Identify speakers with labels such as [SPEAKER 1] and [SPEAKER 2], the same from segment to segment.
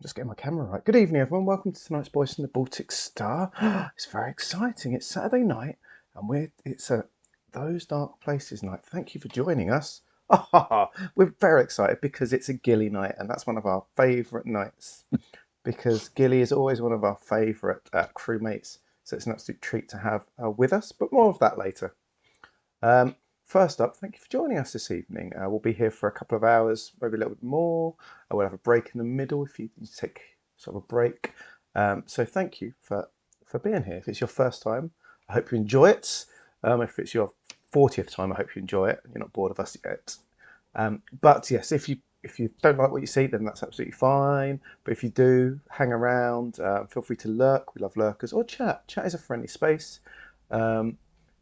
[SPEAKER 1] Just getting my camera right. Good evening, everyone. Welcome to tonight's Boys from the Baltic Star. It's very exciting. It's Saturday night, and it's a Those Dark Places night. Thank you for joining us. We're very excited because it's a Gilly night, and that's one of our favourite nights. Because Gilly is always one of our favourite crewmates, so it's an absolute treat to have with us. But more of that later. Um, First up, thank you for joining us this evening. We'll be here for a couple of hours, maybe a little bit more. We'll have a break in the middle if you take sort of a break. So thank you for being here. If it's your first time, I hope you enjoy it. If it's your 40th time, I hope you enjoy it. You're not bored of us yet. But yes, if you don't like what you see, then that's absolutely fine. But if you do, hang around. Feel free to lurk. We love lurkers, or chat. Chat is a friendly space.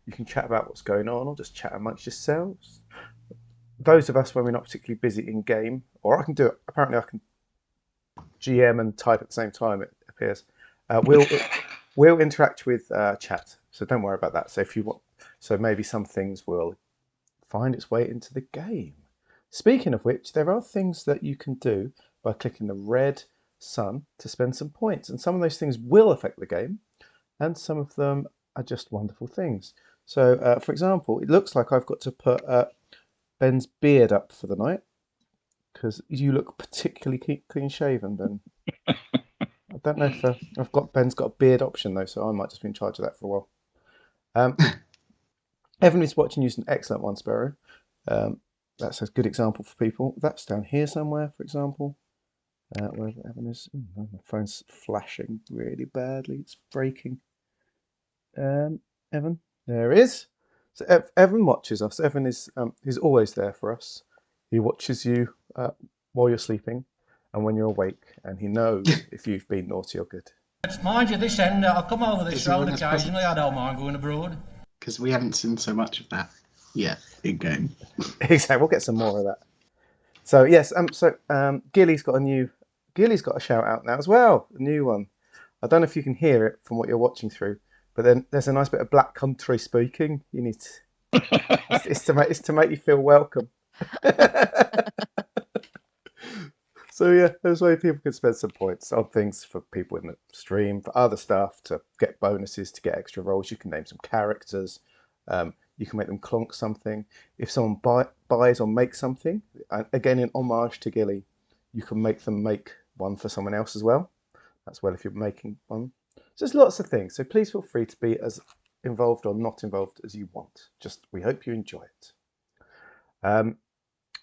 [SPEAKER 1] You can chat about what's going on, or just chat amongst yourselves. Those of us, when we're not particularly busy in game, or I can do it. Apparently, I can GM and type at the same time. It appears. We'll interact with chat, so don't worry about that. So if you want, so maybe some things will find its way into the game. Speaking of which, there are things that you can do by clicking the red sun to spend some points, and some of those things will affect the game, and some of them are just wonderful things. So, for example, it looks like I've got to put Ben's beard up for the night because you look particularly clean shaven, Ben. I don't know if Ben's got a beard option though, so I might just be in charge of that for a while. Um, Evan is watching. Using an excellent one, Sparrow. That's a good example for people. That's down here somewhere, for example. Wherever Evan is. Oh, my phone's flashing really badly. It's breaking. Evan, there he is. So Evan watches us. Evan is he's always there for us. He watches you while you're sleeping and when you're awake, and he knows if you've been naughty or good.
[SPEAKER 2] Mind you, this end, I'll come over this
[SPEAKER 3] Does he
[SPEAKER 2] road
[SPEAKER 3] win us
[SPEAKER 2] occasionally. I don't mind going abroad.
[SPEAKER 3] Because we haven't seen so much of that yet in game.
[SPEAKER 1] Exactly. We'll get some more of that. So yes, Gilly's got a shout out now as well, a new one. I don't know if you can hear it from what you're watching through, but then there's a nice bit of black country speaking. You need to, it's to make you feel welcome. So yeah, there's ways people can spend some points on things for people in the stream, for other stuff, to get bonuses, to get extra rolls. You can name some characters. You can make them clonk something. If someone buys or makes something, again in homage to Gilly, you can make them make one for someone else as well. That's well if you're making one. So there's lots of things. So please feel free to be as involved or not involved as you want. Just we hope you enjoy it.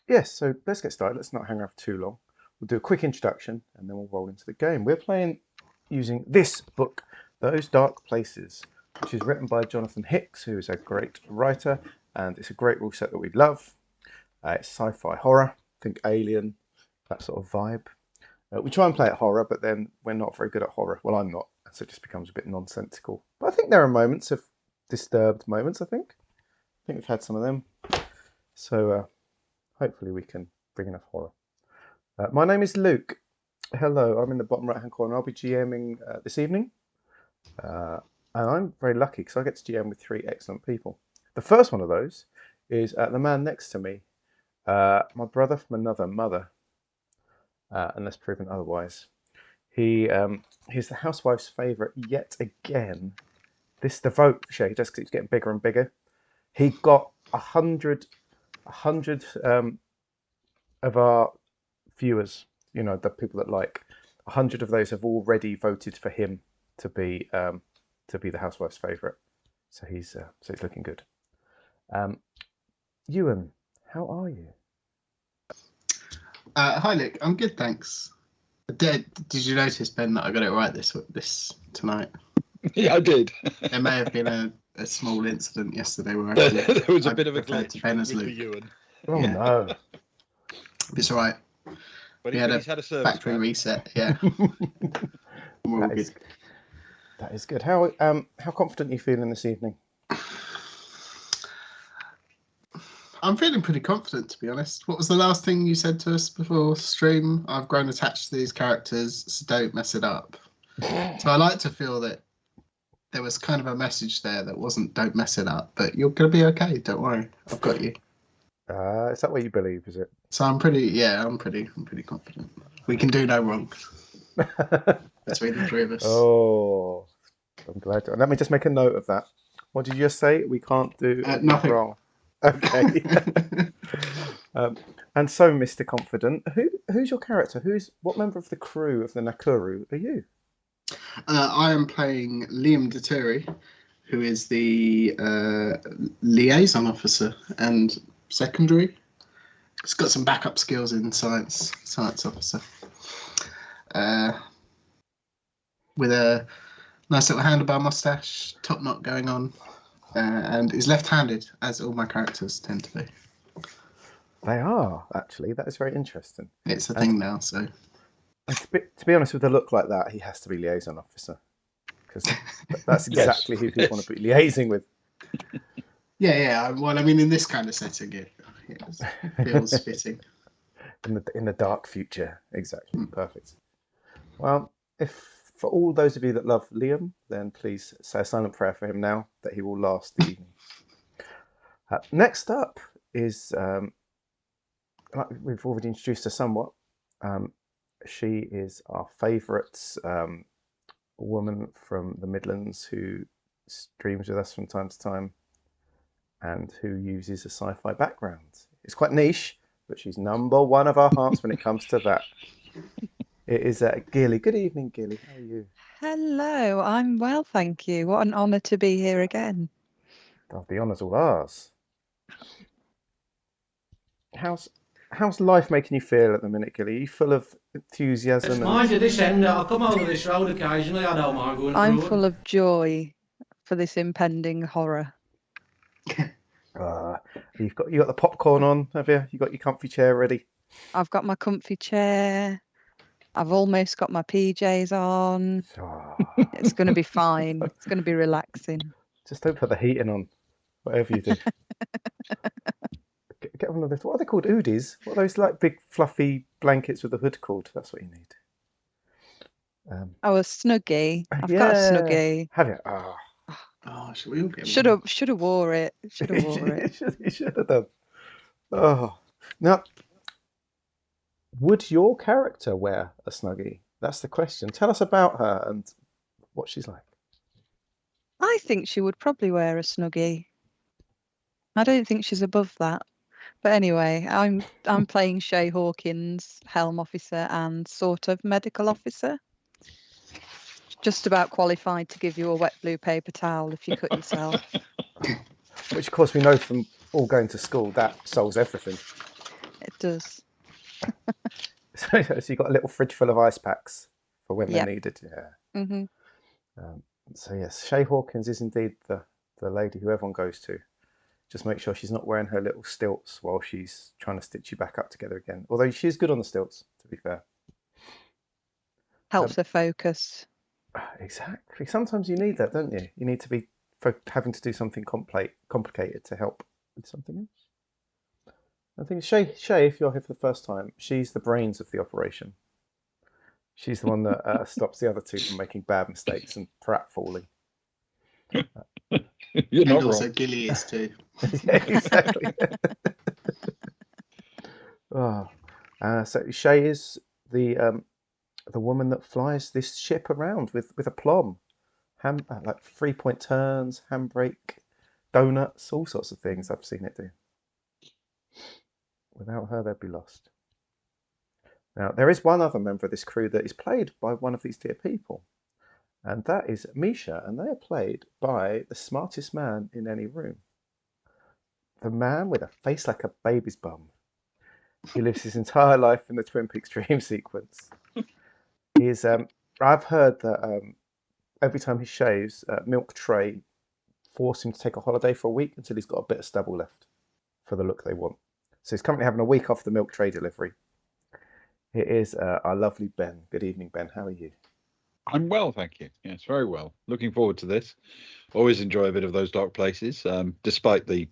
[SPEAKER 1] Yes, so let's get started. Let's not hang around for too long. We'll do a quick introduction and then we'll roll into the game. We're playing using this book, Those Dark Places, which is written by Jonathan Hicks, who is a great writer, and it's a great rule set that we love. It's sci-fi horror, think Alien, that sort of vibe. We try and play at horror, but then we're not very good at horror. Well, I'm not, so it just becomes a bit nonsensical. But I think there are moments of disturbed moments, I think we've had some of them. So hopefully we can bring enough horror. My name is Luke. Hello, I'm in the bottom right-hand corner. I'll be GMing this evening. And I'm very lucky because I get to GM with three excellent people. The first one of those is the man next to me, my brother from another mother, unless proven otherwise. He's the housewife's favourite yet again. The vote share just keeps getting bigger and bigger. He got 100 of our viewers, the people that like, 100 of those have already voted for him to be the housewife's favourite. So he's looking good. Ewan, how are you?
[SPEAKER 3] Hi, Luke. I'm good, thanks. Did you notice, Ben, that I got it right this tonight?
[SPEAKER 4] Yeah, I did.
[SPEAKER 3] There may have been a small incident yesterday where
[SPEAKER 4] there was a bit of a glitch
[SPEAKER 3] to Ben as
[SPEAKER 4] with
[SPEAKER 3] Luke.
[SPEAKER 4] Ewan.
[SPEAKER 1] Oh yeah. No,
[SPEAKER 3] it's all right.
[SPEAKER 4] But
[SPEAKER 3] we had a factory reset. Yeah, we're all good.
[SPEAKER 1] That is good. How confident are you feeling this evening?
[SPEAKER 3] I'm feeling pretty confident, to be honest. What was the last thing you said to us before stream? I've grown attached to these characters, so don't mess it up. So I like to feel that there was kind of a message there that wasn't "don't mess it up," but you're gonna be okay. Don't worry, I've got you.
[SPEAKER 1] Is that what you believe? Is it?
[SPEAKER 3] So I'm pretty confident. We can do no wrong. between the three of us.
[SPEAKER 1] Oh, I'm glad. Let me just make a note of that. What did you just say? We can't do anything
[SPEAKER 3] Nothing.
[SPEAKER 1] wrong. Okay. And so, Mr. Confident, who's your character? What member of the crew of the Nakuru are you?
[SPEAKER 3] I am playing Liam Deturi, who is the liaison officer and secondary. He's got some backup skills in science officer. With a nice little handlebar mustache, top knot going on, and is left-handed, as all my characters tend to be.
[SPEAKER 1] They are, actually. That is very interesting.
[SPEAKER 3] It's a thing now, so.
[SPEAKER 1] And to be honest, with a look like that, he has to be liaison officer, because that's exactly who people want to be liaising with.
[SPEAKER 3] Yeah. Well, I mean, in this kind of setting, it feels fitting.
[SPEAKER 1] In the dark future, exactly. Perfect. Well, if for all those of you that love Liam, then please say a silent prayer for him now that he will last the evening. Next up is, we've already introduced her somewhat. She is our favourite woman from the Midlands who streams with us from time to time and who uses a sci-fi background. It's quite niche, but she's number one of our hearts when it comes to that. It is Gilly. Good evening, Gilly. How are you?
[SPEAKER 5] Hello, I'm well, thank you. What an honour to be here again.
[SPEAKER 1] Oh, the honour's all ours. How's life making you feel at the minute, Gilly? Are you full of enthusiasm?
[SPEAKER 2] Mind you, this end, I'll come over this road occasionally. I don't mind going
[SPEAKER 5] I'm
[SPEAKER 2] abroad.
[SPEAKER 5] full of joy for this impending horror.
[SPEAKER 1] You got the popcorn on, have you? You got your comfy chair ready?
[SPEAKER 5] I've got my comfy chair. I've almost got my PJs on. It's going to be fine. It's going to be relaxing.
[SPEAKER 1] Just don't put the heating on, whatever you do. Get one of those. What are they called? Oodies? What are those like big fluffy blankets with a hood called? That's what you need.
[SPEAKER 5] A Snuggie. I've got a Snuggie.
[SPEAKER 1] Have you?
[SPEAKER 3] Oh, should we all get
[SPEAKER 5] Should have wore it. Should have wore it.
[SPEAKER 1] You should have done. Oh, now, would your character wear a Snuggie? That's the question. Tell us about her and what she's like.
[SPEAKER 5] I think she would probably wear a Snuggie. I don't think she's above that. But anyway, I'm playing Shay Hawkins, Helm Officer and sort of medical officer. Just about qualified to give you a wet blue paper towel if you cut yourself.
[SPEAKER 1] Which, of course, we know from all going to school, that solves everything.
[SPEAKER 5] It does.
[SPEAKER 1] So you got a little fridge full of ice packs for when they're needed. Yeah.
[SPEAKER 5] Mm-hmm.
[SPEAKER 1] So yes, Shay Hawkins is indeed the lady who everyone goes to. Just make sure she's not wearing her little stilts while she's trying to stitch you back up together again. Although she's good on the stilts, to be fair.
[SPEAKER 5] Helps her focus.
[SPEAKER 1] Exactly. Sometimes you need that, don't you? You need to be having to do something complicated to help with something else. I think Shay, if you're here for the first time, she's the brains of the operation. She's the one that stops the other two from making bad mistakes and pratfalling.
[SPEAKER 4] You're not
[SPEAKER 3] and also
[SPEAKER 4] wrong.
[SPEAKER 3] Gilly is too.
[SPEAKER 1] Yeah, exactly. So Shay is the woman that flies this ship around with aplomb, like 3-point turns, handbrake, donuts, all sorts of things I've seen it do. Without her, they'd be lost. Now, there is one other member of this crew that is played by one of these dear people, and that is Misha, and they are played by the smartest man in any room. The man with a face like a baby's bum. He lives his entire life in the Twin Peaks dream sequence. He is. I've heard that every time he shaves, Milk Tray force him to take a holiday for a week until he's got a bit of stubble left for the look they want. So he's currently having a week off the Milk Tray delivery. It is our lovely Ben. Good evening, Ben. How are you?
[SPEAKER 4] I'm well, thank you. Yes, very well. Looking forward to this. Always enjoy a bit of those dark places, despite the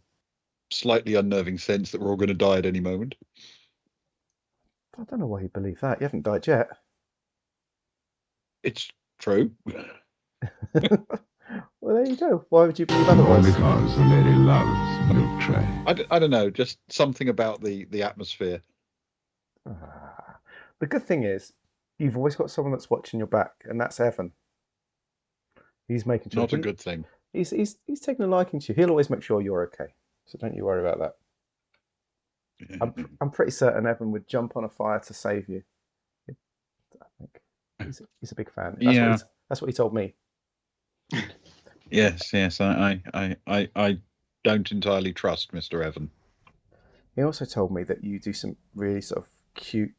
[SPEAKER 4] slightly unnerving sense that we're all going to die at any moment.
[SPEAKER 1] I don't know why you believe that. You haven't died yet.
[SPEAKER 4] It's true.
[SPEAKER 1] Well, there you go. Why would you believe otherwise?
[SPEAKER 6] Because the lady loves Milk Tray.
[SPEAKER 4] I don't know, just something about the atmosphere.
[SPEAKER 1] The good thing is, you've always got someone that's watching your back, and that's Evan. He's making sure.
[SPEAKER 4] Not a good thing.
[SPEAKER 1] He's taking a liking to you. He'll always make sure you're okay. So don't you worry about that. I'm pretty certain Evan would jump on a fire to save you. I think he's a big fan. That's what he told me.
[SPEAKER 4] Yes. I don't entirely trust Mr. Evan.
[SPEAKER 1] He also told me that you do some really sort of cute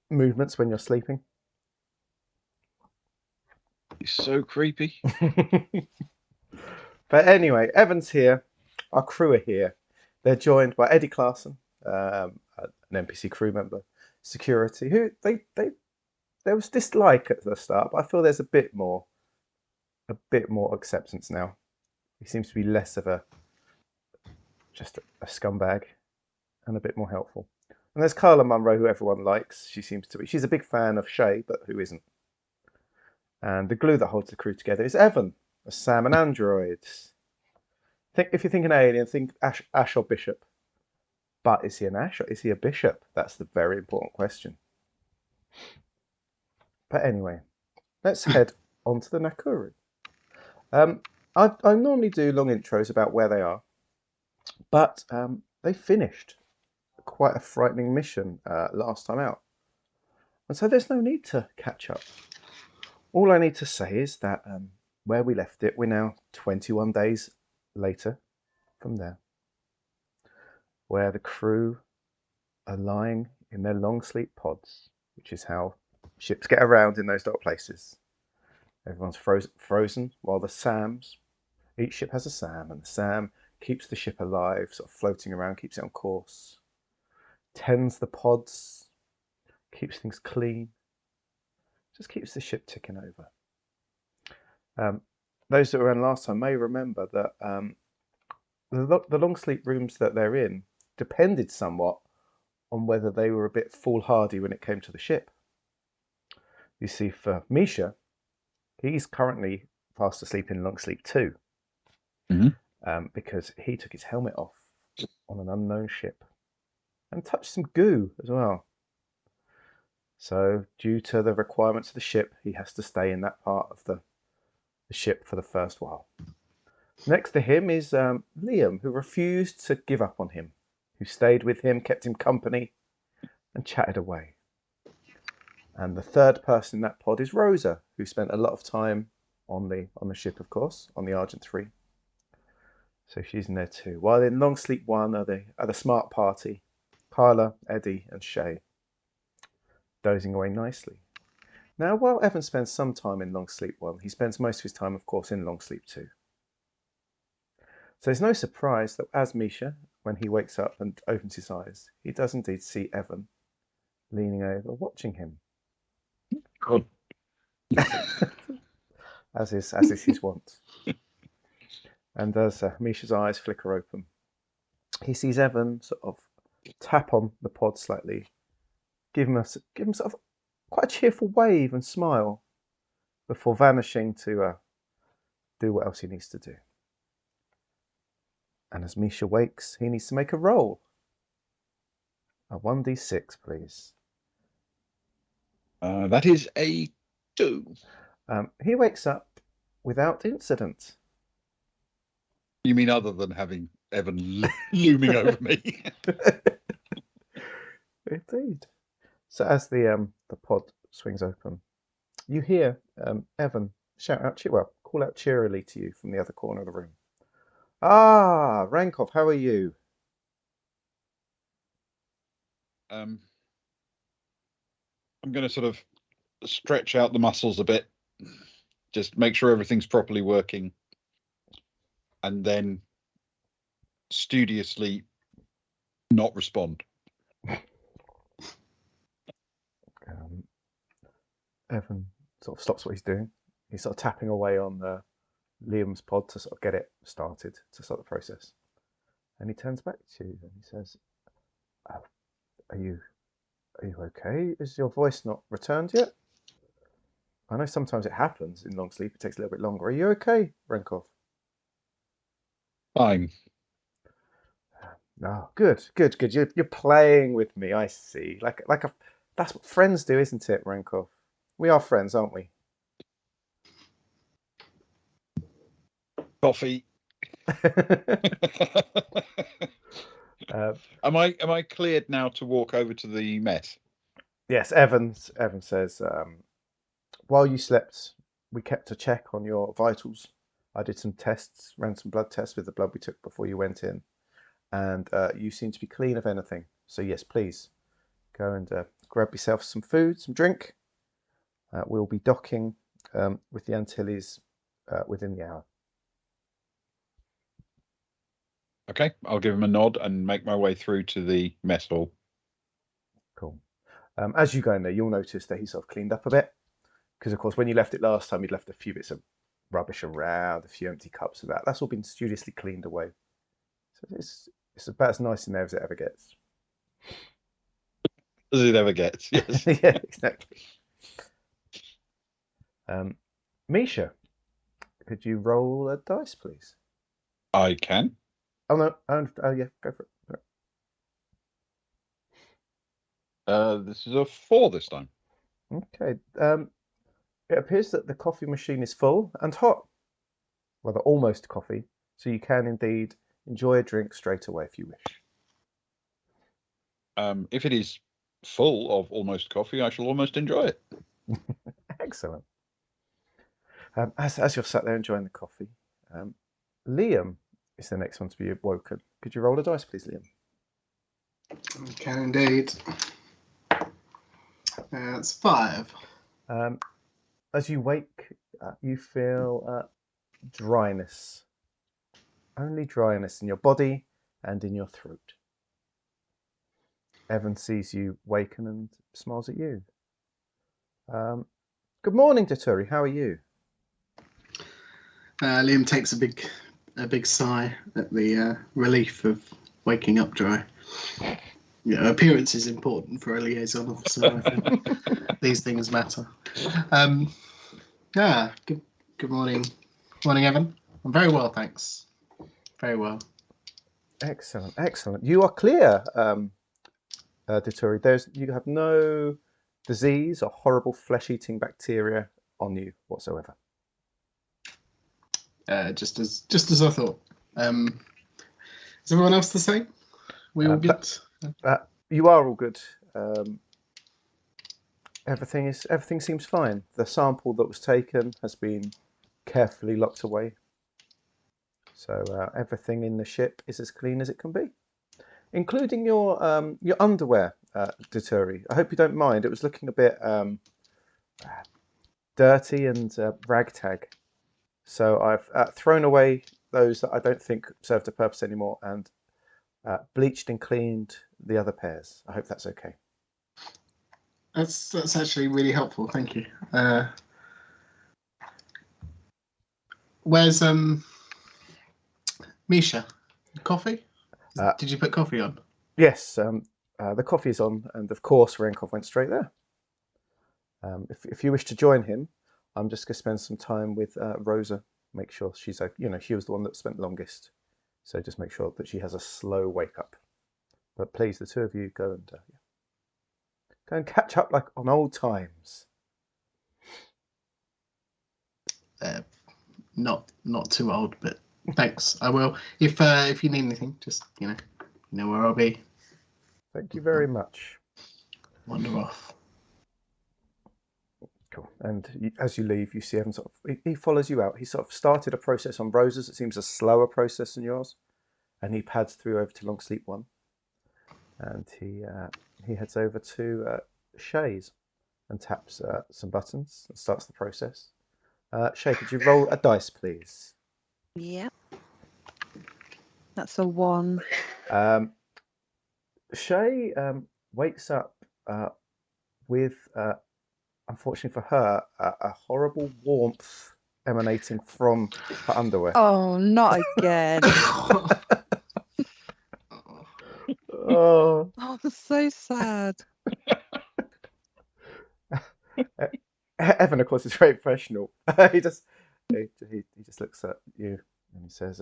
[SPEAKER 1] movements when you're sleeping.
[SPEAKER 4] He's so creepy.
[SPEAKER 1] But anyway, Evan's here. Our crew are here. They're joined by Eddie Clarkson, an NPC crew member, security, who there was dislike at the start, but I feel there's a bit more acceptance now. He seems to be less of just a scumbag and a bit more helpful. And there's Carla Munro, who everyone likes. She's a big fan of Shay, but who isn't? And the glue that holds the crew together is Evan, a Sam and androids. If you're thinking alien, think Ash or Bishop. But is he an Ash or is he a Bishop? That's the very important question. But anyway, let's head on to the Nakuru. I normally do long intros about where they are, but they finished quite a frightening mission last time out. And so there's no need to catch up. All I need to say is that where we left it, we're now 21 days later from there, where the crew are lying in their long sleep pods, which is how ships get around in those dark places. Everyone's frozen while each ship has a SAM, and the SAM keeps the ship alive, sort of floating around, keeps it on course, tends the pods, keeps things clean, just keeps the ship ticking over. Those that were in last time may remember that the long sleep rooms that they're in depended somewhat on whether they were a bit foolhardy when it came to the ship. You see, for Misha, he's currently fast asleep in long sleep 2. Because he took his helmet off on an unknown ship and touched some goo as well. So due to the requirements of the ship, he has to stay in that part of the ship for the first while. Next to him is Liam, who refused to give up on him, who stayed with him, kept him company, and chatted away. And the third person in that pod is Rosa, who spent a lot of time on the ship, of course, on the Argent 3. So she's in there too. While in Long Sleep 1 are the smart party, Carla, Eddie, and Shay, dozing away nicely. Now, while Evan spends some time in Long Sleep 1, he spends most of his time, of course, in Long Sleep 2. So it's no surprise that as Misha, when he wakes up and opens his eyes, he does indeed see Evan leaning over, watching him.
[SPEAKER 4] God.
[SPEAKER 1] as is his wont. And as Misha's eyes flicker open, he sees Evan sort of tap on the pod slightly, give him sort of quite a cheerful wave and smile before vanishing to do what else he needs to do. And as Misha wakes, he needs to make a roll. A 1d6, please.
[SPEAKER 4] That is a 2.
[SPEAKER 1] He wakes up without incident.
[SPEAKER 4] You mean other than having Evan looming over me?
[SPEAKER 1] Indeed. So as the pod swings open, you hear Evan call out cheerily to you from the other corner of the room. Ah, Rankov, how are you?
[SPEAKER 4] I'm going to sort of stretch out the muscles a bit, just make sure everything's properly working, and then studiously not respond.
[SPEAKER 1] Evan sort of stops what he's doing. He's sort of tapping away on Liam's pod to sort of get it started, to start the process. And he turns back to you and he says, are you okay? Is your voice not returned yet? I know sometimes it happens in long sleep. It takes a little bit longer. Are you okay, Renkov?
[SPEAKER 4] Fine.
[SPEAKER 1] Oh, good. You're playing with me. I see. Like a That's what friends do, isn't it, Rankov? We are friends, aren't we?
[SPEAKER 4] Coffee. Am I cleared now to walk over to the mess?
[SPEAKER 1] Yes, Evan says, while you slept, we kept a check on your vitals. I did some tests, ran some blood tests with the blood we took before you went in, and you seem to be clean of anything. So yes, please go and grab yourself some food, some drink. We'll be docking with the Antilles within the hour.
[SPEAKER 4] Okay, I'll give him a nod and make my way through to the mess hall.
[SPEAKER 1] Cool. As you go in there, you'll notice that he's sort of cleaned up a bit. Because, of course, when you left it last time, you'd left a few bits of rubbish around, a few empty cups of that. That's all been studiously cleaned away. So it's about as nice in there as it ever gets.
[SPEAKER 4] As it ever gets, yes.
[SPEAKER 1] Yeah, exactly. Misha, could you roll a dice, please?
[SPEAKER 4] I can.
[SPEAKER 1] Oh, no. Oh, yeah, go for it.
[SPEAKER 4] This is a 4 this time.
[SPEAKER 1] Okay. It appears that the coffee machine is full and hot. Well, almost coffee, so you can indeed enjoy a drink straight away if you wish.
[SPEAKER 4] If it is full of almost coffee, I shall almost enjoy it.
[SPEAKER 1] Excellent. As you're sat there enjoying the coffee, Liam is the next one to be woken. Could you roll a dice, please, Liam?
[SPEAKER 3] I can indeed. It's 5.
[SPEAKER 1] As you wake, you feel dryness. Only dryness in your body and in your throat. Evan sees you waken and smiles at you. Good morning, Daturi. How are you?
[SPEAKER 3] Liam takes a big sigh at the relief of waking up dry. Yeah, appearance is important for a liaison officer. I think these things matter. Yeah. Good morning, Evan. I'm very well, thanks. Very well.
[SPEAKER 1] Excellent. You are clear, Daturi. You have no disease or horrible flesh-eating bacteria on you whatsoever.
[SPEAKER 3] Just as I thought. Is everyone else the same? We all good?
[SPEAKER 1] You are all good. Everything seems fine. The sample that was taken has been carefully locked away, so everything in the ship is as clean as it can be, including your underwear, Daturi. I hope you don't mind. It was looking a bit dirty and ragtag. So I've thrown away those that I don't think served a purpose anymore and bleached and cleaned the other pairs. I hope that's okay.
[SPEAKER 3] That's actually really helpful. Thank you. Where's Misha? Coffee? Did you put coffee on?
[SPEAKER 1] Yes, the coffee's on, and of course Renkov went straight there. If you wish to join him, I'm just going to spend some time with Rosa. Make sure she's she was the one that spent longest, so just make sure that she has a slow wake up. But please, the two of you go and catch up like on old times.
[SPEAKER 3] Not too old, but thanks. I will. If you need anything, just you know where I'll be.
[SPEAKER 1] Thank you very much.
[SPEAKER 3] Wander off.
[SPEAKER 1] Cool. And as you leave, you see Evan he follows you out. He sort of started a process on Rosa's. It seems a slower process than yours, and he pads through over to Long Sleep 1, and he heads over to Shay's and taps some buttons and starts the process. Shay, could you roll a dice, please?
[SPEAKER 5] Yeah. That's a 1.
[SPEAKER 1] Shay wakes up with, unfortunately for her, a horrible warmth emanating from her underwear.
[SPEAKER 5] Oh, not again.
[SPEAKER 1] Oh,
[SPEAKER 5] Oh, that's so sad.
[SPEAKER 1] Evan, of course, is very professional. he just looks at you and he says,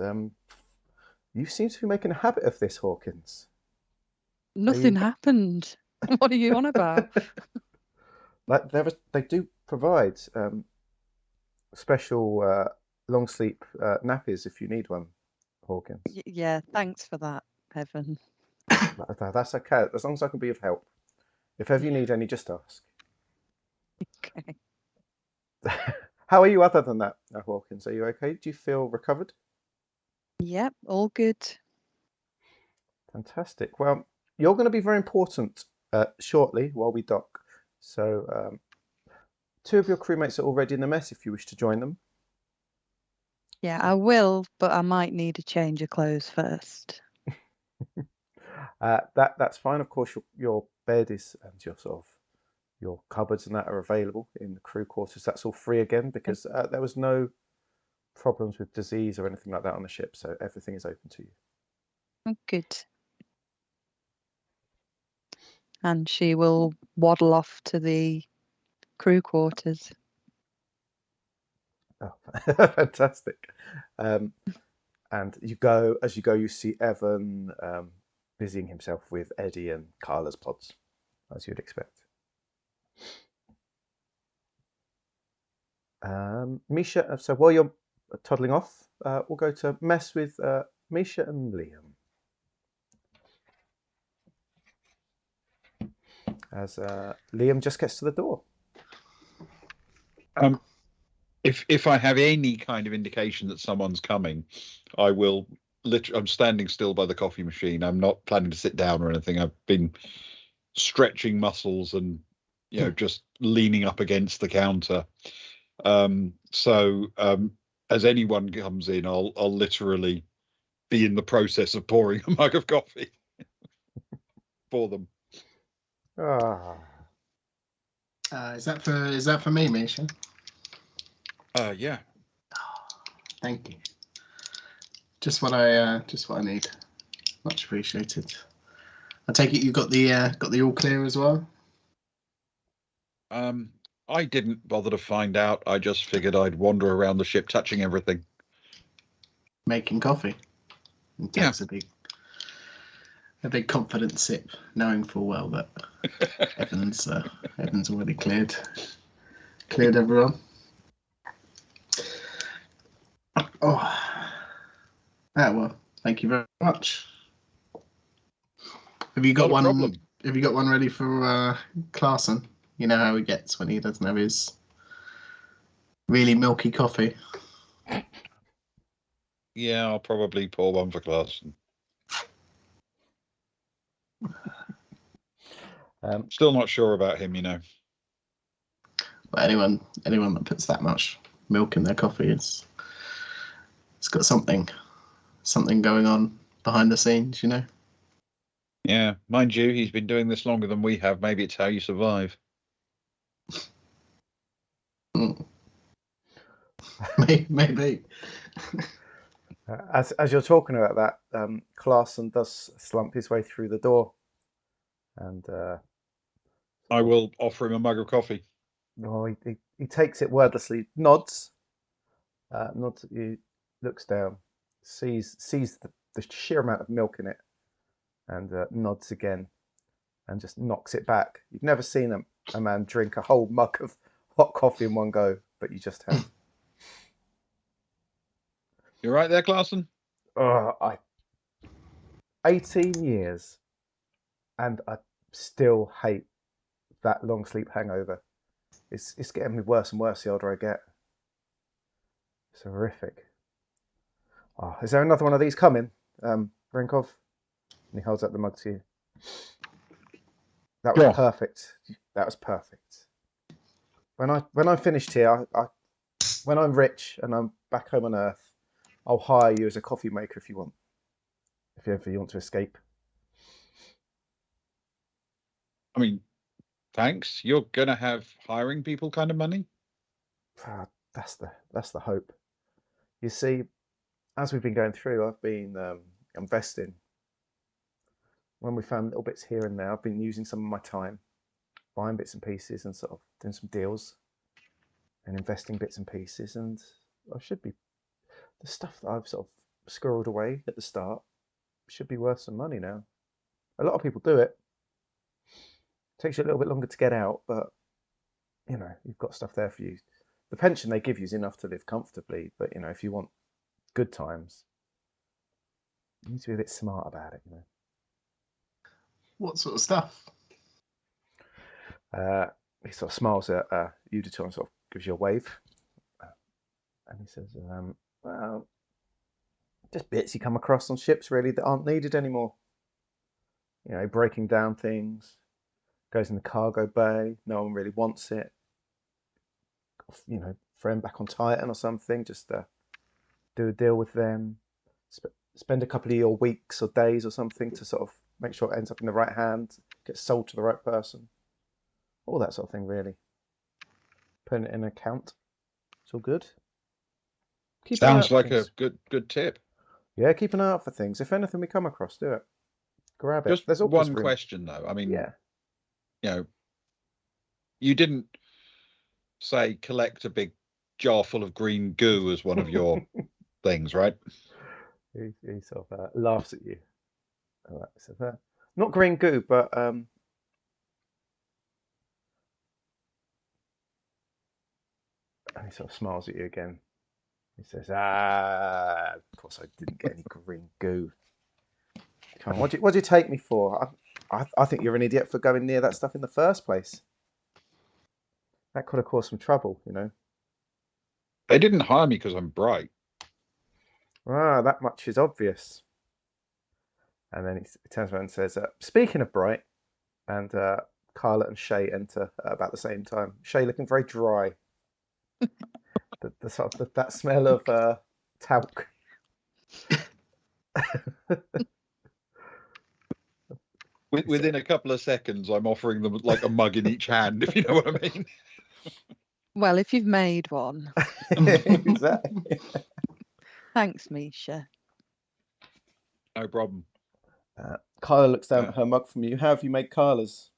[SPEAKER 1] "You seem to be making a habit of this, Hawkins."
[SPEAKER 5] Nothing happened. What are you on about?
[SPEAKER 1] They do provide special long sleep nappies if you need one, Hawkins.
[SPEAKER 5] Yeah, thanks for that, Evan.
[SPEAKER 1] That's okay, as long as I can be of help. If ever you need any, just ask.
[SPEAKER 5] Okay.
[SPEAKER 1] How are you other than that, Hawkins? Are you okay? Do you feel recovered?
[SPEAKER 5] Yep, all good.
[SPEAKER 1] Fantastic. Well, you're going to be very important shortly while we dock. So, two of your crewmates are already in the mess if you wish to join them.
[SPEAKER 5] Yeah, I will, but I might need a change of clothes first.
[SPEAKER 1] That's fine. Of course, your bed is and your cupboards and that are available in the crew quarters. That's all free again because there was no problems with disease or anything like that on the ship, so everything is open to you.
[SPEAKER 5] Oh, good. And she will waddle off to the crew quarters.
[SPEAKER 1] Oh, fantastic. And as you go, you see Evan busying himself with Eddie and Carla's pods, as you'd expect. Misha, so while you're toddling off, we'll go to mess with Misha and Liam. As Liam just gets to the door.
[SPEAKER 4] If I have any kind of indication that someone's coming, I will I'm standing still by the coffee machine. I'm not planning to sit down or anything. I've been stretching muscles and just leaning up against the counter. So as anyone comes in, I'll literally be in the process of pouring a mug of coffee for them.
[SPEAKER 1] Ah.
[SPEAKER 3] Is that for me, Misha?
[SPEAKER 4] Yeah.
[SPEAKER 3] Thank you. Just what I need. Much appreciated. I take it you got the all clear as well.
[SPEAKER 4] I didn't bother to find out. I just figured I'd wander around the ship, touching everything,
[SPEAKER 3] Making coffee. And takes a big confident sip, knowing full well that Evan's already cleared everyone. Oh, well, thank you very much. Have you got
[SPEAKER 4] Not a
[SPEAKER 3] one?
[SPEAKER 4] problem.
[SPEAKER 3] Have you got one ready for Clarson? You know how he gets when he doesn't have his really milky coffee.
[SPEAKER 4] Yeah, I'll probably pour one for Clarson. Still not sure about him,
[SPEAKER 3] But anyone that puts that much milk in their coffee, it's got something going on behind the scenes,
[SPEAKER 4] Yeah, mind you, he's been doing this longer than we have. Maybe it's how you survive.
[SPEAKER 3] Maybe.
[SPEAKER 1] As you're talking about that, Clarson does slump his way through the door, and
[SPEAKER 4] I will offer him a mug of coffee.
[SPEAKER 1] well, he takes it wordlessly, nods at you, looks down, sees the sheer amount of milk in it, and nods again, and just knocks it back. You've never seen a man drink a whole mug of hot coffee in one go, but you just have.
[SPEAKER 4] You right there, Clarson?
[SPEAKER 1] 18 years, and I still hate that long sleep hangover. It's getting me worse and worse the older I get. It's horrific. Oh, is there another one of these coming, Brinkov? And he holds up the mug to you. That was perfect. That was perfect. When I'm finished here, when I'm rich and I'm back home on Earth, I'll hire you as a coffee maker if you want. If ever you want to escape.
[SPEAKER 4] I mean, thanks. You're gonna have hiring people kind of money?
[SPEAKER 1] That's the hope. You see, as we've been going through, I've been investing. When we found little bits here and there, I've been using some of my time, buying bits and pieces and sort of doing some deals and investing bits and pieces. And I should be, the stuff that I've sort of squirreled away at the start should be worth some money now. A lot of people do it. Takes you a little bit longer to get out, but you've got stuff there for you. The pension they give you is enough to live comfortably, but if you want good times, you need to be a bit smart about it.
[SPEAKER 3] What sort of stuff?
[SPEAKER 1] He sort of smiles at you two and sort of gives you a wave, and he says, "Well, just bits you come across on ships really that aren't needed anymore. Breaking down things, goes in the cargo bay. No one really wants it. Friend back on Titan or something. Just do a deal with them. Spend a couple of your weeks or days or something to sort of make sure it ends up in the right hand, gets sold to the right person. All that sort of thing, really. Putting it in an account. It's all good. Keep an eye
[SPEAKER 4] Sounds
[SPEAKER 1] out for
[SPEAKER 4] like a
[SPEAKER 1] things.
[SPEAKER 4] good tip.
[SPEAKER 1] Yeah, keep an eye out for things. If anything we come across, do it. Grab it.
[SPEAKER 4] Just
[SPEAKER 1] There's always
[SPEAKER 4] one
[SPEAKER 1] room.
[SPEAKER 4] question though. I mean,
[SPEAKER 1] Yeah.
[SPEAKER 4] You didn't say collect a big jar full of green goo as one of your things, right?
[SPEAKER 1] He sort of laughs at you. All right, so not green goo, but and he sort of smiles at you again. He says, of course I didn't get any green goo. Come on, what do you take me for? I think you're an idiot for going near that stuff in the first place. That could have caused some trouble,
[SPEAKER 4] They didn't hire me because I'm bright.
[SPEAKER 1] That much is obvious. And then he turns around and says, speaking of bright, and Carla and Shay enter at about the same time. Shay looking very dry. The sort of that smell of talc.
[SPEAKER 4] Within a couple of seconds, I'm offering them like a mug in each hand, if you know what I mean.
[SPEAKER 5] Well, if you've made one.
[SPEAKER 1] Exactly.
[SPEAKER 5] Thanks, Misha.
[SPEAKER 4] No problem.
[SPEAKER 1] Carla looks down at her mug from you. How have you made Carla's?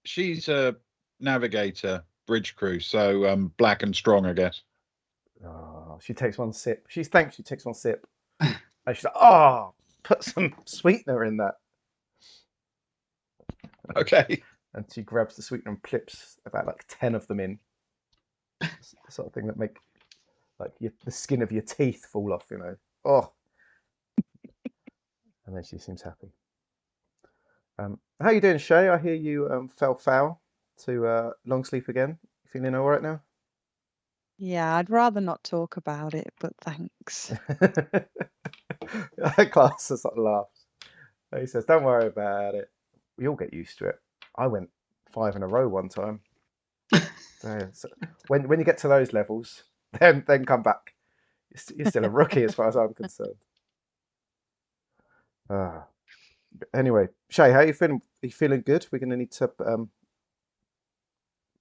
[SPEAKER 4] She's a navigator, bridge crew, so black and strong, I guess.
[SPEAKER 1] Oh, she takes one sip. She thanks you. Takes one sip. And she's like, "Oh, put some sweetener in that."
[SPEAKER 4] Okay.
[SPEAKER 1] And she grabs the sweetener and clips about like 10 of them in. It's the sort of thing that make like the skin of your teeth fall off, Oh. And then she seems happy. How you doing, Shay? I hear you fell foul to long sleep again. Feeling all right now?
[SPEAKER 5] Yeah, I'd rather not talk about it, but thanks.
[SPEAKER 1] Class sort of laughs. He says, "Don't worry about it. We all get used to it. I went 5 in a row one time. So when you get to those levels, then come back. You're still a rookie as far as I'm concerned." Anyway, Shay, how are you feeling? Are you feeling good? We're going to need to
[SPEAKER 5] Yeah, a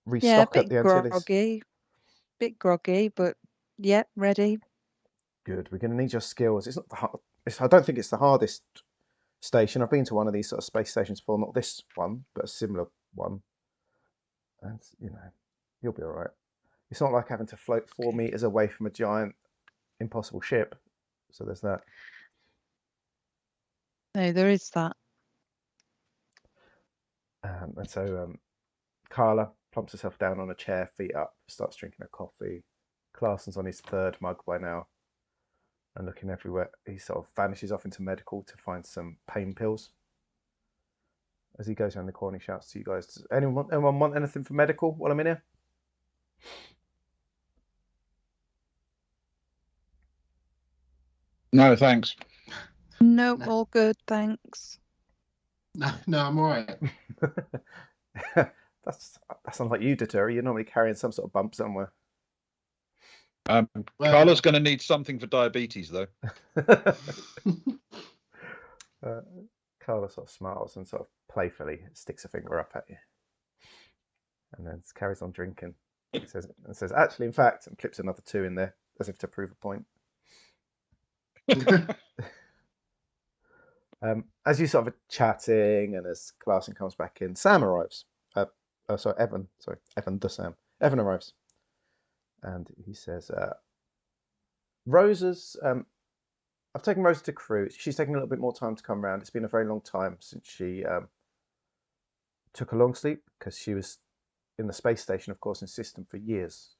[SPEAKER 1] restock at
[SPEAKER 5] bit
[SPEAKER 1] the Antilles.
[SPEAKER 5] groggy, but yeah, ready.
[SPEAKER 1] Good. We're going to need your skills. It's not the hard. I don't think it's the hardest station. I've been to one of these sort of space stations before, not this one, but a similar one. And you'll be all right. It's not like having to float 4 meters away from a giant, impossible ship. So there's that.
[SPEAKER 5] No, there is that.
[SPEAKER 1] And so Carla plumps herself down on a chair, feet up, starts drinking her coffee. Clarson's on his 3rd mug by now and looking everywhere. He sort of vanishes off into medical to find some pain pills. As he goes around the corner, he shouts to you guys, "Does anyone want anything for medical while I'm in here?"
[SPEAKER 4] No, thanks.
[SPEAKER 5] No,
[SPEAKER 3] No.
[SPEAKER 5] all good, thanks.
[SPEAKER 3] No, I'm all right.
[SPEAKER 1] That sounds like you, Deter. You're normally carrying some sort of bump somewhere.
[SPEAKER 4] Carla's going to need something for diabetes, though.
[SPEAKER 1] Carla sort of smiles and sort of playfully sticks a finger up at you, and then carries on drinking. He says, "Actually, in fact," and clips another 2 in there as if to prove a point. As you sort of are chatting, and as Clarkson comes back in, Sam arrives. Evan. Sorry, Evan the Sam. Evan arrives, and he says, "Rosa's I've taken Rosa to crew. She's taking a little bit more time to come around. It's been a very long time since she took a long sleep because she was in the space station, of course, in system for years,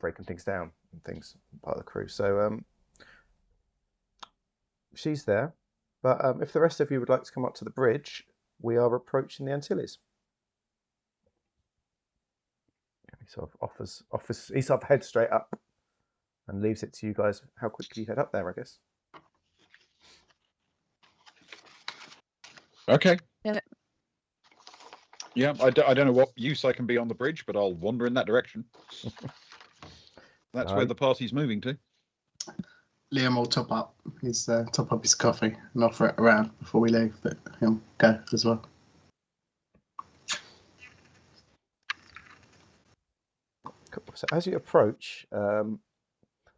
[SPEAKER 1] breaking things down and things, part of the crew. So she's there. But if the rest of you would like to come up to the bridge, we are approaching the Antilles. He sort of offers. He sort of heads straight up and leaves it to you guys how quickly you head up there, I guess.
[SPEAKER 4] Okay.
[SPEAKER 5] Yeah.
[SPEAKER 4] Yeah, I don't know what use I can be on the bridge, but I'll wander in that direction. That's where the party's moving to.
[SPEAKER 3] Liam will top up his coffee and offer it around before we leave, but he'll go as well.
[SPEAKER 1] So as you approach,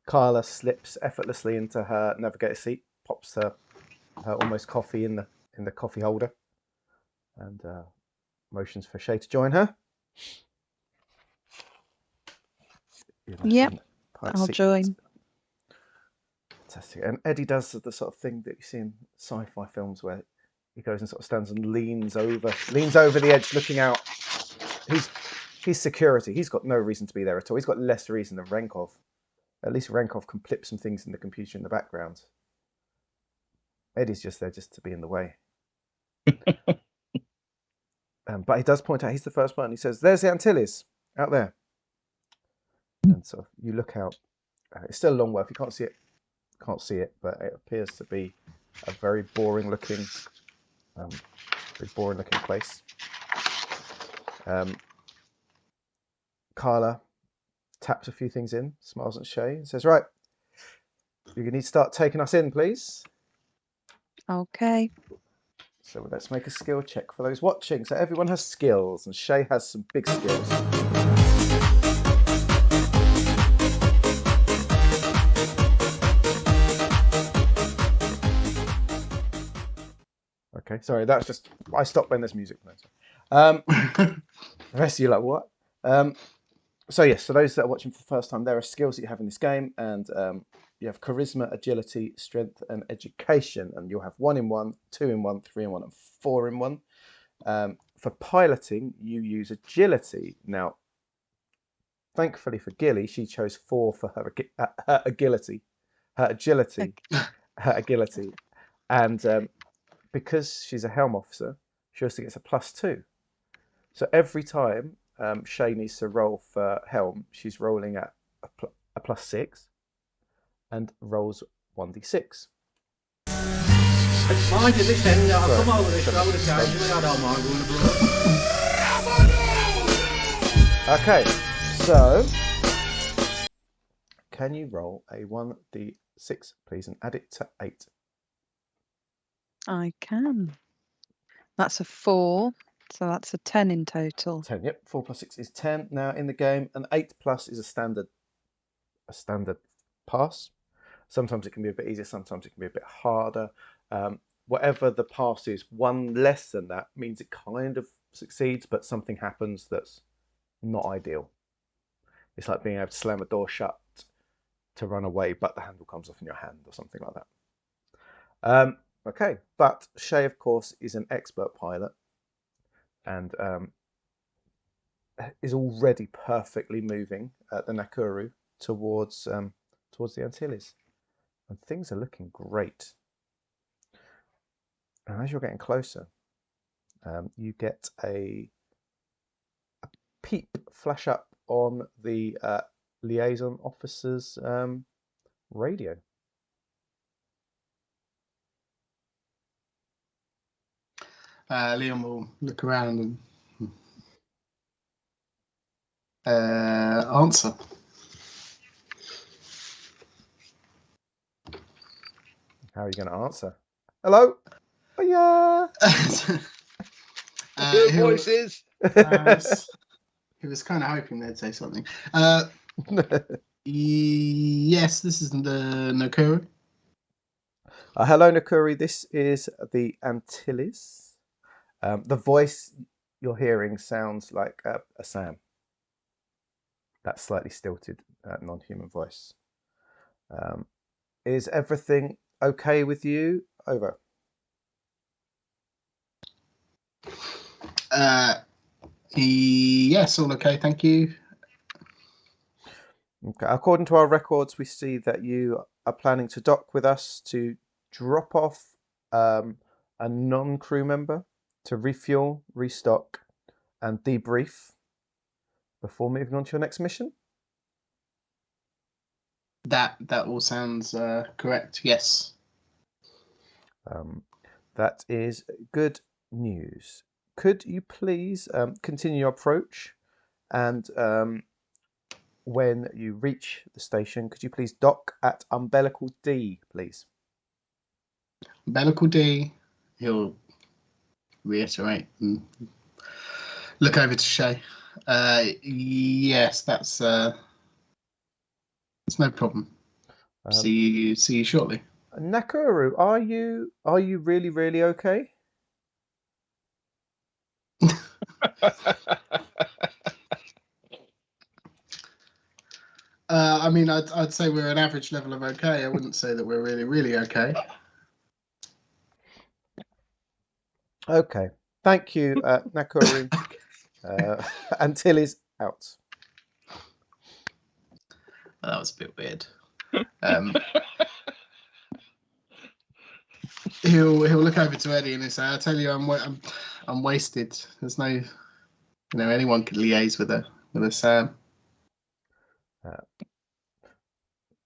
[SPEAKER 1] Carla slips effortlessly into her navigator seat, pops her almost coffee in the coffee holder, and motions for Shay to join her.
[SPEAKER 5] Yep, I'll join.
[SPEAKER 1] Fantastic. And Eddie does the sort of thing that you see in sci-fi films where he goes and sort of stands and leans over the edge, looking out. He's security. He's got no reason to be there at all. He's got less reason than Renkov. At least Renkov can clip some things in the computer in the background. Eddie's just there just to be in the way. But he does point out he's the first one. He says, "There's the Antilles out there." And so you look out. It's still a long way. If you can't see it, but it appears to be a very boring looking place. Carla taps a few things in, smiles at Shay, and says, "Right, you need to start taking us in, please."
[SPEAKER 5] Okay.
[SPEAKER 1] So let's make a skill check for those watching. So everyone has skills, and Shay has some big skills. Okay, sorry, that's just I stopped when there's music. The rest of you are like, what? So yes, so those that are watching for the first time, there are skills that you have in this game, and you have charisma, agility, strength, and education, and you'll have 1 in 1, 2 in 1, 3 in 1, and 4 in 1. For piloting, you use agility. Now, thankfully for Gilly, she chose 4 for her agility, and because she's a helm officer, she also gets a +2. So every time Shay needs to roll for helm, she's rolling at a +6 and rolls 1d6.
[SPEAKER 2] Mind you, this end, I'll come over this road occasionally, I don't mind going abroad.
[SPEAKER 1] Okay, so can you roll a 1d6, please, and add it to 8?
[SPEAKER 5] I can. That's a 4, so that's a 10 in total.
[SPEAKER 1] 10, yep. 4 + 6 is 10. Now in the game, an 8+ is a standard pass. Sometimes it can be a bit easier, sometimes it can be a bit harder. Whatever the pass is, 1 less than that means it kind of succeeds, but something happens that's not ideal. It's like being able to slam a door shut to run away, but the handle comes off in your hand or something like that. Okay, but Shay, of course, is an expert pilot and is already perfectly moving the Nakuru towards the Antilles, and things are looking great. And as you're getting closer, you get a peep flash up on the liaison officer's radio.
[SPEAKER 3] Liam will look around and answer.
[SPEAKER 1] How are you going to answer? Hello? Oh, yeah.
[SPEAKER 4] Good voices.
[SPEAKER 3] He was kind of hoping they'd say something. Yes, this is the Nakuru.
[SPEAKER 1] Hello, Nakuri. This is the Antilles. The voice you're hearing sounds like a Sam. That slightly stilted non-human voice. Is everything okay with you? Over.
[SPEAKER 3] Yes, all okay, thank you.
[SPEAKER 1] Okay. According to our records, we see that you are planning to dock with us to drop off a non-crew member to refuel, restock, and debrief before moving on to your next mission.
[SPEAKER 3] That all sounds correct. Yes.
[SPEAKER 1] That is good news. Could you please continue your approach, and when you reach the station, could you please dock at umbilical D, please?
[SPEAKER 3] Umbilical D. He'll reiterate and look over to Shay. Yes, that's no problem. See you shortly.
[SPEAKER 1] Nakuru, are you really okay?
[SPEAKER 3] I mean, I'd say we're an average level of okay. I wouldn't say that we're really okay.
[SPEAKER 1] Okay, thank you, Nakuru. Antilles out.
[SPEAKER 3] That was a bit weird. He'll look over to Eddie and he'll say, "I tell you, I'm wasted. There's no, anyone could liaise with a Sam."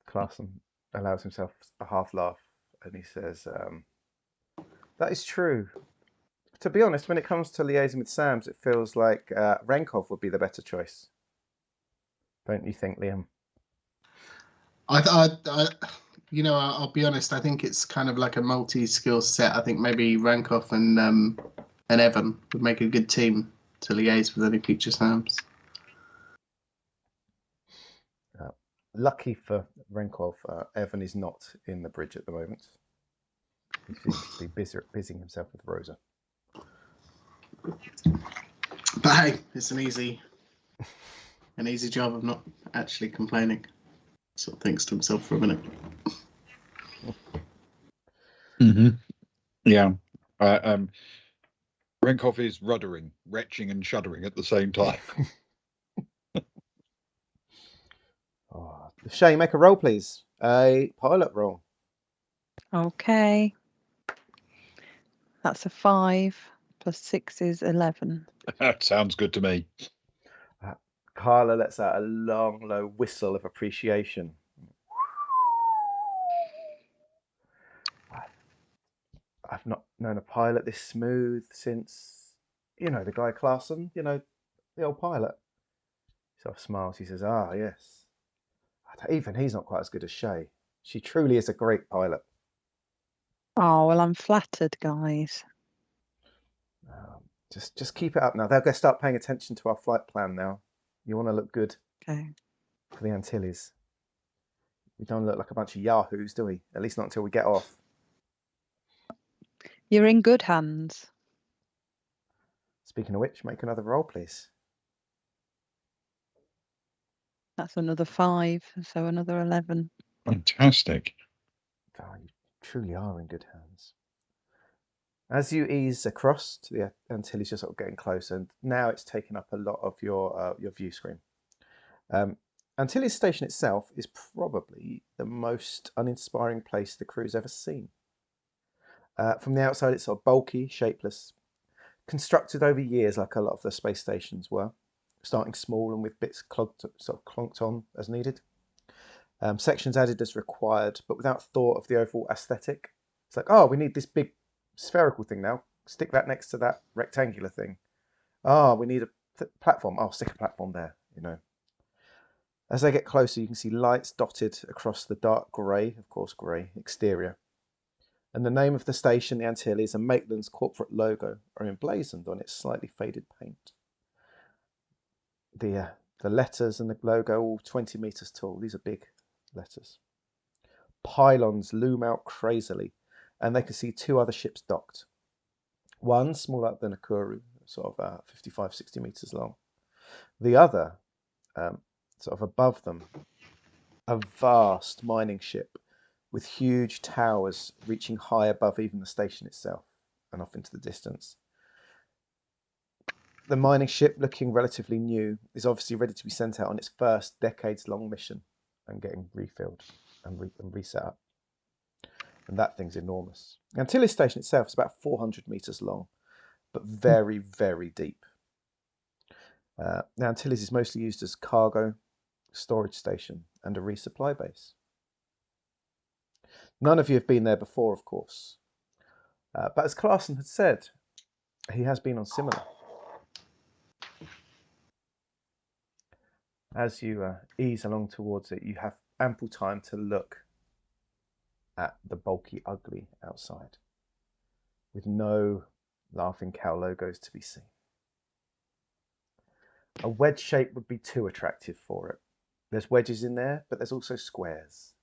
[SPEAKER 1] Clarkson allows himself a half laugh and he says, that is true. To be honest, when it comes to liaising with Sams, it feels like Renkov would be the better choice. Don't you think, Liam?
[SPEAKER 3] I'll be honest. I think it's kind of like a multi-skill set. I think maybe Rankoff and Evan would make a good team to liaise with any future Sams.
[SPEAKER 1] Lucky for Renkov, Evan is not in the bridge at the moment. He seems to be busying himself with Rosa.
[SPEAKER 3] But hey, it's an easy job. I'm not actually complaining. Sort of thinks to himself for a minute.
[SPEAKER 4] Mm-hmm. Yeah. Renkov is ruddering, retching and shuddering at the same time.
[SPEAKER 1] Shay, make a roll, please. A pilot roll.
[SPEAKER 5] Okay. That's a 5 plus 6 is 11.
[SPEAKER 4] That sounds good to me.
[SPEAKER 1] Carla lets out a long, low whistle of appreciation. I've not known a pilot this smooth since, the guy Clarkson, the old pilot. He sort of smiles. He says, "Ah, yes. Even he's not quite as good as Shay. She truly is a great pilot."
[SPEAKER 5] Oh, well, I'm flattered, guys.
[SPEAKER 1] Just keep it up now. They're going to start paying attention to our flight plan now. You want to look good
[SPEAKER 5] Okay.
[SPEAKER 1] for the Antilles. We don't look like a bunch of yahoos, do we? At least not until we get off.
[SPEAKER 5] You're in good hands.
[SPEAKER 1] Speaking of which, make another roll, please.
[SPEAKER 5] That's another 5, so another 11.
[SPEAKER 4] Fantastic.
[SPEAKER 1] Oh, you truly are in good hands. As you ease across to the Antilles, you're sort of getting closer, and now it's taken up a lot of your view screen. Antilles Station itself is probably the most uninspiring place the crew's ever seen. From the outside, it's sort of bulky, shapeless, constructed over years like a lot of the space stations were, starting small and with bits clonked on as needed. Sections added as required, but without thought of the overall aesthetic. It's like, oh, we need this big spherical thing now. Stick that next to that rectangular thing. Oh, we need a platform. Oh, stick a platform there, As they get closer, you can see lights dotted across the dark grey, of course grey, exterior. And the name of the station, the Antilles, and Maitland's corporate logo are emblazoned on its slightly faded paint. The letters and the logo all 20 metres tall. These are big letters. Pylons loom out crazily, and they can see 2 other ships docked. One smaller than a Kuru, sort of 55, 60 metres long. The other, sort of above them, a vast mining ship with huge towers reaching high above even the station itself and off into the distance. The mining ship, looking relatively new, is obviously ready to be sent out on its first decades-long mission and getting refilled and reset up. And that thing's enormous. The Antilles station itself is about 400 meters long, but very, very deep. The Antilles is mostly used as cargo, storage station, and a resupply base. None of you have been there before, of course. But as Clarkson had said, he has been on similar. As you ease along towards it, you have ample time to look at the bulky ugly outside, with no Laughing Cow logos to be seen. A wedge shape would be too attractive for it. There's wedges in there, but there's also squares.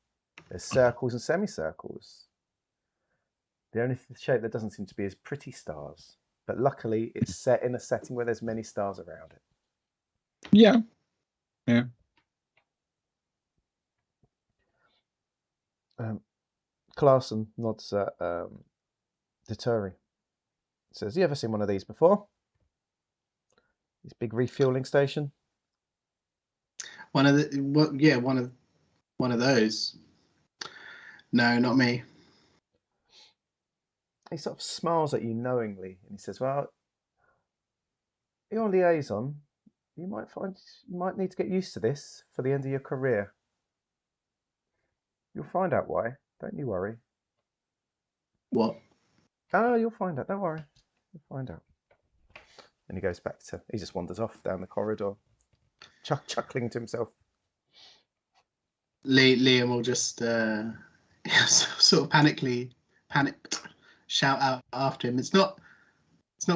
[SPEAKER 1] There's circles and semicircles. The only shape that doesn't seem to be is pretty stars, but luckily it's set in a setting where there's many stars around it.
[SPEAKER 4] Yeah. Yeah.
[SPEAKER 1] Clarkson nods at Deturi. Says, "You ever seen one of these before? This big refueling station?"
[SPEAKER 3] One of those. No, not me.
[SPEAKER 1] He sort of smiles at you knowingly, and he says, "Well, your liaison, you might need to get used to this for the end of your career. You'll find out why. Don't you worry."
[SPEAKER 3] What?
[SPEAKER 1] Oh, you'll find out. Don't worry. You'll find out. And he goes back to. He just wanders off down the corridor, chuckling to himself.
[SPEAKER 3] Liam will just sort of panicked shout out after him. It's not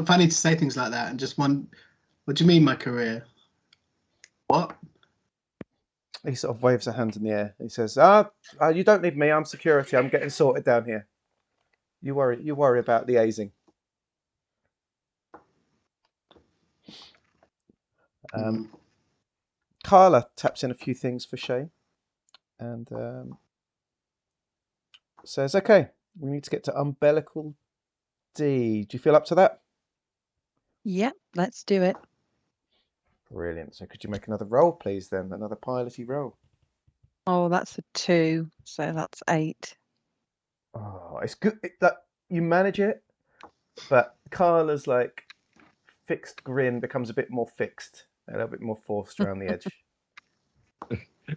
[SPEAKER 3] funny to say things like that and just one. What do you mean, my career? What?
[SPEAKER 1] He sort of waves a hand in the air. He says, you don't need me. I'm security. I'm getting sorted down here. You worry about liaising." Carla taps in a few things for Shay and says, "Okay, we need to get to umbilical D. Do you feel up to that?"
[SPEAKER 5] Yep, let's do it.
[SPEAKER 1] Brilliant. So could you make another roll, please, then? Another piloty roll.
[SPEAKER 5] Oh, that's a 2, so that's 8.
[SPEAKER 1] Oh, it's good that you manage it, but Carla's like fixed grin becomes a bit more fixed, a little bit more forced around the edge.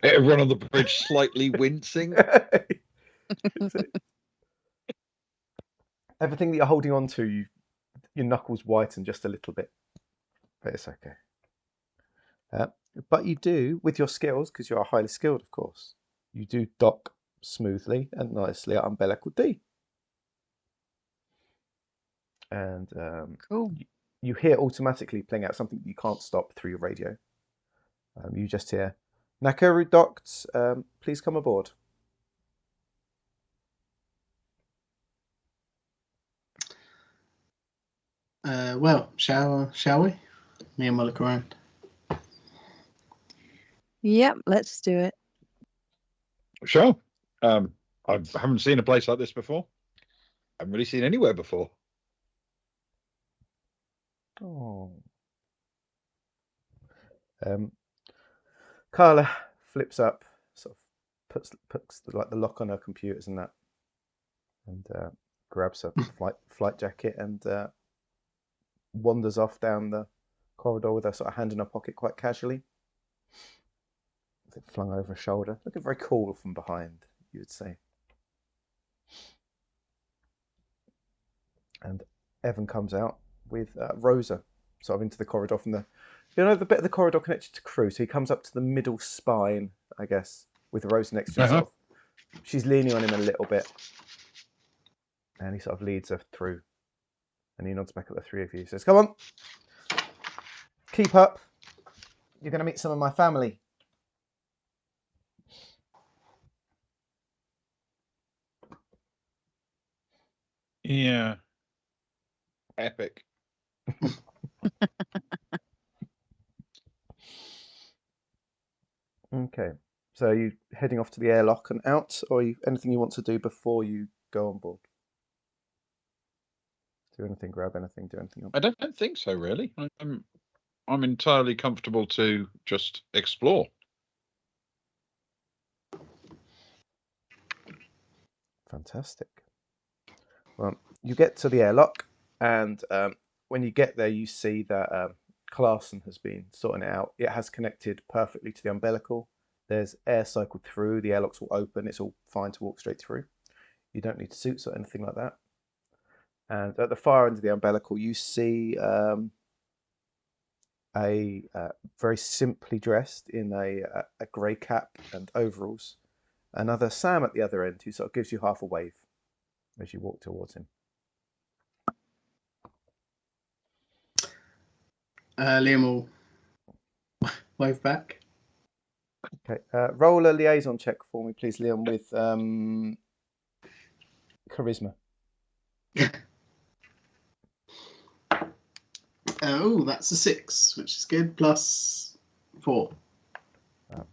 [SPEAKER 4] Everyone on the bridge slightly wincing.
[SPEAKER 1] Everything that you're holding on to, your knuckles whiten just a little bit, but it's okay. But you do, with your skills, because you are highly skilled, of course, you do dock smoothly and nicely at umbilical D. And
[SPEAKER 5] Cool.
[SPEAKER 1] you hear automatically playing out something you can't stop through your radio. You just hear, "Nakaru docked, please come aboard."
[SPEAKER 3] Well, shall we? Me and we'll look around.
[SPEAKER 5] Yep, let's do it.
[SPEAKER 4] Sure. I haven't seen a place like this before. I haven't really seen anywhere before.
[SPEAKER 1] Oh. Carla flips up, sort of puts the lock on her computers and that, and grabs her flight jacket and wanders off down the corridor with her sort of hand in her pocket quite casually. Flung over her shoulder, looking very cool from behind, you would say. And Evan comes out with Rosa, sort of into the corridor from the bit of the corridor connected to crew. So he comes up to the middle spine, I guess, with Rosa next to him. Sort of, she's leaning on him a little bit, and he sort of leads her through. And he nods back at the three of you. He says, "Come on, keep up. You're going to meet some of my family."
[SPEAKER 4] Yeah. Epic.
[SPEAKER 1] Okay, So are you heading off to the airlock and out, or anything you want to do before you go on board? Do anything, grab anything, do anything else?
[SPEAKER 4] I don't think so, really. I'm entirely comfortable to just explore.
[SPEAKER 1] Fantastic. Well, you get to the airlock, and when you get there, you see that Clarkson has been sorting it out. It has connected perfectly to the umbilical. There's air cycled through. The airlocks will open. It's all fine to walk straight through. You don't need suits or anything like that. And at the far end of the umbilical, you see a very simply dressed in a grey cap and overalls, another Sam at the other end who sort of gives you half a wave as you walk towards him.
[SPEAKER 3] Liam will wave back.
[SPEAKER 1] Okay, roll a liaison check for me, please, Liam, with charisma.
[SPEAKER 3] Oh, that's a 6, which is good, plus 4.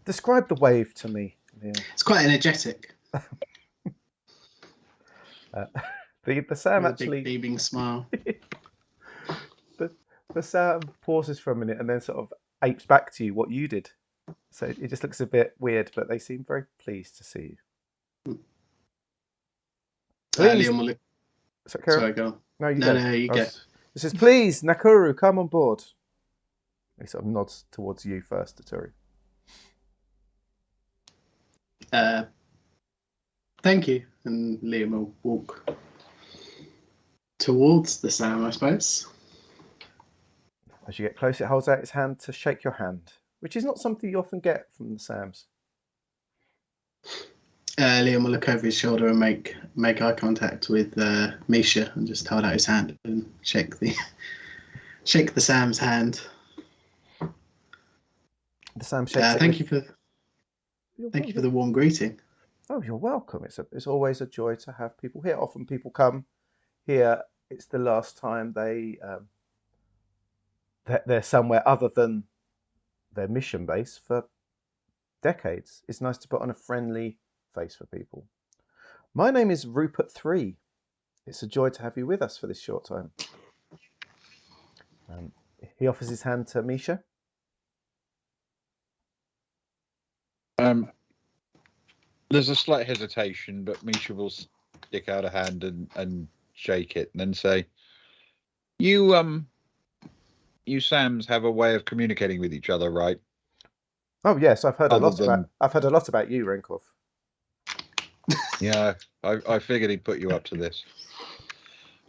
[SPEAKER 1] Describe the wave to me, Liam.
[SPEAKER 3] It's quite energetic.
[SPEAKER 1] The Sam
[SPEAKER 3] With a
[SPEAKER 1] actually
[SPEAKER 3] big beaming smile.
[SPEAKER 1] the Sam pauses for a minute and then sort of apes back to you what you did. So it just looks a bit weird, but they seem very pleased to see you. Please.
[SPEAKER 3] Liam will look. Sorry, go on.
[SPEAKER 1] No, you
[SPEAKER 3] No,
[SPEAKER 1] go.
[SPEAKER 3] no, you go.
[SPEAKER 1] This is please, Nakuru, come on board. He sort of nods towards you first, Toturi.
[SPEAKER 3] Thank you. And Liam will walk towards the Sam, I suppose.
[SPEAKER 1] As you get close, it holds out its hand to shake your hand, which is not something you often get from the Sams.
[SPEAKER 3] Liam will look over his shoulder and make eye contact with Misha and just hold out his hand and shake the Sam's hand.
[SPEAKER 1] The Sam shakes it.
[SPEAKER 3] Thank you for the warm greeting.
[SPEAKER 1] Oh, you're welcome. It's always a joy to have people here. Often people come here. It's the last time they're somewhere other than their mission base for decades. It's nice to put on a friendly face for people. My name is Rupert 3. It's a joy to have you with us for this short time. He offers his hand to Misha.
[SPEAKER 4] There's a slight hesitation, but Misha will stick out a hand and shake it, and then say, "You Sams have a way of communicating with each other, right?"
[SPEAKER 1] Oh yes, I've heard a lot
[SPEAKER 4] Other
[SPEAKER 1] about you, Renkov.
[SPEAKER 4] Yeah, I figured he'd put you up to this.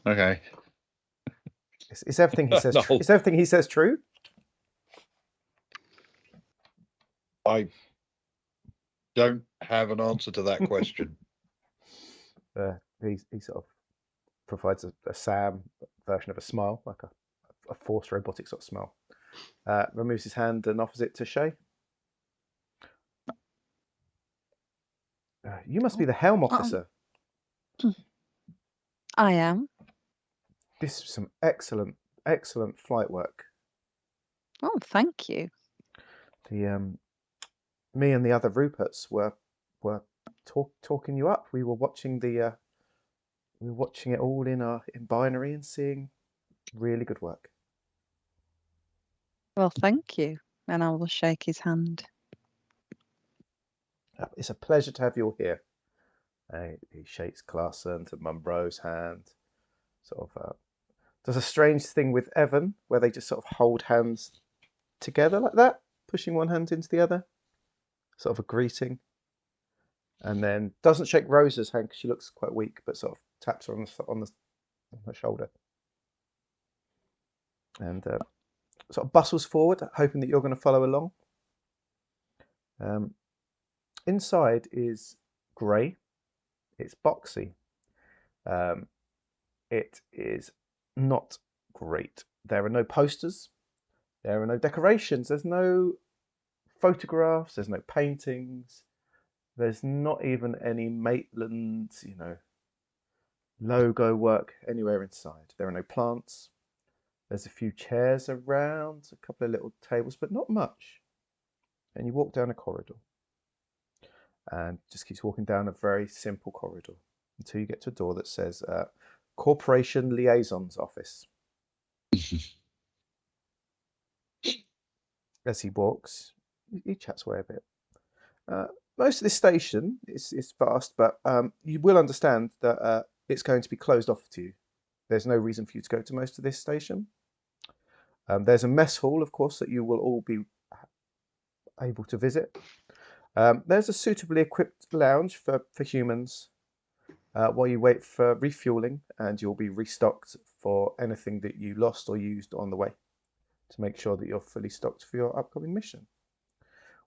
[SPEAKER 4] Okay.
[SPEAKER 1] Is everything he says?
[SPEAKER 4] No.
[SPEAKER 1] Is everything he says true?
[SPEAKER 4] I don't have an answer to that question.
[SPEAKER 1] He sort of provides a Sam version of a smile, like a forced robotic sort of smile. Removes his hand and offers it to Shay. You must be the helm officer.
[SPEAKER 5] I am.
[SPEAKER 1] This is some excellent flight work.
[SPEAKER 5] Oh, thank you.
[SPEAKER 1] Me and the other Ruperts were talking you up. We were watching it all in binary and seeing really good work.
[SPEAKER 5] Well, thank you. And I will shake his hand.
[SPEAKER 1] It's a pleasure to have you all here. He shakes Clarkson to Munro's hand. Sort of does a strange thing with Evan where they just sort of hold hands together like that, pushing one hand into the other. Sort of a greeting. And then doesn't shake Rosa's hand because she looks quite weak, but sort of taps her on the shoulder. And sort of bustles forward, hoping that you're going to follow along. Inside is grey. It's boxy. It is not great. There are no posters. There are no decorations. There's no photographs. There's no paintings. There's not even any Maitland, logo work anywhere inside. There are no plants. There's a few chairs around, a couple of little tables, but not much. And you walk down a corridor. and just keeps walking down a very simple corridor until you get to a door that says Corporation Liaison's Office. As he walks, he chats away a bit. Most of this station is vast, but you will understand that it's going to be closed off to you. There's no reason for you to go to most of this station. There's a mess hall, of course, that you will all be able to visit. There's a suitably equipped lounge for humans while you wait for refueling, and you'll be restocked for anything that you lost or used on the way to make sure that you're fully stocked for your upcoming mission.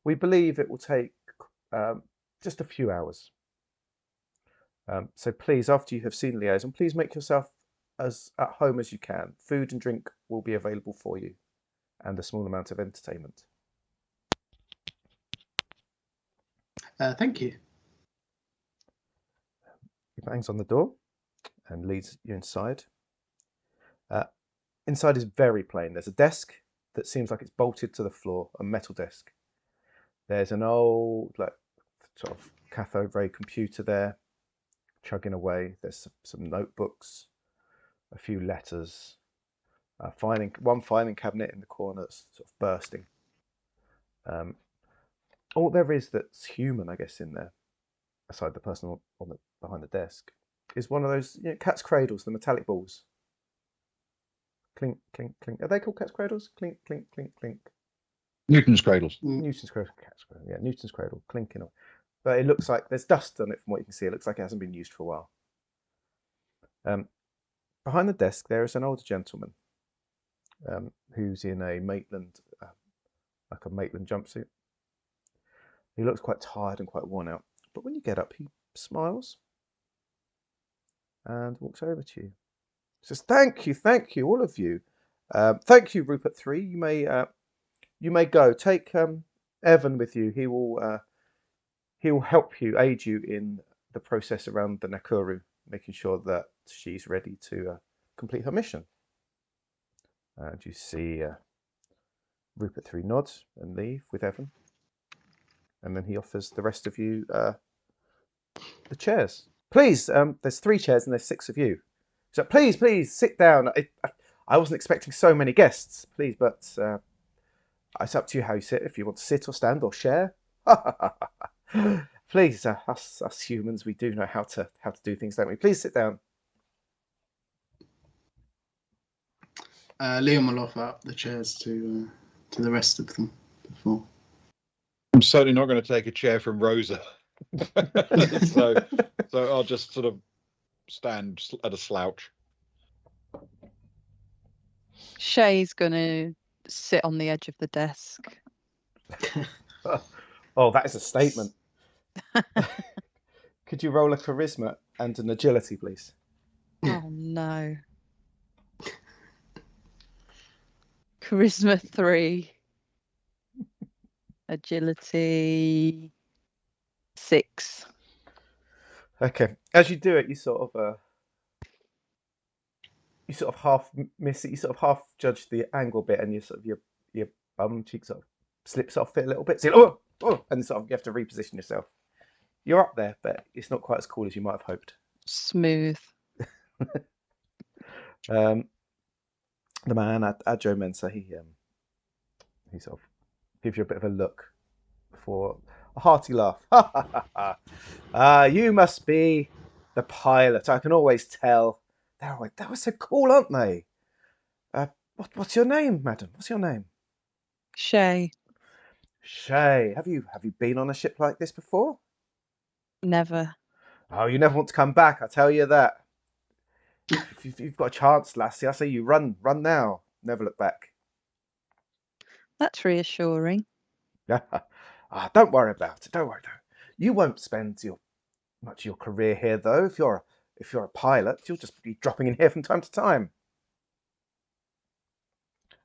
[SPEAKER 1] We believe it will take just a few hours. So please, after you have seen Liaison, please make yourself as at home as you can. Food and drink will be available for you, and a small amount of entertainment.
[SPEAKER 3] Thank you.
[SPEAKER 1] He bangs on the door and leads you inside. Inside is very plain. There's a desk that seems like it's bolted to the floor, a metal desk. There's an old, sort of cathode ray computer there, chugging away. There's some notebooks, a few letters, one filing cabinet in the corner that's sort of bursting. All there is that's human, I guess, in there, aside the person behind the desk, is one of those cat's cradles, the metallic balls. Clink, clink, clink. Are they called cat's cradles? Clink, clink, clink, clink.
[SPEAKER 4] Newton's cradles.
[SPEAKER 1] Newton's cradle, cat's cradle. Yeah, Newton's cradle, clinking. But it looks like there's dust on it from what you can see. It looks like it hasn't been used for a while. Behind the desk, there is an older gentleman who's in a Maitland, like a Maitland jumpsuit. He looks quite tired and quite worn out. But when you get up, he smiles and walks over to you. He says, "Thank you, all of you. Thank you, Rupert 3. You may go. Take Evan with you. He will help you, aid you in the process around the Nakuru, making sure that she's ready to complete her mission." And you see Rupert 3 nod and leave with Evan. And then he offers the rest of you the chairs. Please, there's 3 chairs and there's 6 of you. So please sit down. I wasn't expecting so many guests, please, but it's up to you how you sit. If you want to sit or stand or share. Please, us humans, we do know how to do things, don't we? Please sit down.
[SPEAKER 3] Liam will offer up the chairs to the rest of them before.
[SPEAKER 4] I'm certainly not going to take a chair from Rosa. so I'll just sort of stand at a slouch.
[SPEAKER 5] Shay's going to sit on the edge of the desk.
[SPEAKER 1] Oh, that is a statement. Could you roll a charisma and an agility, please?
[SPEAKER 5] Oh, no. Charisma 3. Agility 6.
[SPEAKER 1] Okay. As you do it, you sort of half miss it. You sort of half judge the angle bit, and your bum cheek sort of slips off it a little bit. So and sort of you have to reposition yourself. You're up there, but it's not quite as cool as you might have hoped.
[SPEAKER 5] Smooth.
[SPEAKER 1] The man, Adjo Mensa, he sort of gives you a bit of a look before a hearty laugh. You must be the pilot. I can always tell. They were so cool, aren't they? What's your name, madam? What's your name?
[SPEAKER 5] Shay.
[SPEAKER 1] Shay. Have you been on a ship like this before?
[SPEAKER 5] Never.
[SPEAKER 1] Oh, you never want to come back, I tell you that. If you've got a chance, lassie, I say you run now. Never look back.
[SPEAKER 5] That's reassuring.
[SPEAKER 1] Don't worry about it. Don't worry. You won't spend much of your career here, though. If you're a pilot, you'll just be dropping in here from time to time.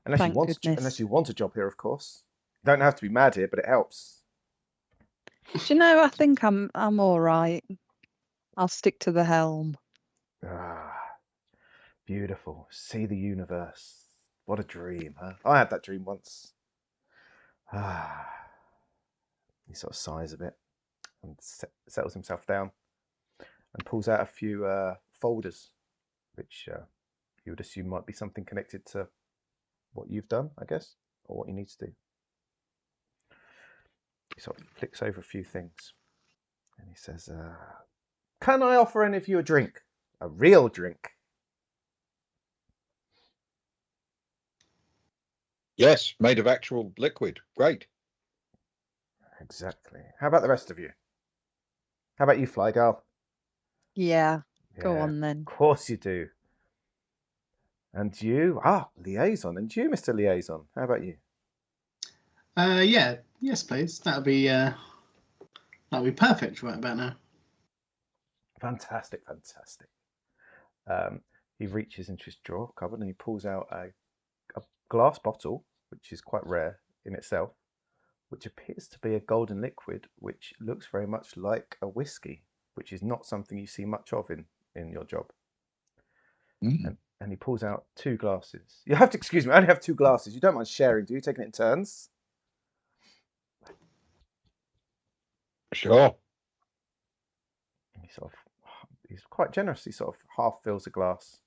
[SPEAKER 1] Unless you want a job here, of course. You don't have to be mad here, but it helps.
[SPEAKER 5] Do you know? I think I'm all right. I'll stick to the helm.
[SPEAKER 1] Beautiful. See the universe. What a dream, huh? I had that dream once. He sort of sighs a bit. and settles himself down and pulls out a few folders, which you would assume might be something connected to what you've done, I guess, or what you need to do. He sort of flicks over a few things, and he says, "Can I offer any of you a drink? A real drink?"
[SPEAKER 4] Yes, made of actual liquid. Great.
[SPEAKER 1] Exactly. How about the rest of you? How about you, Fly Girl?
[SPEAKER 5] Yeah, go
[SPEAKER 1] Yeah,
[SPEAKER 5] on then.
[SPEAKER 1] of course you do. And you? Liaison. And you, Mr. Liaison? How about you?
[SPEAKER 3] Yeah, yes, please. That'll be perfect right about now.
[SPEAKER 1] Fantastic. He reaches into his drawer cupboard and he pulls out a glass bottle, which is quite rare in itself, which appears to be a golden liquid, which looks very much like a whiskey, which is not something you see much of in your job.
[SPEAKER 4] Mm.
[SPEAKER 1] And he pulls out 2 glasses. You have to excuse me. I only have 2 glasses. You don't mind sharing, do you? Taking it in turns.
[SPEAKER 4] Sure.
[SPEAKER 1] He's quite generous. He sort of half fills a glass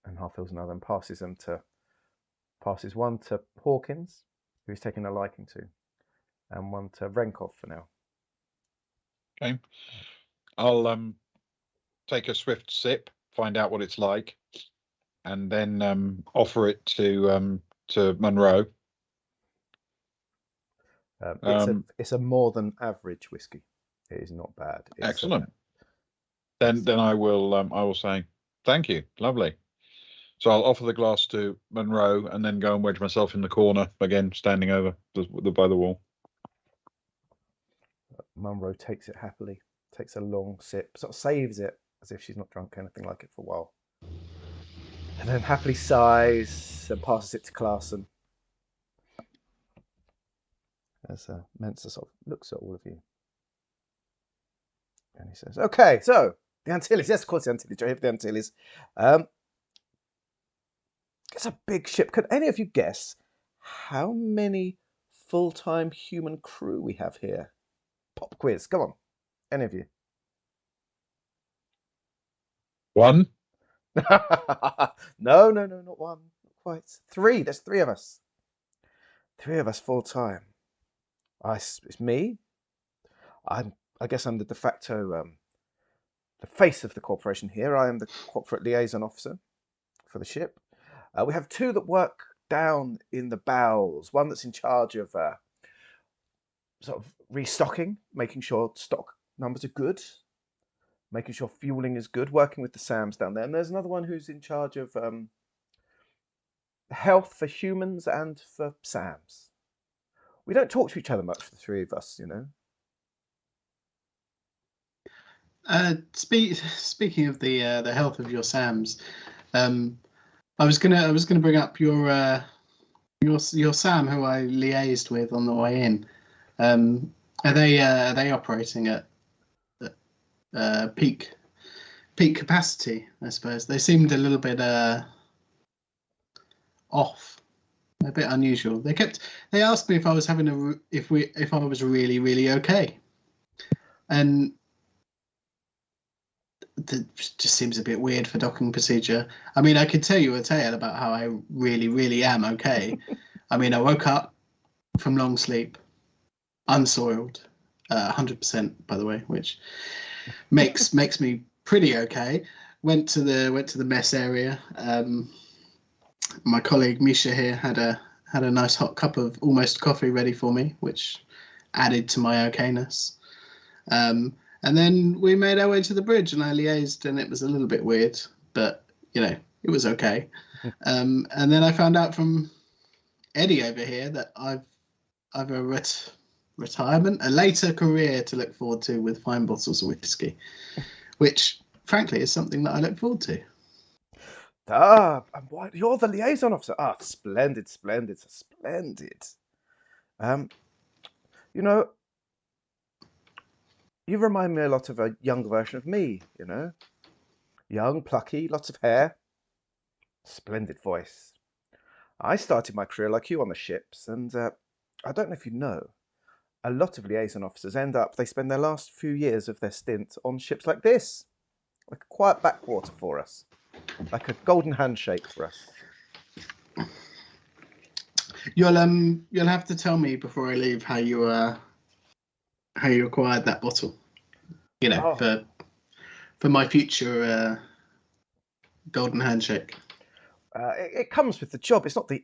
[SPEAKER 1] and half fills another, and passes one to Hawkins, who he's taking a liking to, and one to Renkov for now.
[SPEAKER 4] Okay. I'll take a swift sip, find out what it's like, and then offer it to Monroe.
[SPEAKER 1] It's a more than average whiskey. It is not bad.
[SPEAKER 4] Excellent. Then I will say thank you. Lovely. So I'll offer the glass to Monroe and then go and wedge myself in the corner again, standing over by the wall.
[SPEAKER 1] Monroe takes it happily, takes a long sip, sort of saves it as if she's not drunk anything like it for a while, and then happily sighs and passes it to Clarson. As Mensa sort of looks at all of you, and he says, "Okay, so the Antilles. Yes, of course, the Antilles. You're here for the Antilles. It's a big ship. Could any of you guess how many full-time human crew we have here? Pop quiz. Come on, any of you."
[SPEAKER 4] One.
[SPEAKER 1] No, not one. Not quite. 3. There's 3 of us. 3 of us full-time. It's me. I guess I'm the de facto the face of the corporation here. I am the corporate liaison officer for the ship. We have 2 that work down in the bowels. One that's in charge of sort of restocking, making sure stock numbers are good, making sure fueling is good, working with the SAMs down there. And there's another one who's in charge of health for humans and for SAMs. We don't talk to each other much, the 3 of us, you know.
[SPEAKER 3] Speaking of the health of your SAMs, I was gonna bring up your SAM who I liaised with on the way in. Are they operating at peak capacity? I suppose they seemed a little bit off, a bit unusual. They asked me if I was if I was really okay, and that just seems a bit weird for docking procedure. I mean, I could tell you a tale about how I really am okay. I mean, I woke up from long sleep, unsoiled, 100% by the way, which makes me pretty okay. Went to the mess area. My colleague Misha here had a nice hot cup of almost coffee ready for me, which added to my okayness. And then we made our way to the bridge, and I liaised, and it was a little bit weird, but you know, it was okay. And then I found out from Eddie over here that I've a retirement, a later career to look forward to with fine bottles of whiskey, which frankly is something that I look forward to.
[SPEAKER 1] You're the liaison officer. Splendid. You know, you remind me a lot of a young version of me, you know. Young, plucky, lots of hair, splendid voice. I started my career like you on the ships, and I don't know if you know, a lot of liaison officers they spend their last few years of their stint on ships like this, like a quiet backwater for us, like a golden handshake for us.
[SPEAKER 3] You'll have to tell me before I leave how you acquired that bottle. You know, for my future golden handshake.
[SPEAKER 1] It comes with the job. It's not the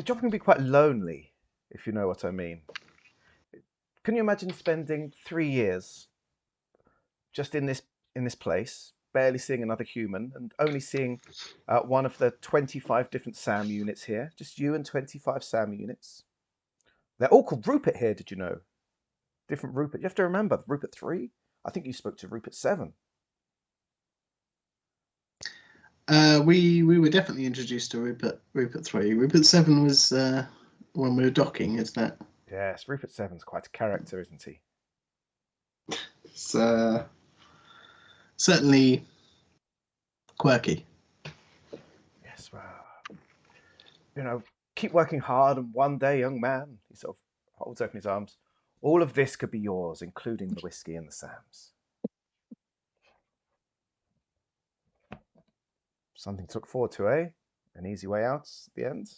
[SPEAKER 1] job can be quite lonely, if you know what I mean. Can you imagine spending 3 years just in this place, barely seeing another human, and only seeing one of the 25 different SAM units here? Just you and 25 SAM units. They're all called Rupert here, did you know? Different Rupert. You have to remember, Rupert 3? I think you spoke to Rupert 7.
[SPEAKER 3] We were definitely introduced to Rupert 3. Rupert 7 was when we were docking, isn't it?
[SPEAKER 1] Yes, Rupert 7's quite a character, isn't he?
[SPEAKER 3] It's certainly quirky.
[SPEAKER 1] Yes, well, keep working hard, and one day, young man, he sort of holds open his arms, all of this could be yours, including the whiskey and the Sams. Something to look forward to, eh? An easy way out at the end.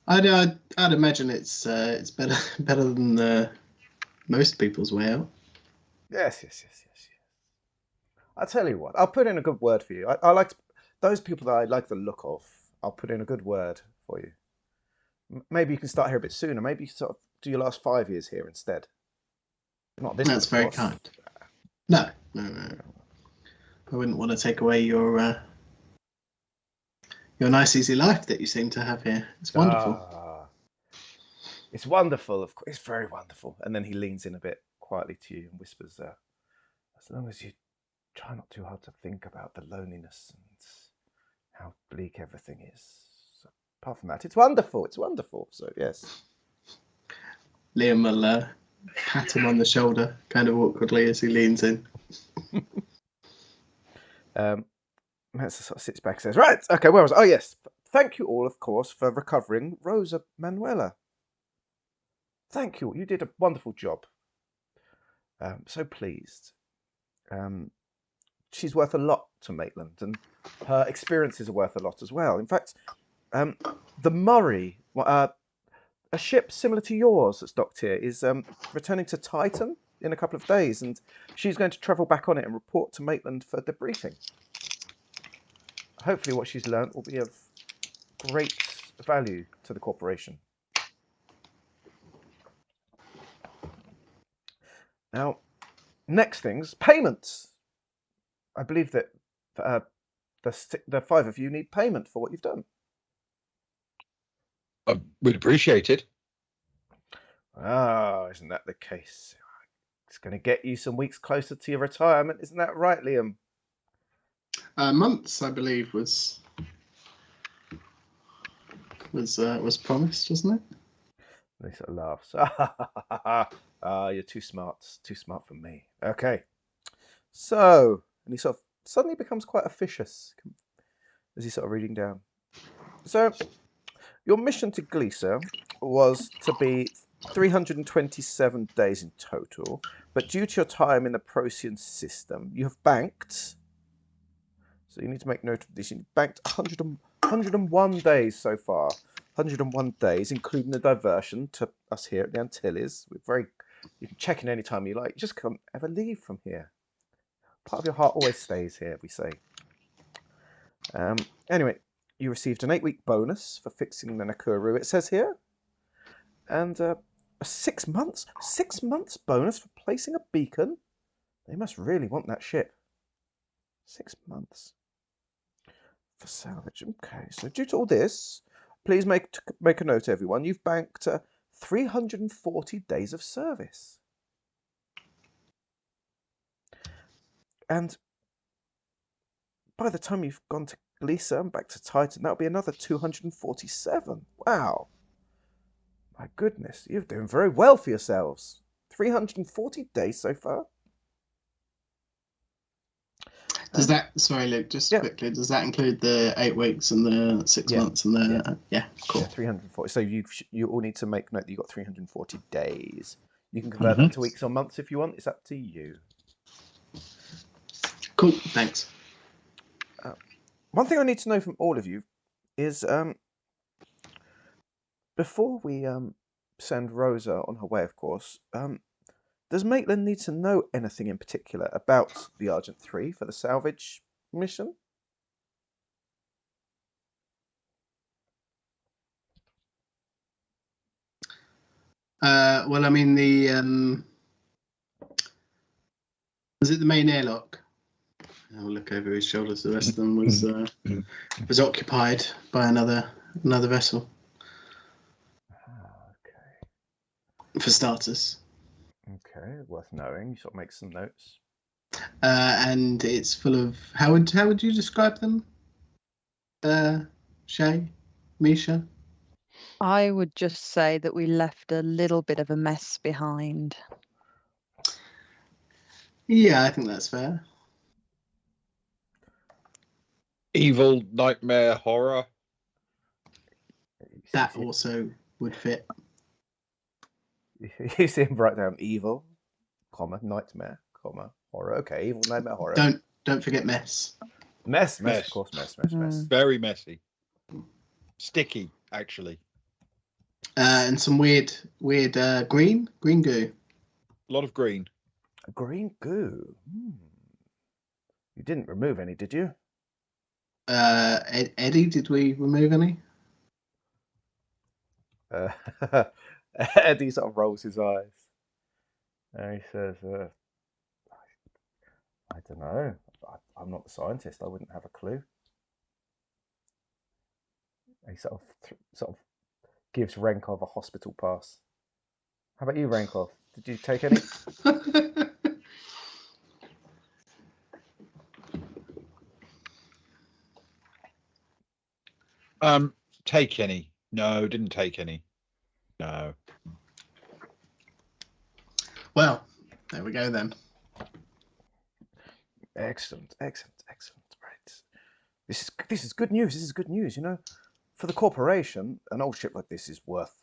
[SPEAKER 3] I'd imagine it's better than most people's way out.
[SPEAKER 1] Yes. I'll tell you what. I'll put in a good word for you. I like those people that I like the look of. I'll put in a good word for you. Maybe you can start here a bit sooner. Maybe you sort of do your last 5 years here instead. Not this.
[SPEAKER 3] That's very kind. No. I wouldn't want to take away your nice, easy life that you seem to have here. It's wonderful.
[SPEAKER 1] It's wonderful. Of course, it's very wonderful. And then he leans in a bit quietly to you and whispers, as long as you try not too hard to think about the loneliness and how bleak everything is. So, apart from that, it's wonderful. It's wonderful. So, yes.
[SPEAKER 3] Liam will pat him on the shoulder kind of awkwardly as he leans in.
[SPEAKER 1] Mansa sort of sits back and says, right, okay, where was I? Oh, yes. Thank you all, of course, for recovering Rosa Manuela. Thank you. You did a wonderful job. So pleased. She's worth a lot to Maitland, and her experiences are worth a lot as well. In fact, the Murray, a ship similar to yours that's docked here, is returning to Titan in a couple of days, and she's going to travel back on it and report to Maitland for debriefing. Hopefully what she's learnt will be of great value to the corporation. Now, next things, payments. I believe that the 5 of you need payment for what you've done.
[SPEAKER 4] We'd appreciate it.
[SPEAKER 1] Isn't that the case? It's going to get you some weeks closer to your retirement, isn't that right, Liam?
[SPEAKER 3] Months, I believe, was promised, wasn't it?
[SPEAKER 1] And he sort of laughs. You're too smart for me. Okay, so, and he sort of suddenly becomes quite officious as he's sort of reading down. So, your mission to Glisa was to be 327 days in total, but due to your time in the Procyon system, you have banked. So you need to make note of this. You've banked 101 days so far. 101 days, including the diversion to us here at the Antilles. You can check in any time you like. You just can't ever leave from here. Part of your heart always stays here, we say. Anyway, you received an 8-week bonus for fixing the Nakuru, it says here. And a 6 months bonus for placing a beacon. They must really want that ship. 6 months for salvage. Okay, so due to all this, please make a note, everyone. You've banked 340 days of service. And by the time you've gone to Glisa and back to Titan, that'll be another 247. Wow. My goodness, you're doing very well for yourselves. 340 days so far.
[SPEAKER 3] Does that? Sorry, Luke. Just quickly. Does that include the 8 weeks and the 6 months and the? Yeah. Cool.
[SPEAKER 1] Yeah, 340. So you all need to make note that you've got 340 days. You can convert that to weeks or months if you want. It's up to you.
[SPEAKER 3] Cool. Thanks.
[SPEAKER 1] One thing I need to know from all of you is before we send Rosa on her way, of course, does Maitland need to know anything in particular about the Argent 3 for the salvage mission?
[SPEAKER 3] Well, I mean, was it the main airlock? I'll look over his shoulders. The rest of them was occupied by another vessel.
[SPEAKER 1] Okay.
[SPEAKER 3] For starters.
[SPEAKER 1] Okay, worth knowing. You sort of make some notes.
[SPEAKER 3] And it's full of how would you describe them? Shay, Misha.
[SPEAKER 5] I would just say that we left a little bit of a mess behind.
[SPEAKER 3] Yeah, I think that's fair.
[SPEAKER 4] Evil, nightmare, horror.
[SPEAKER 3] That also would fit.
[SPEAKER 1] You see him write down evil, comma, nightmare, comma, horror. Okay, evil, nightmare, horror.
[SPEAKER 3] Don't forget mess.
[SPEAKER 1] Mess, of course, mess.
[SPEAKER 4] Very messy. Sticky, actually.
[SPEAKER 3] And some weird green goo.
[SPEAKER 4] A lot of green.
[SPEAKER 1] Green goo. You didn't remove any, did you?
[SPEAKER 3] Eddie, did we remove any?
[SPEAKER 1] Eddie sort of rolls his eyes. And he says, I don't know. I'm not the scientist. I wouldn't have a clue. He sort of gives Renkov a hospital pass. How about you, Renkov? Did you take any?
[SPEAKER 4] Take any? No, didn't take any. No.
[SPEAKER 3] Well, there we go then.
[SPEAKER 1] Excellent. Right. This is good news. This is good news. You know, for the corporation, an old ship like this is worth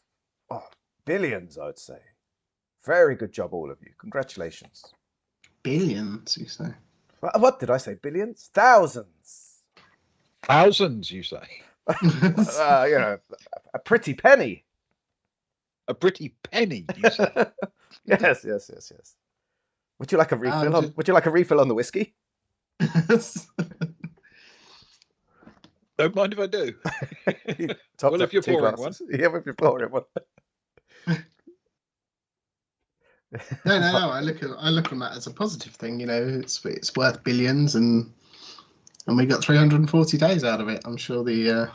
[SPEAKER 1] billions, I'd say. Very good job, all of you. Congratulations.
[SPEAKER 3] Billions, you say?
[SPEAKER 1] What did I say? Billions? Thousands.
[SPEAKER 4] Thousands, you say?
[SPEAKER 1] You know, a pretty penny.
[SPEAKER 4] A pretty penny, you say?
[SPEAKER 1] Yes. Would you like a refill? Would you like a refill on the whiskey?
[SPEAKER 4] Don't mind if I do. Well, if you're pouring one.
[SPEAKER 1] Yeah, if you're pouring one.
[SPEAKER 3] No. I look on that as a positive thing. You know, it's worth billions, and we got 340 days out of it. I'm sure the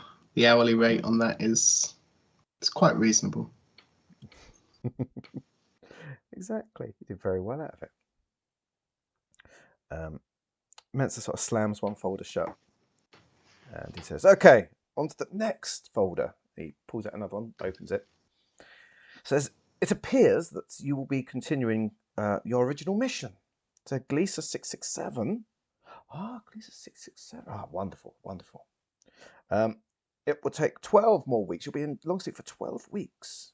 [SPEAKER 3] hourly rate on that is quite reasonable.
[SPEAKER 1] Exactly, you did very well out of it. Mensa sort of slams one folder shut, and he says, "Okay, on to the next folder." He pulls out another one, opens it. Says, "It appears that you will be continuing your original mission. So Gleesa 667. Gleesa 667. Wonderful. It will take 12 more weeks. You'll be in Longsleep for 12 weeks.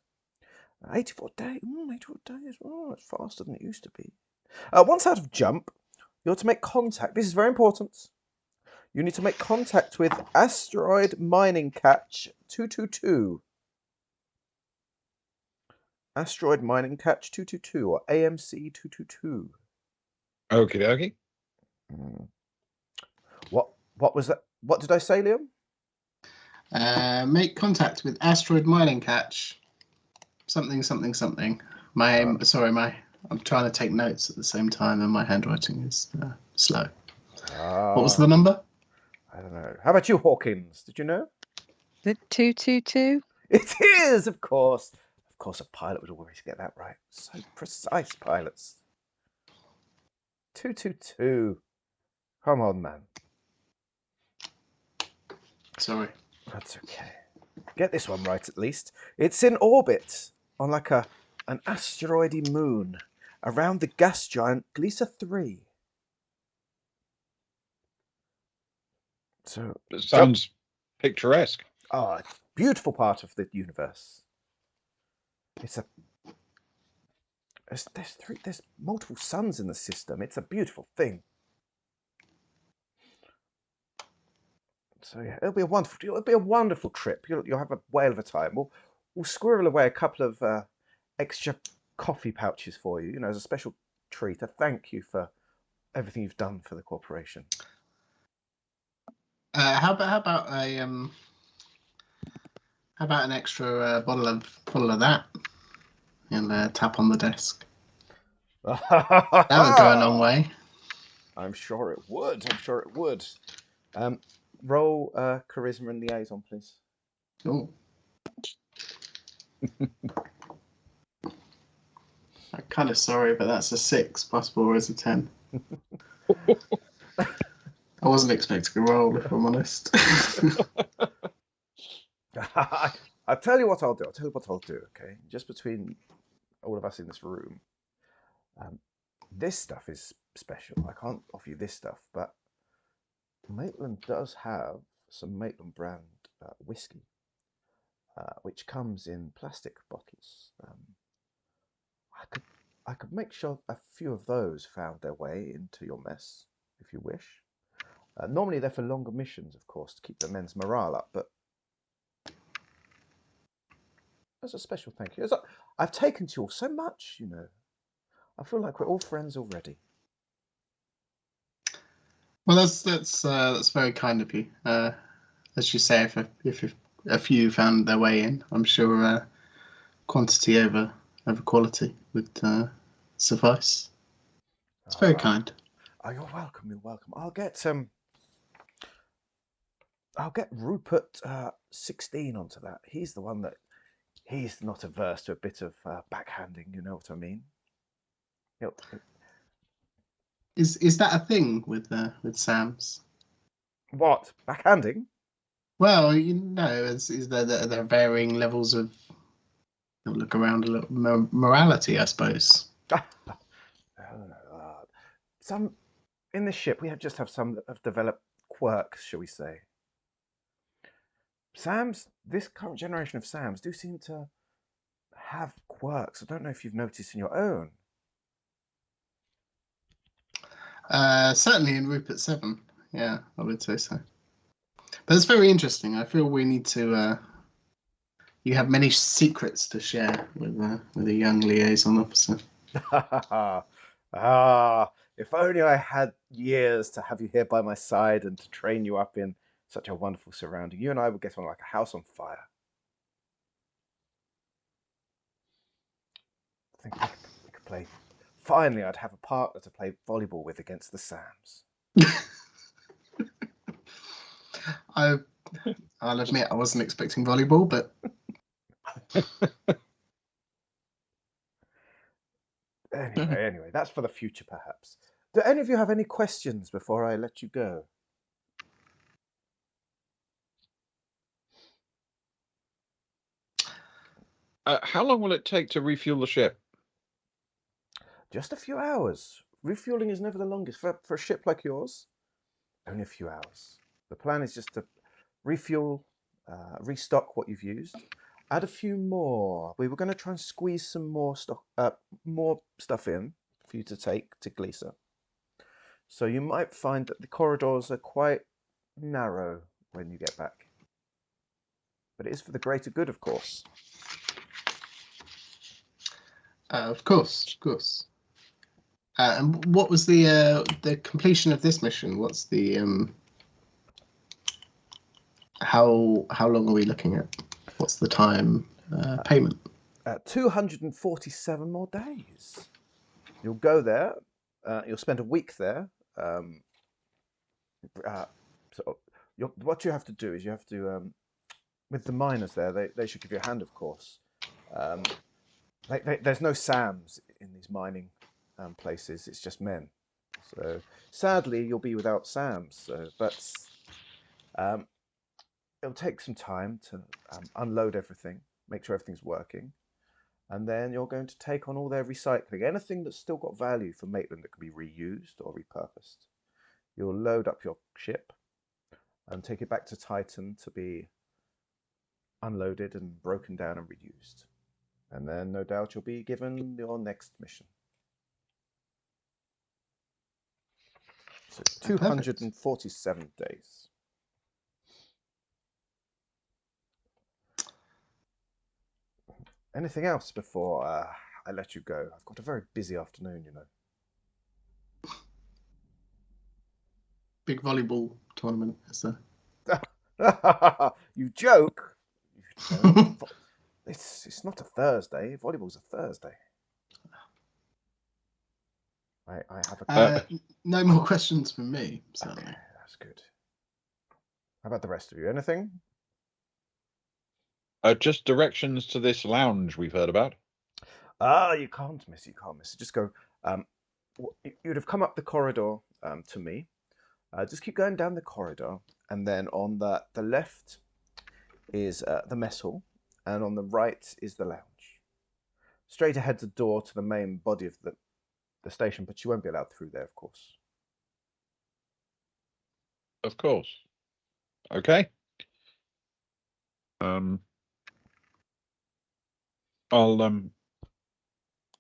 [SPEAKER 1] 84 days. 84 days. That's faster than it used to be. Once out of jump, you're to make contact. This is very important. You need to make contact with Asteroid Mining Catch 222. Asteroid Mining Catch 222, or AMC 222.
[SPEAKER 4] Okie dokie.
[SPEAKER 1] What was that? What did I say, Liam?
[SPEAKER 3] Make contact with Asteroid Mining Catch. Something. I'm trying to take notes at the same time, and my handwriting is slow. What was the number?
[SPEAKER 1] I don't know. How about you, Hawkins? Did you know?
[SPEAKER 5] The 222?
[SPEAKER 1] It is, of course. Of course, a pilot would always get that right. So precise, pilots. 222. Come on, man.
[SPEAKER 3] Sorry.
[SPEAKER 1] That's okay. Get this one right, at least. It's in orbit on like an asteroidy moon around the gas giant Gleesa 3. So,
[SPEAKER 4] It sounds picturesque.
[SPEAKER 1] oh, it's a beautiful part of the universe. It's a there's multiple suns in the system. It's a beautiful thing. So yeah, it'll be a wonderful trip. You'll have a whale of a time. We'll squirrel away a couple of extra coffee pouches for you, as a special treat. A thank you for everything you've done for the corporation.
[SPEAKER 3] How about an extra bottle of that and tap on the desk? That would go a long way.
[SPEAKER 1] I'm sure it would. I'm sure it would. Roll charisma and liaison, please.
[SPEAKER 3] Oh. I'm kind of sorry, but that's a 6 plus 4 is a 10. I wasn't expecting a roll, if I'm honest.
[SPEAKER 1] I'll tell you what I'll do. Okay? Just between all of us in this room. This stuff is special. I can't offer you this stuff, but Maitland does have some Maitland brand whiskey, which comes in plastic bottles. I could make sure a few of those found their way into your mess, if you wish. Normally they're for longer missions, of course, to keep the men's morale up, but as a special thank you. I've taken to you all so much, I feel like we're all friends already.
[SPEAKER 3] Well, that's very kind of you. As you say, if a few found their way in, I'm sure quantity over quality would suffice. It's very kind.
[SPEAKER 1] Oh, you're welcome. You're welcome. I'll get Rupert 16 onto that. He's the one that he's not averse to a bit of backhanding. You know what I mean?
[SPEAKER 3] Is that a thing with Sam's?
[SPEAKER 1] What backhanding?
[SPEAKER 3] Well, is there varying levels of look around a little morality, I suppose.
[SPEAKER 1] Some in the ship we have some that have developed quirks, shall we say? This current generation of Sams do seem to have quirks. I don't know if you've noticed in your own.
[SPEAKER 3] Certainly in Rupert 7, yeah, I would say so. But it's very interesting. I feel we need to. You have many secrets to share with a young liaison officer.
[SPEAKER 1] If only I had years to have you here by my side and to train you up in such a wonderful surrounding. You and I would get on like a house on fire. I think we could play. Finally, I'd have a partner to play volleyball with against the Sams.
[SPEAKER 3] I'll admit I wasn't expecting volleyball, but
[SPEAKER 1] anyway, that's for the future, perhaps. Do any of you have any questions before I let you go?
[SPEAKER 4] How long will it take to refuel the ship?
[SPEAKER 1] Just a few hours. Refueling is never the longest. For a ship like yours, only a few hours. The plan is just to refuel, restock what you've used, add a few more. We were going to try and squeeze some more stuff in for you to take to Glisa. So you might find that the corridors are quite narrow when you get back. But it is for the greater good, of course.
[SPEAKER 3] Of course. And what was the completion of this mission? What's the how long are we looking at? What's the time payment?
[SPEAKER 1] 247 more days. You'll go there. You'll spend a week there. What you have to do is you have to, with the miners there, they should give you a hand, of course. There's no Sams in these mining places. It's just men. So sadly, you'll be without Sams. But it'll take some time to unload everything, make sure everything's working, and then you're going to take on all their recycling. Anything that's still got value for Maitland that can be reused or repurposed. You'll load up your ship, and take it back to Titan to be unloaded and broken down and reused. And then no doubt you'll be given your next mission. So 247 days. Anything else before I let you go? I've got a very busy afternoon, you know.
[SPEAKER 3] Big volleyball tournament, is there?
[SPEAKER 1] You joke. No, it's not a Thursday. Volleyball's a Thursday. I have a.
[SPEAKER 3] No more questions from me, certainly.
[SPEAKER 1] Okay, that's good. How about the rest of you? Anything?
[SPEAKER 4] Just directions to this lounge we've heard about.
[SPEAKER 1] You can't miss. You can't miss. Just go. You'd have come up the corridor to me. Just keep going down the corridor, and then on the left is the mess hall, and on the right is the lounge. Straight ahead's a door to the main body of the station, but you won't be allowed through there, of course.
[SPEAKER 4] Of course. Okay. I'll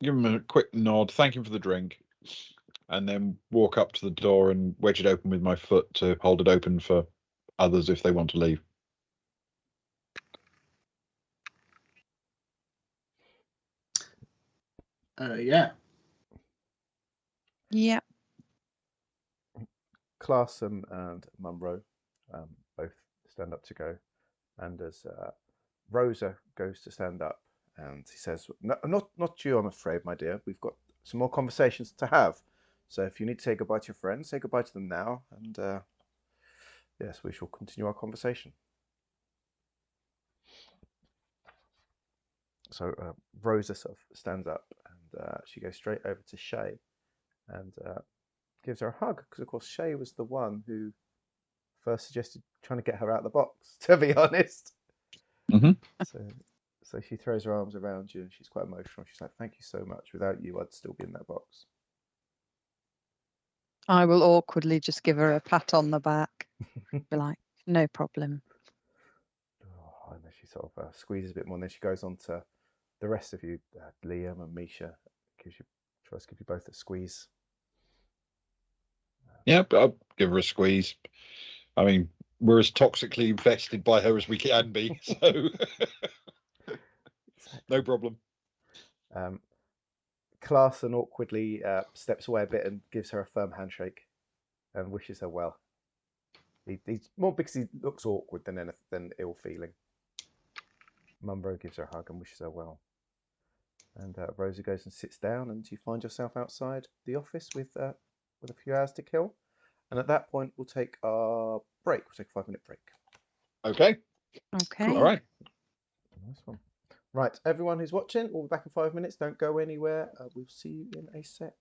[SPEAKER 4] give him a quick nod, thank him for the drink, and then walk up to the door and wedge it open with my foot to hold it open for others if they want to leave.
[SPEAKER 3] Yeah.
[SPEAKER 5] Yeah.
[SPEAKER 1] Clarkson and Munro both stand up to go, and as Rosa goes to stand up, and he says, no, not you, I'm afraid, my dear. We've got some more conversations to have. So if you need to say goodbye to your friends, say goodbye to them now, and yes, we shall continue our conversation. So Rosa sort of stands up, and she goes straight over to Shay, and gives her a hug, because of course Shay was the one who first suggested trying to get her out of the box, to be honest.
[SPEAKER 4] Mm-hmm.
[SPEAKER 1] So she throws her arms around you, and she's quite emotional. She's like, thank you so much. Without you, I'd still be in that box.
[SPEAKER 5] I will awkwardly just give her a pat on the back. Be like, no problem.
[SPEAKER 1] Oh, and then she sort of squeezes a bit more, and then she goes on to the rest of you, Liam and Misha. Tries to give you both a squeeze.
[SPEAKER 4] Yeah, but I'll give her a squeeze. I mean, we're as toxically infested by her as we can be, so no problem.
[SPEAKER 1] Clarkson awkwardly steps away a bit and gives her a firm handshake and wishes her well. He's more because he looks awkward than ill feeling. Munro gives her a hug and wishes her well. And Rosa goes and sits down, and you find yourself outside the office with a few hours to kill. And at that point, we'll take our break. We'll take a 5-minute break.
[SPEAKER 4] Okay.
[SPEAKER 5] Okay.
[SPEAKER 4] All right.
[SPEAKER 1] Nice one. Right, everyone who's watching, we'll be back in 5 minutes. Don't go anywhere. We'll see you in a sec.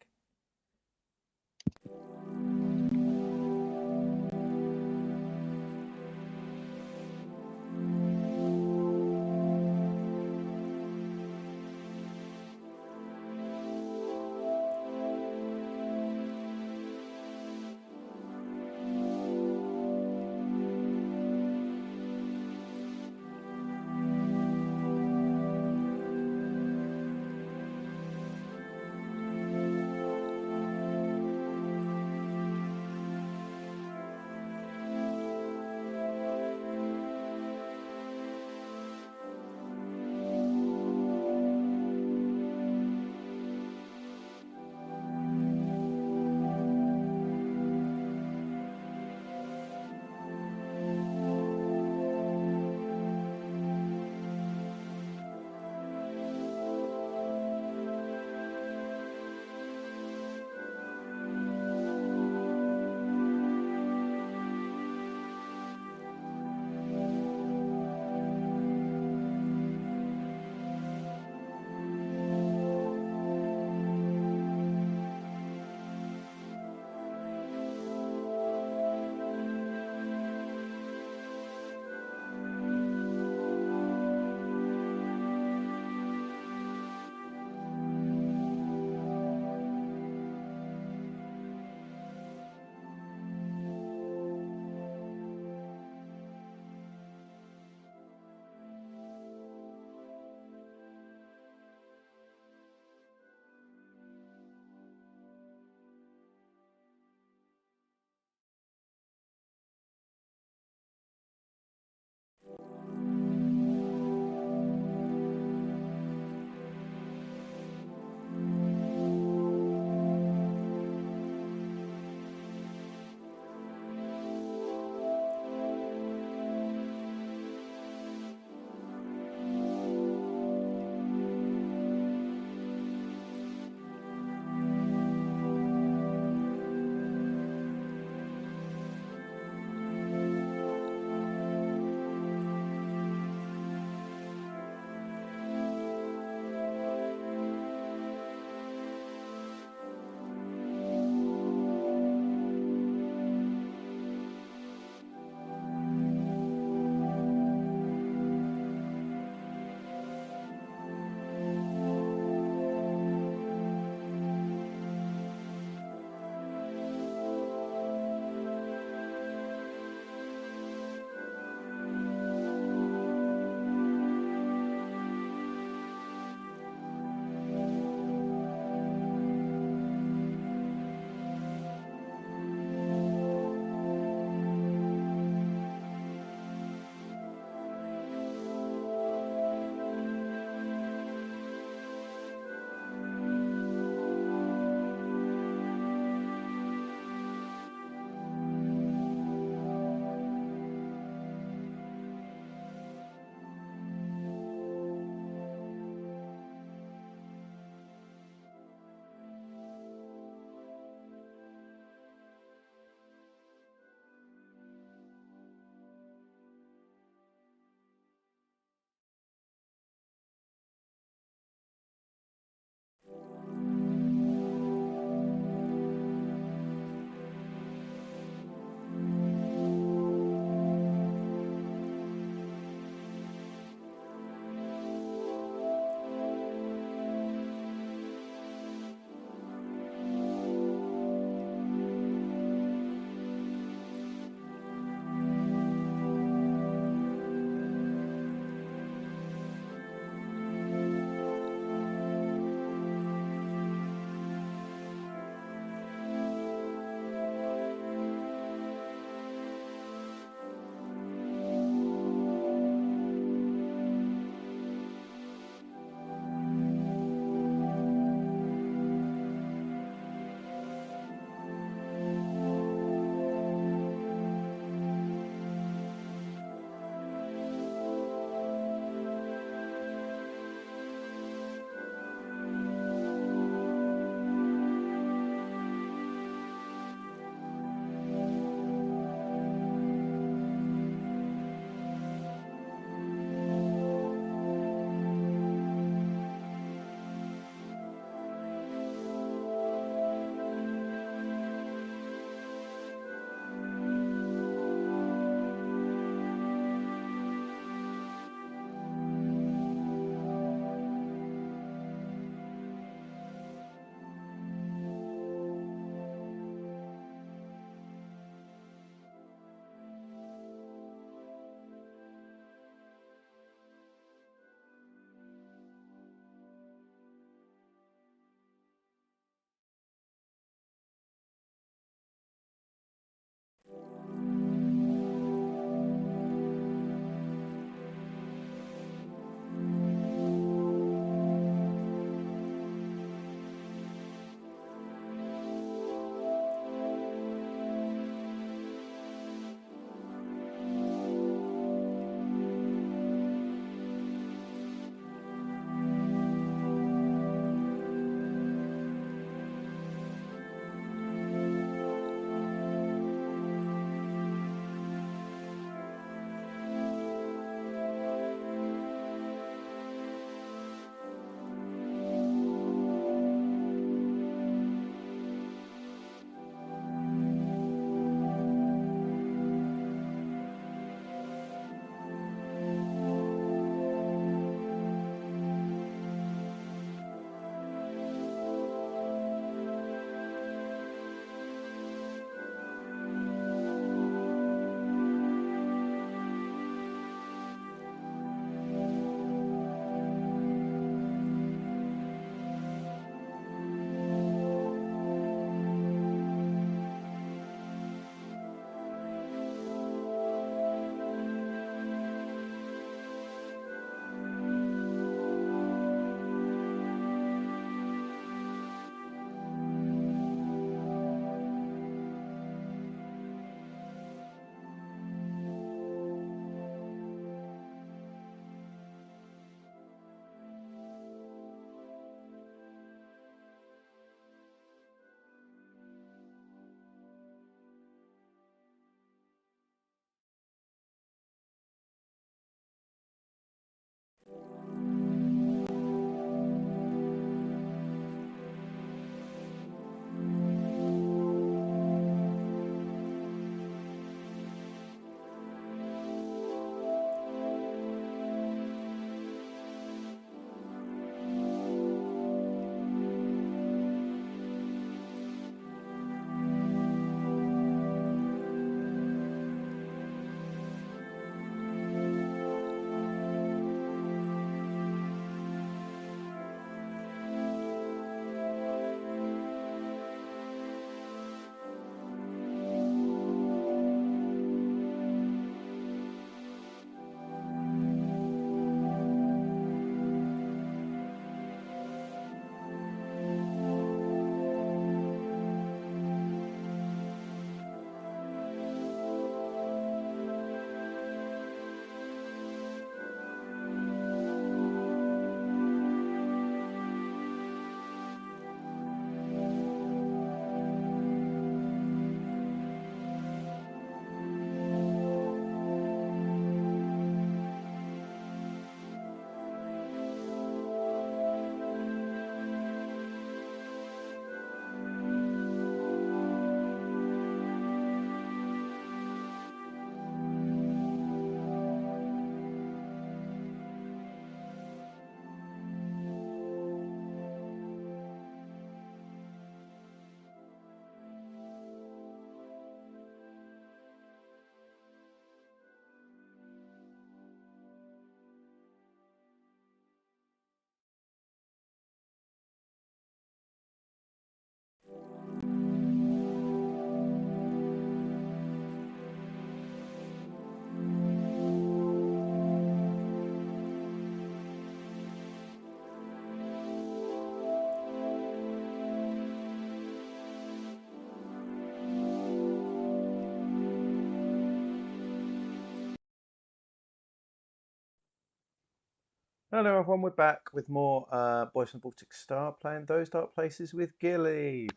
[SPEAKER 1] Hello everyone, we're back with more Boys from the Baltic Star playing Those Dark Places with Gilly.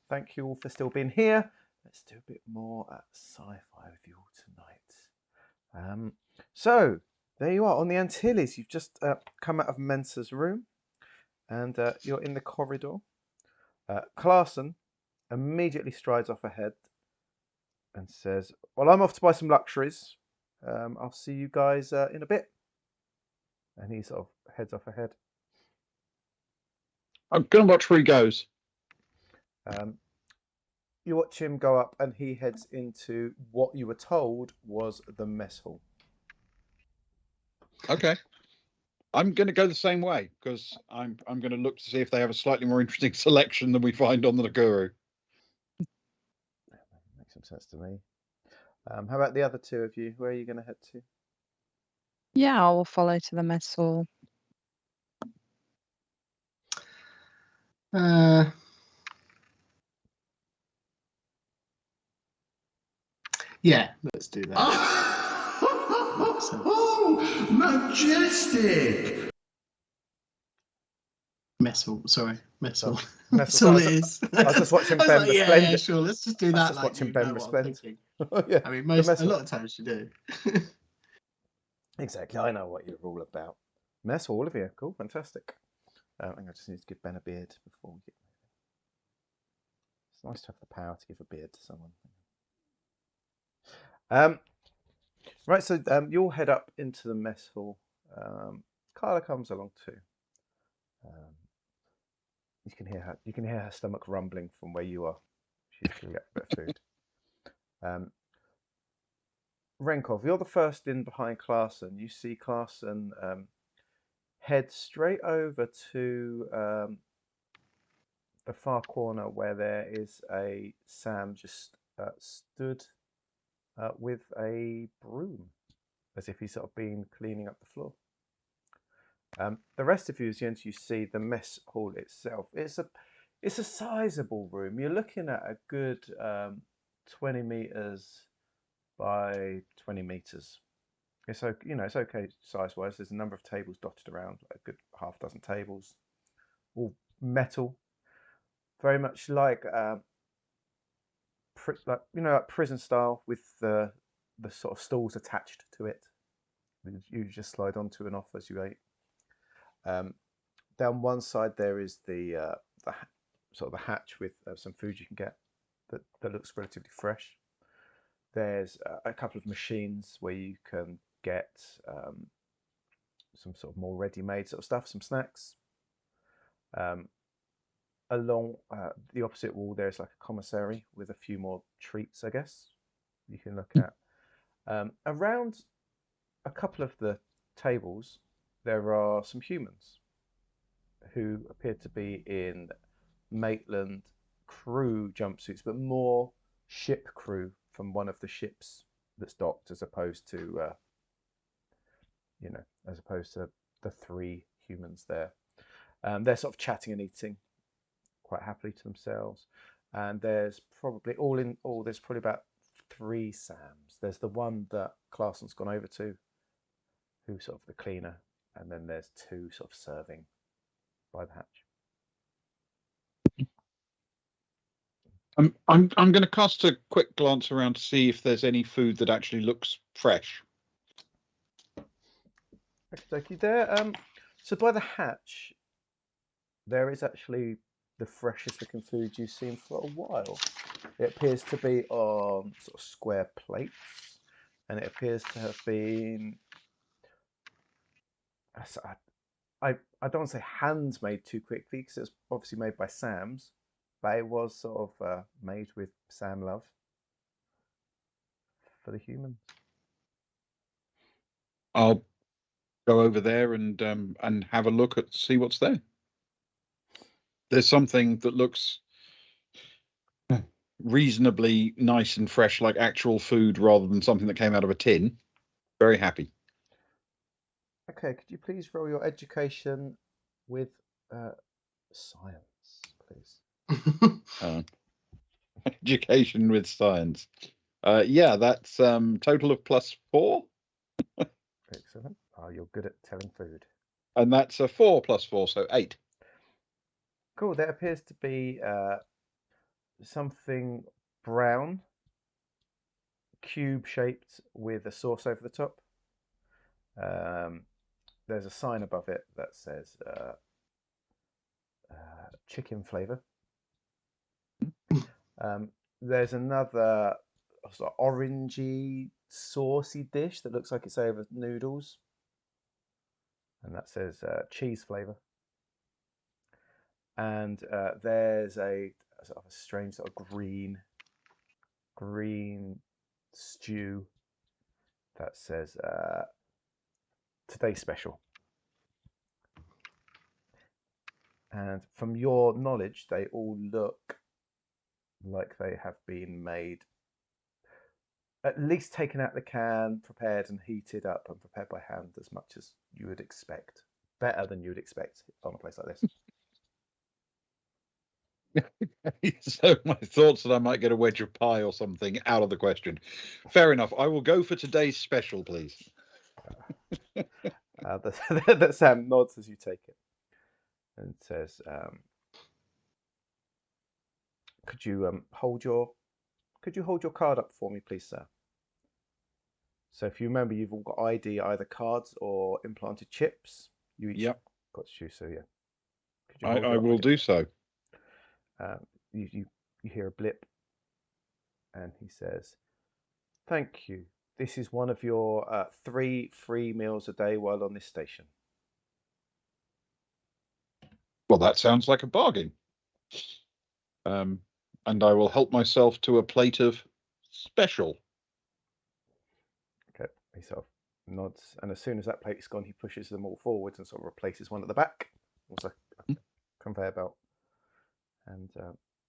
[SPEAKER 1] Thank you all for still being here. Let's do a bit more sci-fi with you all tonight. So, there you are on the Antilles. You've just come out of Mensa's room and you're in the corridor. Clarson immediately strides off ahead and says, well, I'm off to buy some luxuries. I'll see you guys in a bit. And he sort of heads off ahead.
[SPEAKER 4] I'm going to watch where he goes.
[SPEAKER 1] You watch him go up and he heads into what you were told was the mess hall.
[SPEAKER 4] Okay. I'm going to go the same way because I'm going to look to see if they have a slightly more interesting selection than we find on the Nakuru.
[SPEAKER 1] Makes some sense to me. How about the other two of you? Where are you going to head to?
[SPEAKER 5] Yeah, I will follow to the mess hall.
[SPEAKER 3] Yeah, let's do that.
[SPEAKER 2] Oh, majestic!
[SPEAKER 3] Mess hall, sorry, mess hall.
[SPEAKER 1] Mess
[SPEAKER 3] That's
[SPEAKER 1] hall.
[SPEAKER 3] all it is.
[SPEAKER 1] I was just watching
[SPEAKER 3] I was
[SPEAKER 1] Ben
[SPEAKER 3] like,
[SPEAKER 1] Resplendent.
[SPEAKER 3] yeah, sure, let's just do
[SPEAKER 1] I was
[SPEAKER 3] that.
[SPEAKER 1] just
[SPEAKER 3] Like
[SPEAKER 1] watching
[SPEAKER 3] you
[SPEAKER 1] Ben
[SPEAKER 3] know what I'm
[SPEAKER 1] Resplendent.
[SPEAKER 3] thinking.
[SPEAKER 1] Yeah,
[SPEAKER 3] I mean,
[SPEAKER 1] the mess
[SPEAKER 3] a
[SPEAKER 1] hall.
[SPEAKER 3] lot of times you do.
[SPEAKER 1] Exactly. I know what you're all about. Mess hall, all of you. Cool, fantastic. I think I just need to give Ben a beard before we get moving. It's nice to have the power to give a beard to someone. Right, so you'll head up into the mess hall. Carla comes along too. You can hear her stomach rumbling from where you are. She's clearly got a bit of food. Renkov, you're the first in behind Clarson. You see Clarson head straight over to the far corner where there is a Sam just stood with a broom, as if he's sort of been cleaning up the floor. The rest of you, as you see the mess hall itself, it's a sizable room. You're looking at a good 20 meters by 20 meters. It's okay, it's okay size wise. There's a number of tables dotted around, like a good half dozen tables, all metal, very much like like prison style with the sort of stools attached to it. You just slide onto and off as you ate. Down one side there is the sort of the hatch with some food you can get that looks relatively fresh. There's a couple of machines where you can get some sort of more ready-made sort of stuff, some snacks. Along the opposite wall, there's like a commissary with a few more treats, I guess, you can look at. Around a couple of the tables, there are some humans who appear to be in Maitland crew jumpsuits, but more ship crew from one of the ships that's docked, as opposed to the three humans there. They're sort of chatting and eating quite happily to themselves. And there's probably there's probably about 3 Sams. There's the one that Clarson's gone over to, who's sort of the cleaner, and then there's 2 sort of serving by the hatch.
[SPEAKER 4] I'm going to cast a quick glance around to see if there's any food that actually looks fresh.
[SPEAKER 1] Okay, there. So by the hatch, there is actually the freshest looking food you've seen for a while. It appears to be on sort of square plates, and it appears to have been. I don't want to say handmade too quickly because it's obviously made by Sam's, but it was sort of made with Sam love for the humans.
[SPEAKER 4] I'll go over there and have a look at see what's there. There's something that looks reasonably nice and fresh, like actual food, rather than something that came out of a tin. Very happy.
[SPEAKER 1] Okay, could you please roll your education with science, please?
[SPEAKER 4] Education with science. Yeah, that's total of +4.
[SPEAKER 1] Excellent. Oh, you're good at telling food.
[SPEAKER 4] And that's a 4 plus 4, so 8.
[SPEAKER 1] Cool. There appears to be something brown, cube shaped with a sauce over the top. There's a sign above it that says chicken flavor. There's another sort of orangey, saucy dish that looks like it's over noodles, and that says cheese flavor. And there's a sort of a strange sort of green stew that says today special. And from your knowledge, they all look like they have been made, at least taken out the can, prepared and heated up and prepared by hand as much as you would expect. Better than you would expect on a place like this.
[SPEAKER 4] So my thoughts that I might get a wedge of pie or something out of the question. Fair enough. I will go for today's special, please.
[SPEAKER 1] That Sam nods as you take it and says, could you hold your card up for me, please, sir? So if you remember, you've all got ID, either cards or implanted chips. You each
[SPEAKER 4] Yep.
[SPEAKER 1] got to choose. So yeah, could you
[SPEAKER 4] I will do so.
[SPEAKER 1] You hear a blip, and he says, "Thank you. This is one of your 3 free meals a day while on this station."
[SPEAKER 4] Well, that sounds like a bargain. And I will help myself to a plate of special.
[SPEAKER 1] Okay, he sort of nods, and as soon as that plate is gone, he pushes them all forwards and sort of replaces one at the back. Also, a conveyor belt, and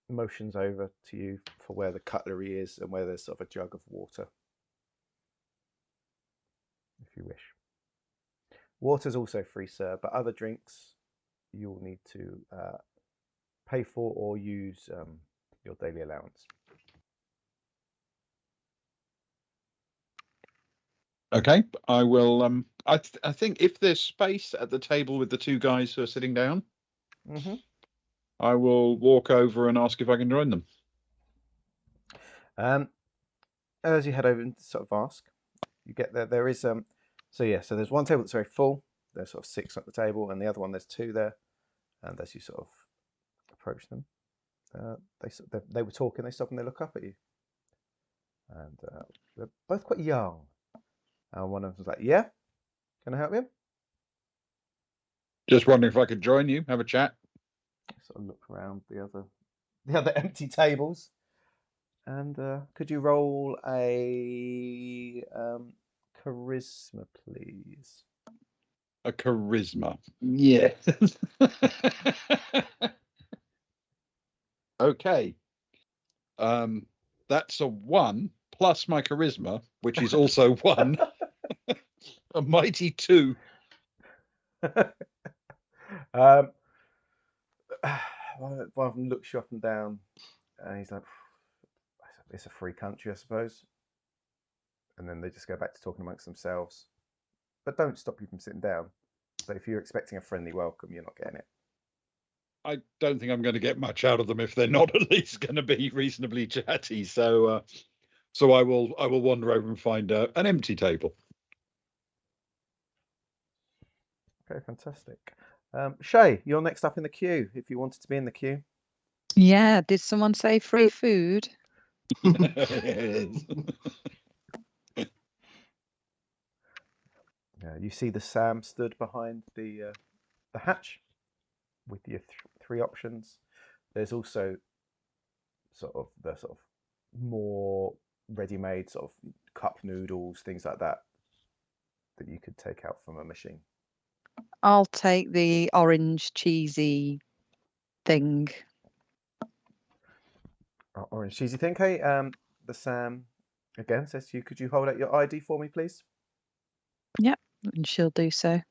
[SPEAKER 1] motions over to you for where the cutlery is and where there's sort of a jug of water, if you wish. Water's also free, sir, but other drinks you'll need to pay for or use your daily allowance.
[SPEAKER 4] Okay, I will. I think if there's space at the table with the 2 guys who are sitting down, I will walk over and ask if I can join them.
[SPEAKER 1] As you head over and sort of ask, you get there. There is so there's one table that's very full. There's sort of 6 at the table, and the other one there's 2 there. And as you sort of approach them, they were talking. They stop and they look up at you, and they're both quite young. And one of them was like, "Yeah, can I help you?"
[SPEAKER 4] Just wondering if I could join you, have a chat.
[SPEAKER 1] Sort of look around the other empty tables, and could you roll a charisma, please?
[SPEAKER 4] A charisma. Yeah. Okay. That's a 1 plus my charisma, which is also 1. A mighty 2.
[SPEAKER 1] One of them looks you up and down, and he's like, "It's a free country, I suppose." And then they just go back to talking amongst themselves. But don't stop you from sitting down. But if you're expecting a friendly welcome, you're not getting it.
[SPEAKER 4] I don't think I'm going to get much out of them if they're not at least going to be reasonably chatty. So I will wander over and find an empty table.
[SPEAKER 1] Okay, fantastic. Shay, you're next up in the queue if you wanted to be in the queue.
[SPEAKER 5] Yeah, did someone say free food?
[SPEAKER 1] You see the Sam stood behind the hatch with your 3 options. There's also sort of more ready-made sort of cup noodles, things like that you could take out from a machine.
[SPEAKER 5] I'll take the orange cheesy thing.
[SPEAKER 1] Orange cheesy thing. Okay. The Sam again says to you, "Could you hold out your ID for me, please?"
[SPEAKER 5] Yep, and she'll do so.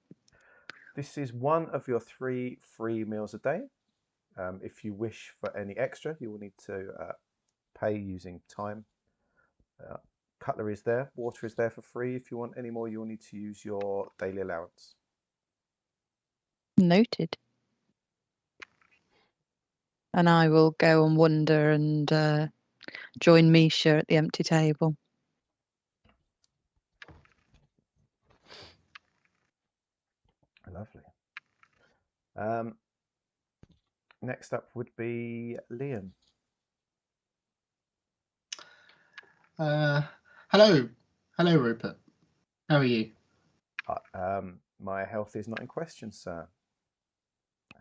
[SPEAKER 1] This is one of your 3 free meals a day. If you wish for any extra, you will need to pay using time. Cutlery is there. Water is there for free. If you want any more, you will need to use your daily allowance.
[SPEAKER 5] Noted. And I will go and wander and join Misha at the empty table.
[SPEAKER 1] Lovely. Next up would be Liam.
[SPEAKER 3] Hello, Rupert. How are you?
[SPEAKER 1] My health is not in question, sir.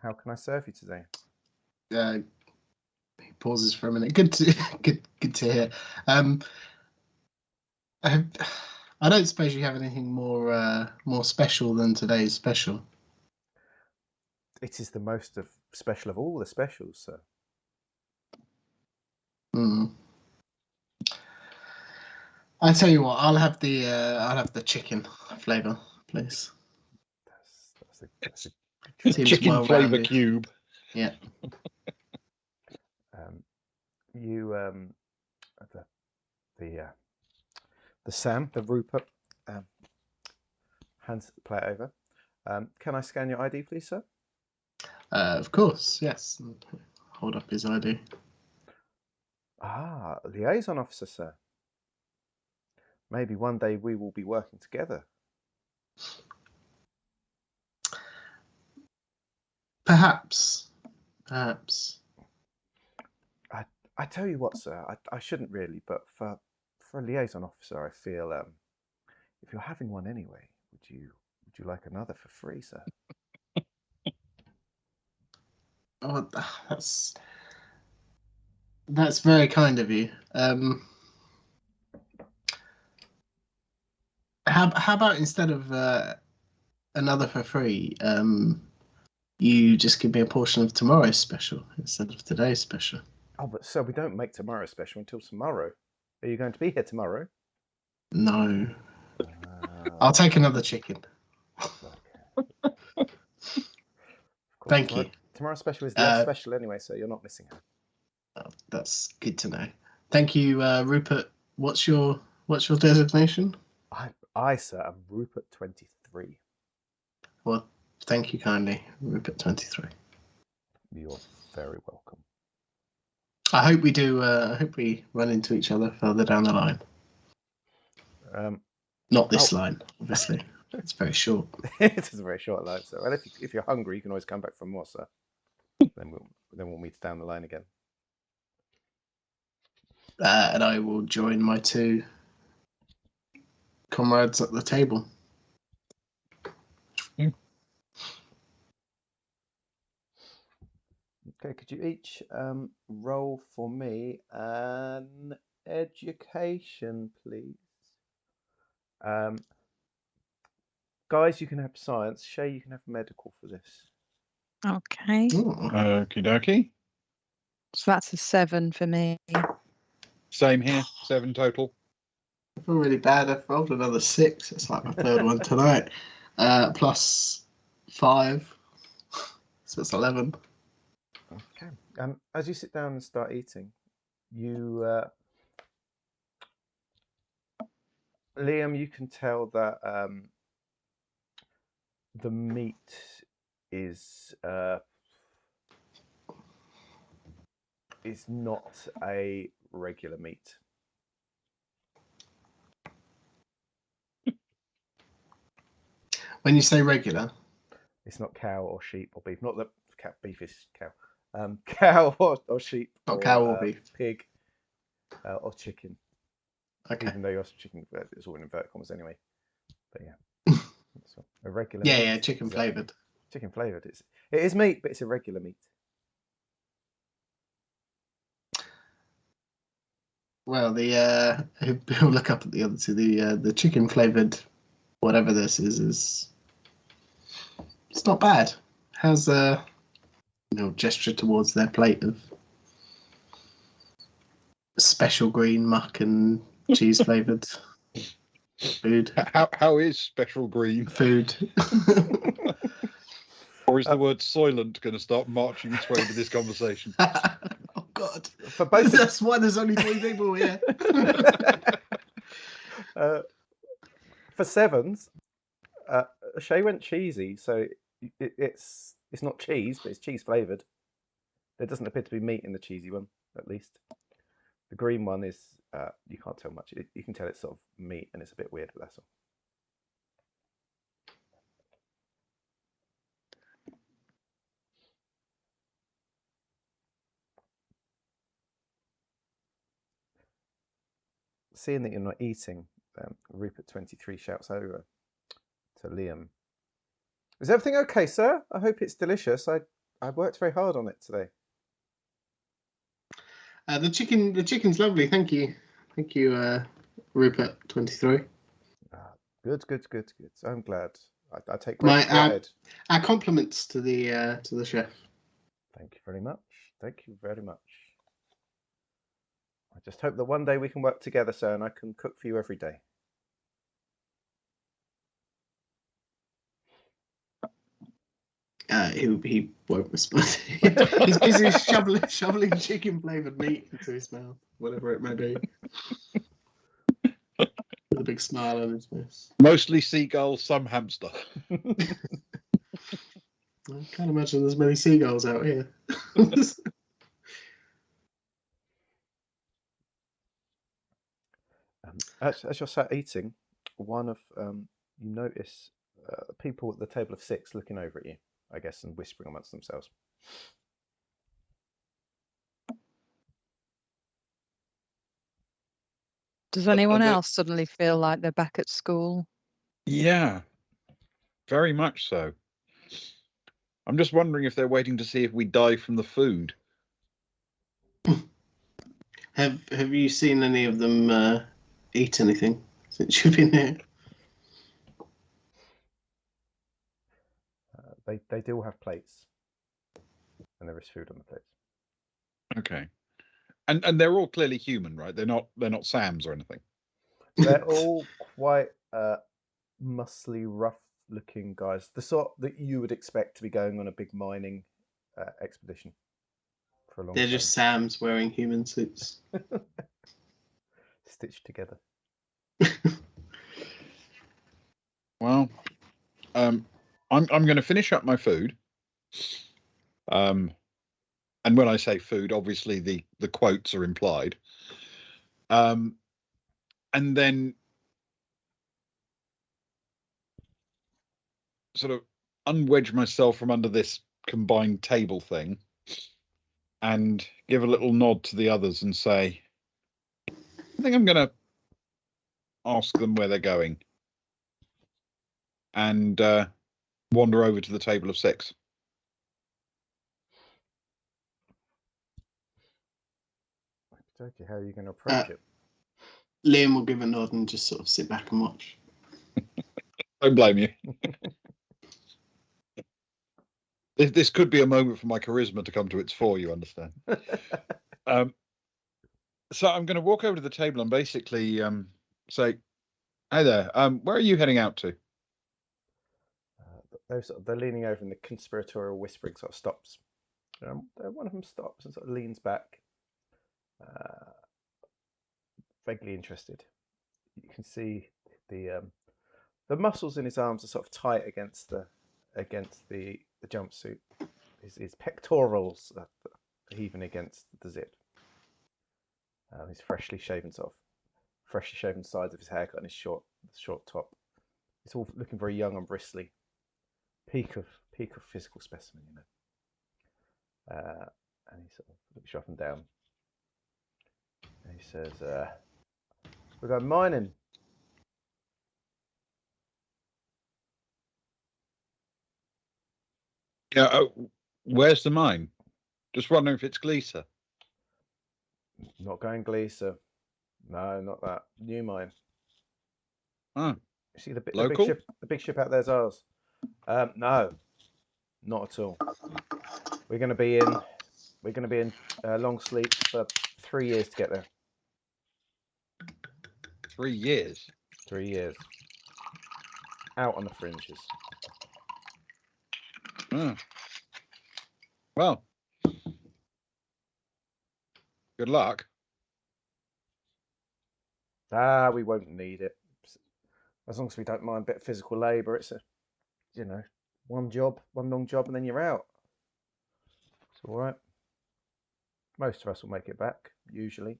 [SPEAKER 1] How can I serve you today?
[SPEAKER 3] He pauses for a minute. Good to hear. I don't suppose you have anything more special than today's special.
[SPEAKER 1] It is the most special of all the specials, sir.
[SPEAKER 3] I tell you what, I'll have the chicken flavour, please.
[SPEAKER 1] That's a good choice.
[SPEAKER 4] Chicken flavour cube.
[SPEAKER 3] Yeah.
[SPEAKER 1] The Sam, the Rupert, hands the plate over. Can I scan your ID, please, sir?
[SPEAKER 3] Of course, yes. Hold up his ID.
[SPEAKER 1] Ah, liaison officer, sir. Maybe one day we will be working together.
[SPEAKER 3] Perhaps.
[SPEAKER 1] I tell you what, sir. I shouldn't really, but for a liaison officer, I feel if you're having one anyway, would you like another for free, sir?
[SPEAKER 3] Oh, that's very kind of you. How about instead of another for free, you just give me a portion of tomorrow's special instead of today's special?
[SPEAKER 1] Oh, but sir, we don't make tomorrow's special until tomorrow. Are you going to be here tomorrow?
[SPEAKER 3] No. I'll take another chicken.
[SPEAKER 1] Okay.
[SPEAKER 3] Thank you.
[SPEAKER 1] Tomorrow's special is less special anyway, so you're not missing out.
[SPEAKER 3] Oh, that's good to know. Thank you, Rupert. What's your designation?
[SPEAKER 1] I, sir, am Rupert 23.
[SPEAKER 3] Well, thank you kindly, Rupert 23.
[SPEAKER 1] You're very welcome.
[SPEAKER 3] I hope we do. I hope we run into each other further down the line. Not this line, obviously. It's very short.
[SPEAKER 1] It is a very short line, sir. Well, if you're hungry, you can always come back for more, sir. Then we'll meet down the line again.
[SPEAKER 3] And I will join my two comrades at the table.
[SPEAKER 1] Okay, could you each roll for me an education, please? Guys, you can have science. Shay, you can have medical for this.
[SPEAKER 5] Okay.
[SPEAKER 4] Okie dokie.
[SPEAKER 5] So that's a 7 for me.
[SPEAKER 4] Same here, 7 total.
[SPEAKER 3] I feel really bad. I've rolled another 6. It's like my third one tonight. Plus 5. So it's 11.
[SPEAKER 1] Okay. As you sit down and start eating, you, Liam, you can tell that the meat is not a regular meat.
[SPEAKER 3] When you say regular,
[SPEAKER 1] it's not cow or sheep or beef. Not that beef is cow. Cow or sheep.
[SPEAKER 3] Not cow or beef.
[SPEAKER 1] Pig or chicken.
[SPEAKER 3] Okay.
[SPEAKER 1] Even though you're chicken, it's all in inverted commas anyway. But yeah, so a regular.
[SPEAKER 3] Yeah, chicken flavored.
[SPEAKER 1] Chicken flavored. It is meat, but it's a regular meat.
[SPEAKER 3] Well, we'll look up at the other two. The chicken flavored, whatever this is it's not bad. How's gesture towards their plate of special green muck and cheese flavored food.
[SPEAKER 4] How is special green
[SPEAKER 3] food?
[SPEAKER 4] Or is the word soylent going to start marching its way into this conversation?
[SPEAKER 3] Oh God!
[SPEAKER 1] For both,
[SPEAKER 3] that's why there's only 3 people here.
[SPEAKER 1] For sevens, Shay went cheesy, so It's not cheese, but it's cheese flavored. There doesn't appear to be meat in the cheesy one, at least. The green one is you can't tell much. You can tell it's sort of meat, and it's a bit weird, but that's all. Seeing that you're not eating, Rupert23 shouts over to Liam. Is everything okay, sir? I hope it's delicious. I worked very hard on it today.
[SPEAKER 3] The chicken's lovely. Thank you, Rupert23.
[SPEAKER 1] Good. I'm glad. I take great pride.
[SPEAKER 3] Our compliments to the chef.
[SPEAKER 1] Thank you very much. Thank you very much. I just hope that one day we can work together, sir, and I can cook for you every day.
[SPEAKER 3] He won't respond. He's busy shoveling chicken flavoured meat into his mouth, whatever it may be. With a big smile on his face.
[SPEAKER 4] Mostly seagulls, some hamster.
[SPEAKER 3] I can't imagine there's many seagulls out here.
[SPEAKER 1] As you're sat eating, one of you notice people at the table of 6 looking over at you, I guess, and whispering amongst themselves.
[SPEAKER 5] Does anyone else suddenly feel like they're back at school?
[SPEAKER 4] Yeah, very much so. I'm just wondering if they're waiting to see if we die from the food.
[SPEAKER 3] Have you seen any of them eat anything since you've been here?
[SPEAKER 1] They do have plates, and there is food on the plates.
[SPEAKER 4] Okay, and they're all clearly human, right? They're not Sams or anything.
[SPEAKER 1] They're all quite muscly, rough-looking guys, the sort that you would expect to be going on a big mining expedition for a long time.
[SPEAKER 3] They're just Sams wearing human suits,
[SPEAKER 1] stitched together.
[SPEAKER 4] Well, I'm going to finish up my food. And when I say food, obviously the quotes are implied. And then sort of unwedge myself from under this combined table thing and give a little nod to the others and say, I think I'm going to ask them where they're going and wander over to the table of 6.
[SPEAKER 1] Okay, how are you going to approach it?
[SPEAKER 3] Liam will give a nod and just sort of sit back and watch.
[SPEAKER 4] Don't blame you. This could be a moment for my charisma to come to its fore, you understand. So I'm going to walk over to the table and basically say, "Hey there, where are you heading out to?"
[SPEAKER 1] They're leaning over, and the conspiratorial whispering sort of stops. One of them stops and sort of leans back, vaguely interested. You can see the muscles in his arms are sort of tight against the jumpsuit. His pectorals are heaving against the zip. His freshly shaven sides of his haircut and his short top. It's all looking very young and bristly. Peak of physical specimen, you know. And he sort of looks you up and down. And he says, "We're going mining."
[SPEAKER 4] Yeah. Where's the mine? Just wondering if it's Gleeser.
[SPEAKER 1] Not going Gleeser. No, not that. New mine.
[SPEAKER 4] Oh.
[SPEAKER 1] You see the
[SPEAKER 4] Local?
[SPEAKER 1] big ship out there's ours. No, not at all. We're going to be in long sleep for 3 years to get there.
[SPEAKER 4] 3 years.
[SPEAKER 1] 3 years. Out on the fringes.
[SPEAKER 4] Oh. Well, good luck.
[SPEAKER 1] We won't need it. As long as we don't mind a bit of physical labour, it's a one job, one long job, and then you're out. It's all right. Most of us will make it back, usually.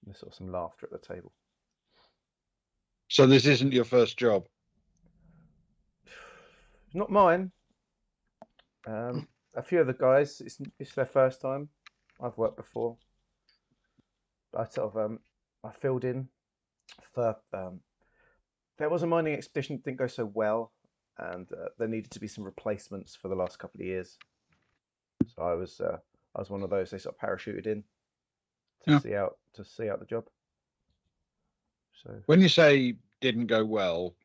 [SPEAKER 1] There's sort of some laughter at the table.
[SPEAKER 4] So this isn't your first job?
[SPEAKER 1] Not mine. A few of the guys, it's their first time. I've worked before. I sort of I filled in for there was a mining expedition that didn't go so well, and there needed to be some replacements for the last couple of years. So I was one of those. They sort of parachuted in to see out the job. So
[SPEAKER 4] when you say didn't go well,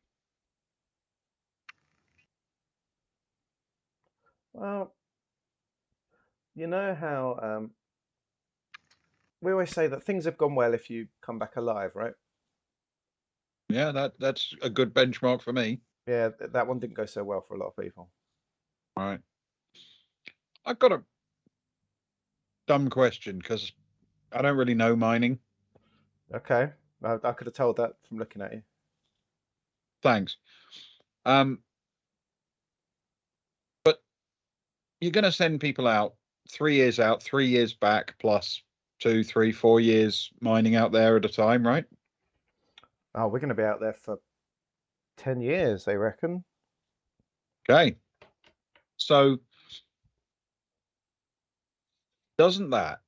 [SPEAKER 1] well, you know how we always say that things have gone well if you come back alive, right?
[SPEAKER 4] yeah, that's a good benchmark for me.
[SPEAKER 1] Yeah, that one didn't go so well for a lot of people.
[SPEAKER 4] All right. I've got a dumb question because I don't really know mining.
[SPEAKER 1] Okay, I could have told that from looking at you.
[SPEAKER 4] Thanks. But you're going to send people out 3 years out, 3 years back, plus 2, 3, 4 years mining out there at a time, right?
[SPEAKER 1] Oh, we're going to be out there for 10 years, they reckon.
[SPEAKER 4] Okay. So doesn't that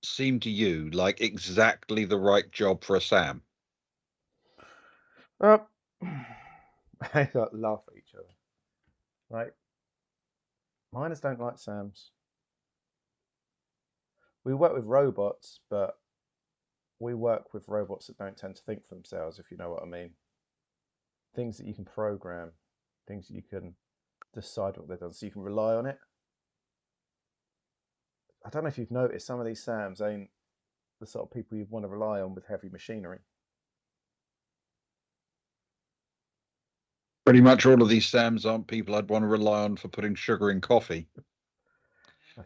[SPEAKER 4] seem to you like exactly the right job for a Sam?
[SPEAKER 1] They laugh at each other. Right? Miners don't like Sams. We work with robots, but we work with robots that don't tend to think for themselves, if you know what I mean. Things that you can program, things that you can decide what they're done, so you can rely on it. I don't know if you've noticed, some of these Sams ain't the sort of people you'd want to rely on with heavy machinery.
[SPEAKER 4] Pretty much all of these Sams aren't people I'd want to rely on for putting sugar in coffee.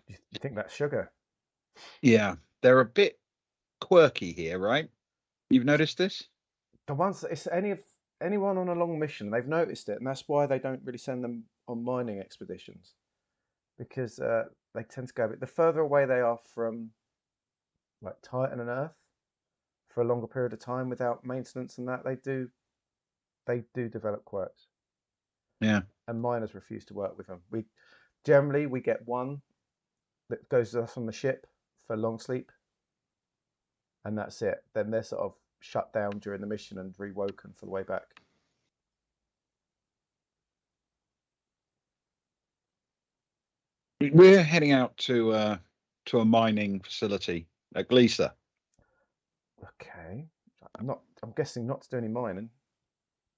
[SPEAKER 1] You think that's sugar?
[SPEAKER 4] Yeah, they're a bit quirky here, right? You've noticed this?
[SPEAKER 1] The ones that it's anyone on a long mission, they've noticed it, and that's why they don't really send them on mining expeditions, because they tend to go a bit. The further away they are from like Titan and Earth for a longer period of time without maintenance and that, they do develop quirks.
[SPEAKER 4] Yeah.
[SPEAKER 1] And miners refuse to work with them. We get one that goes with us on the ship for long sleep, and that's it. Then they're sort of shut down during the mission and rewoken for the way back.
[SPEAKER 4] We're heading out to a mining facility at Gleeser.
[SPEAKER 1] Okay, I'm guessing not to do any mining.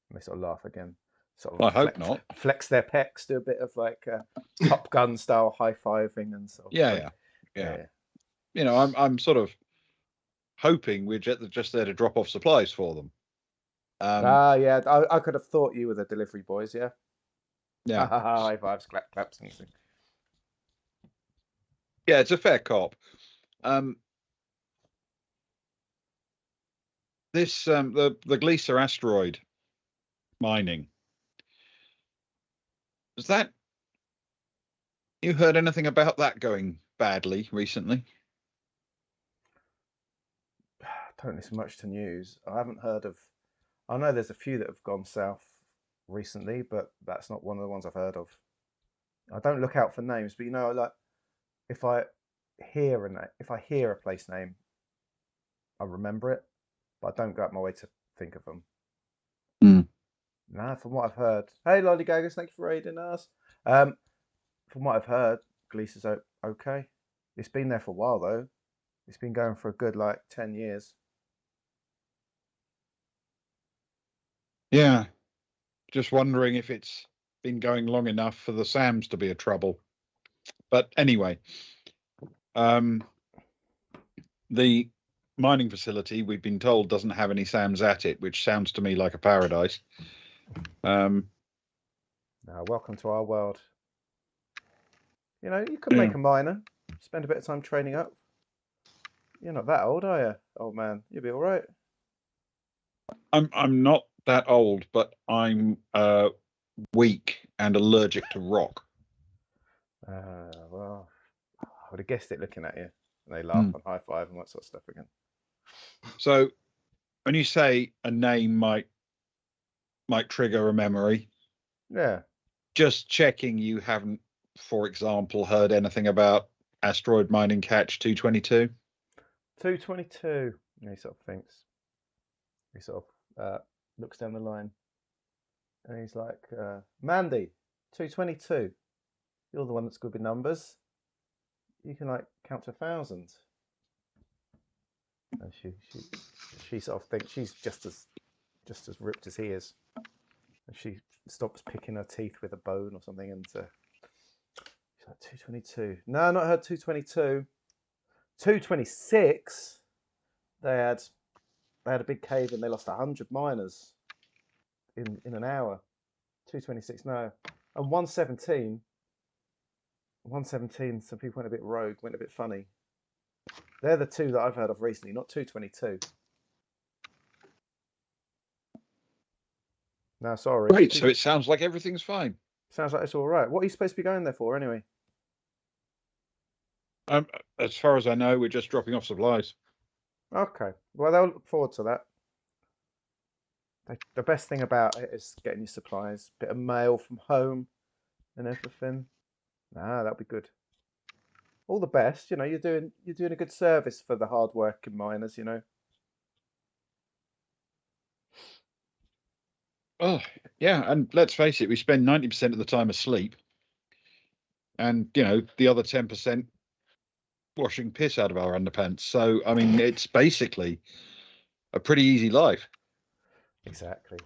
[SPEAKER 1] And they sort of laugh again. Sort
[SPEAKER 4] I
[SPEAKER 1] of
[SPEAKER 4] hope not.
[SPEAKER 1] flex their pecs, do a bit of like Top Gun style high fiving and sort of.
[SPEAKER 4] Yeah. You know, I'm sort of hoping we're just there to drop off supplies for them.
[SPEAKER 1] Yeah, I could have thought you were the delivery boys, yeah.
[SPEAKER 4] Yeah.
[SPEAKER 1] High fives, claps, and things.
[SPEAKER 4] Yeah, it's a fair cop. This the Gleeser asteroid mining. Is that you heard anything about that going badly recently?
[SPEAKER 1] Don't listen much to news. I haven't heard of. I know there's a few that have gone south recently, but that's not one of the ones I've heard of. I don't look out for names, but like if I if I hear a place name, I remember it, but I don't go out my way to think of them. Nah, from what I've heard. Hey, Lollygaggers, thank you for raiding us. From what I've heard, Gleeser's okay. It's been there for a while though. It's been going for a good 10 years.
[SPEAKER 4] Yeah. Just wondering if it's been going long enough for the Sams to be a trouble. But anyway, the mining facility we've been told doesn't have any Sams at it, which sounds to me like a paradise.
[SPEAKER 1] Now, welcome to our world. You could make a miner, spend a bit of time training up. You're not that old, are you, old man? You'll be all right.
[SPEAKER 4] I'm not that old, but I'm weak and allergic to rock.
[SPEAKER 1] Well, I would have guessed it looking at you. And they laugh and high five and that sort of stuff again.
[SPEAKER 4] So when you say a name might trigger a memory,
[SPEAKER 1] Yeah.
[SPEAKER 4] just checking you haven't, for example, heard anything about asteroid mining catch 222.
[SPEAKER 1] 222. And he sort of thinks. He sort of looks down the line. And he's like, Mandy, 222. You're the one that's good with numbers. You can like count to 1,000. And she sort of thinks she's just as ripped as he is. And she stops picking her teeth with a bone or something, and she's like, 222. No, not heard 222. 226. They had a big cave and they lost 100 miners in an hour. 226, no. And 117. 117. Some people went a bit rogue, went a bit funny. They're the two that I've heard of recently, not 222. No, sorry.
[SPEAKER 4] Great. So it sounds like everything's fine.
[SPEAKER 1] Sounds like it's all right. What are you supposed to be going there for, anyway?
[SPEAKER 4] As far as I know, we're just dropping off supplies.
[SPEAKER 1] Okay. Well, they'll look forward to that. The best thing about it is getting your supplies, bit of mail from home, and everything. Nah, that'll be good. All the best. You know, you're doing a good service for the hard-working miners. You know.
[SPEAKER 4] Oh, yeah. And let's face it, we spend 90% of the time asleep. And, the other 10% washing piss out of our underpants. So, I mean, it's basically a pretty easy life.
[SPEAKER 1] Exactly.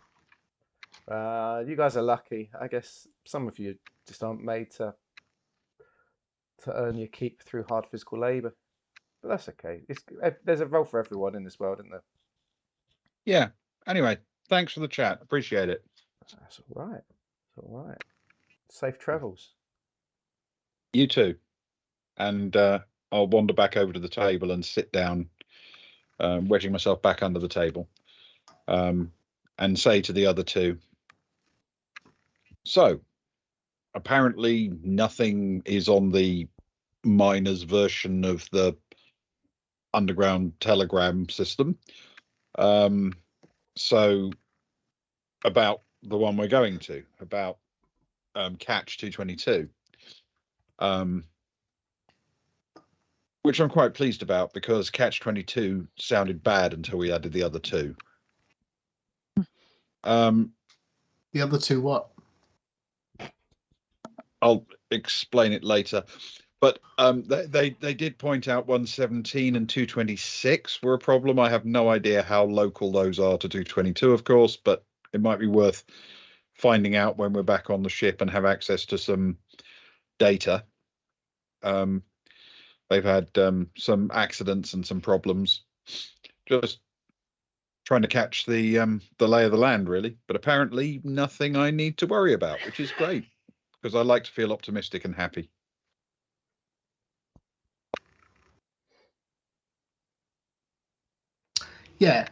[SPEAKER 1] You guys are lucky. I guess some of you just aren't made to earn your keep through hard physical labour. But that's okay. There's a role for everyone in this world, isn't there?
[SPEAKER 4] Yeah. Anyway, thanks for the chat. Appreciate it.
[SPEAKER 1] That's all right. It's all right. Safe travels.
[SPEAKER 4] You too. And I'll wander back over to the table and sit down, wedging myself back under the table, and say to the other two, so apparently nothing is on the miners' version of the underground telegram system. So about the one we're going to, about catch 222. Which I'm quite pleased about, because Catch 22 sounded bad until we added the other two.
[SPEAKER 3] The other two what?
[SPEAKER 4] I'll explain it later. But they did point out 117 and 226 were a problem. I have no idea how local those are to 222, of course, but it might be worth finding out when we're back on the ship and have access to some data. They've had some accidents and some problems. Just trying to catch the lay of the land, really. But apparently nothing I need to worry about, which is great, because I like to feel optimistic and happy.
[SPEAKER 3] Yeah,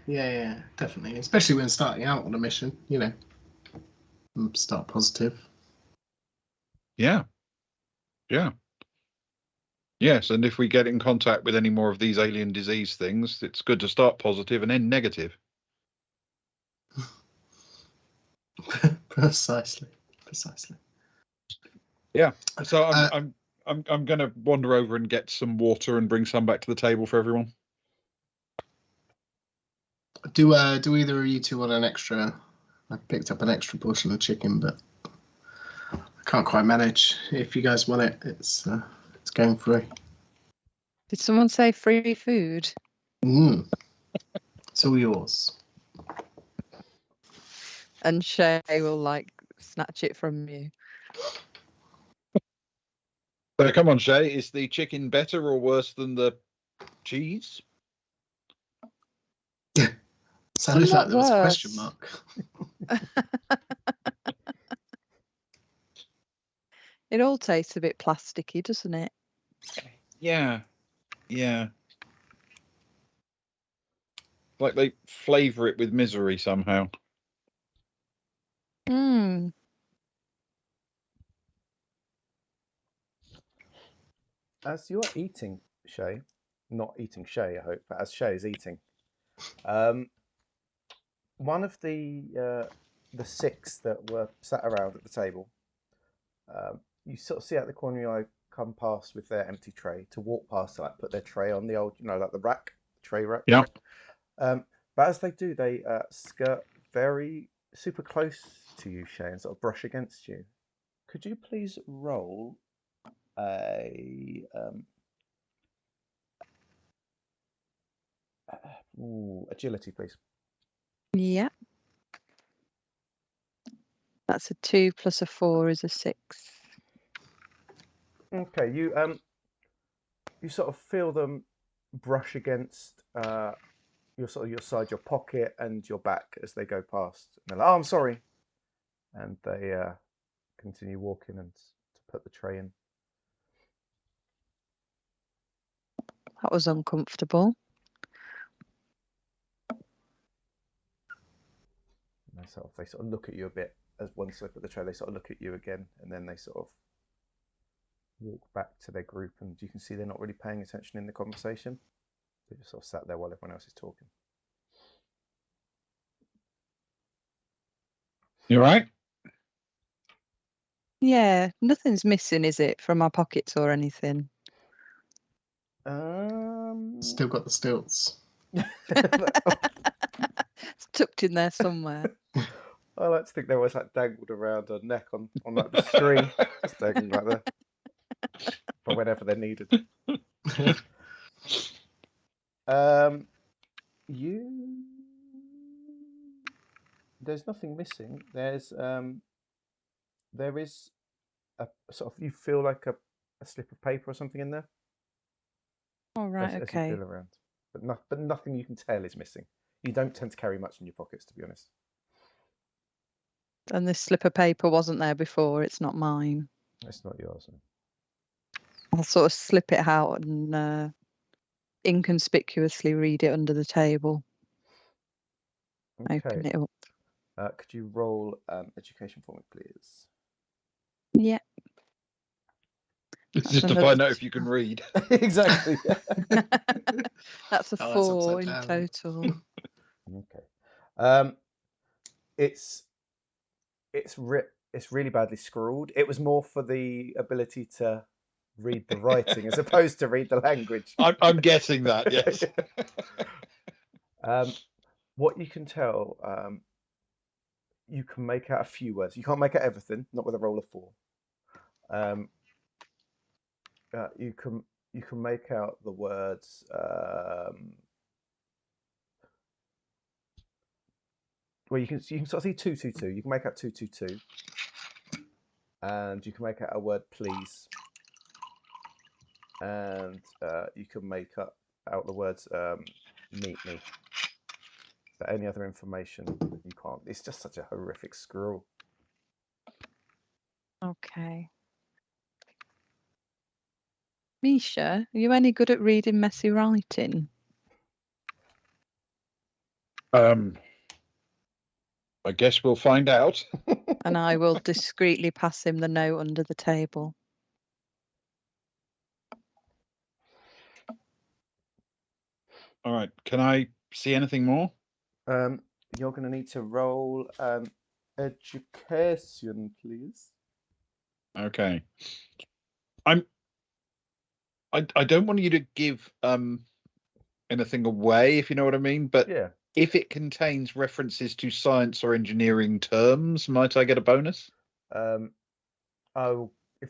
[SPEAKER 3] definitely. Especially when starting out on a mission, start positive.
[SPEAKER 4] Yeah. Yes, and if we get in contact with any more of these alien disease things, it's good to start positive and end negative.
[SPEAKER 3] Precisely.
[SPEAKER 4] Yeah. So I'm going to wander over and get some water and bring some back to the table for everyone.
[SPEAKER 3] Do either of you two want an extra? I picked up an extra portion of chicken, but I can't quite manage. If you guys want it, it's going free.
[SPEAKER 5] Did someone say free food?
[SPEAKER 3] It's all yours.
[SPEAKER 5] And Shay will snatch it from you.
[SPEAKER 4] So come on, Shay, is the chicken better or worse than the cheese?
[SPEAKER 3] Sounded like there was a question mark.
[SPEAKER 5] It all tastes a bit plasticky, doesn't it?
[SPEAKER 4] Yeah. Like they flavour it with misery somehow.
[SPEAKER 1] as you're eating, Shay, not eating Shay, I hope, but as Shay is eating, one of the 6 that were sat around at the table, you sort of see out the corner of your eye come past with their empty tray to walk past to like put their tray on the old, like the rack, tray rack.
[SPEAKER 4] Yeah.
[SPEAKER 1] But as they do, they skirt very super close to you, Shay, and sort of brush against you. Could you please roll a agility, please?
[SPEAKER 5] Yeah. That's a 2 plus a 4 is a 6.
[SPEAKER 1] Okay, you sort of feel them brush against your side, your pocket, and your back as they go past. And they're like, "Oh, I'm sorry," and they continue walking and to put the tray in.
[SPEAKER 5] That was uncomfortable.
[SPEAKER 1] And they sort of look at you a bit as once they put the tray. They sort of look at you again, and then they sort of walk back to their group, and you can see they're not really paying attention in the conversation. They just sort of sat there while everyone else is talking.
[SPEAKER 4] You right?
[SPEAKER 5] Yeah, nothing's missing, is it, from our pockets or anything?
[SPEAKER 3] Still got the stilts.
[SPEAKER 1] It's
[SPEAKER 5] tucked in there somewhere.
[SPEAKER 1] I like to think they was like dangled around her neck on like the string, just dangling like that for whenever they're needed. There's nothing missing. There is a sort of, you feel like a slip of paper or something in there.
[SPEAKER 5] All right,
[SPEAKER 1] as you
[SPEAKER 5] okay.
[SPEAKER 1] feel around, but nothing you can tell is missing. You don't tend to carry much in your pockets, to be honest.
[SPEAKER 5] And this slip of paper wasn't there before. It's not mine.
[SPEAKER 1] It's not yours.
[SPEAKER 5] I'll sort of slip it out and inconspicuously read it under the table.
[SPEAKER 1] Okay.
[SPEAKER 5] Open it up.
[SPEAKER 1] Could you roll education for me, please?
[SPEAKER 5] Yeah.
[SPEAKER 4] It's just to find out if you can read.
[SPEAKER 1] Exactly.
[SPEAKER 5] That's a
[SPEAKER 3] Oh,
[SPEAKER 5] 4 in
[SPEAKER 3] upside down.
[SPEAKER 5] total.
[SPEAKER 1] Okay. It's really badly scrawled. It was more for the ability to read the writing as opposed to read the language.
[SPEAKER 4] I'm guessing that, yes.
[SPEAKER 1] What you can tell, you can make out a few words. You can't make out everything, not with a roll of 4. You can make out the words. Well, you can sort of see 222. You can make out 222, and you can make out a word please, and you can make out the words meet me. But any other information you can't. It's just such a horrific scrawl.
[SPEAKER 5] Okay. Misha, are you any good at reading messy writing?
[SPEAKER 4] I guess we'll find out.
[SPEAKER 5] And I will discreetly pass him the note under the table.
[SPEAKER 4] All right. Can I see anything more?
[SPEAKER 1] You're going to need to roll education, please.
[SPEAKER 4] Okay. I don't want you to give anything away, if you know what I mean, but
[SPEAKER 1] Yeah.
[SPEAKER 4] if it contains references to science or engineering terms, might I get a bonus?
[SPEAKER 1] If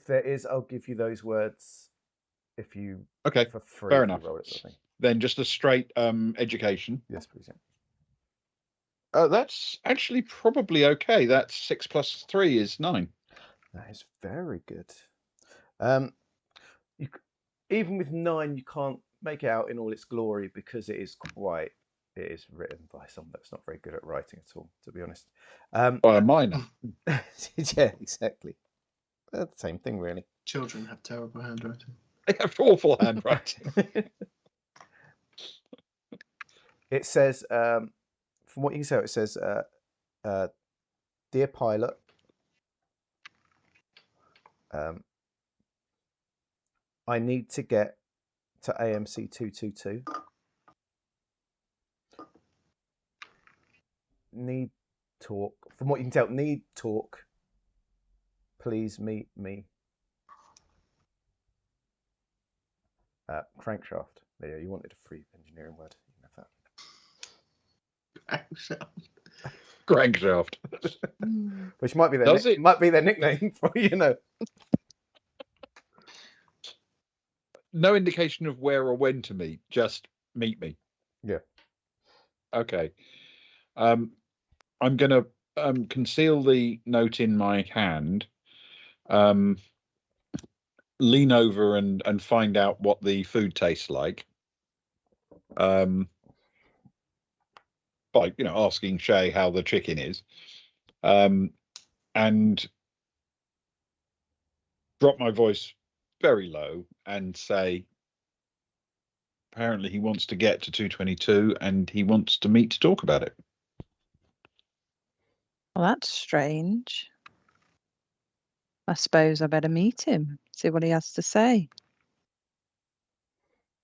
[SPEAKER 1] there is, I'll give you those words for free.
[SPEAKER 4] Fair
[SPEAKER 1] if
[SPEAKER 4] enough.
[SPEAKER 1] You roll it, sort of thing.
[SPEAKER 4] Then just a straight education.
[SPEAKER 1] Yes, please. Yeah.
[SPEAKER 4] That's actually probably okay. That's 6 plus 3 is 9.
[SPEAKER 1] That is very good. Even with 9, you can't make it out in all its glory because it is written by someone that's not very good at writing at all, to be honest.
[SPEAKER 4] By a minor.
[SPEAKER 1] Yeah, exactly. The same thing, really.
[SPEAKER 3] Children have terrible handwriting.
[SPEAKER 4] They have awful handwriting.
[SPEAKER 1] It says, from what you can tell, it says, "Dear pilot, I need to get to AMC 222. Need talk. From what you can tell, need talk. Please meet me. Crankshaft. There, you wanted a free engineering word. You can have that.
[SPEAKER 4] Crankshaft.
[SPEAKER 1] Which might be
[SPEAKER 4] Does it?
[SPEAKER 1] might be their nickname for
[SPEAKER 4] No indication of where or when to meet. Just meet me.
[SPEAKER 1] Yeah.
[SPEAKER 4] Okay. I'm going to conceal the note in my hand. Lean over and find out what the food tastes like. By asking Shay how the chicken is, and drop my voice very low and say, apparently he wants to get to 222 and he wants to meet to talk about it.
[SPEAKER 5] Well, that's strange. I suppose I better meet him, see what he has to say.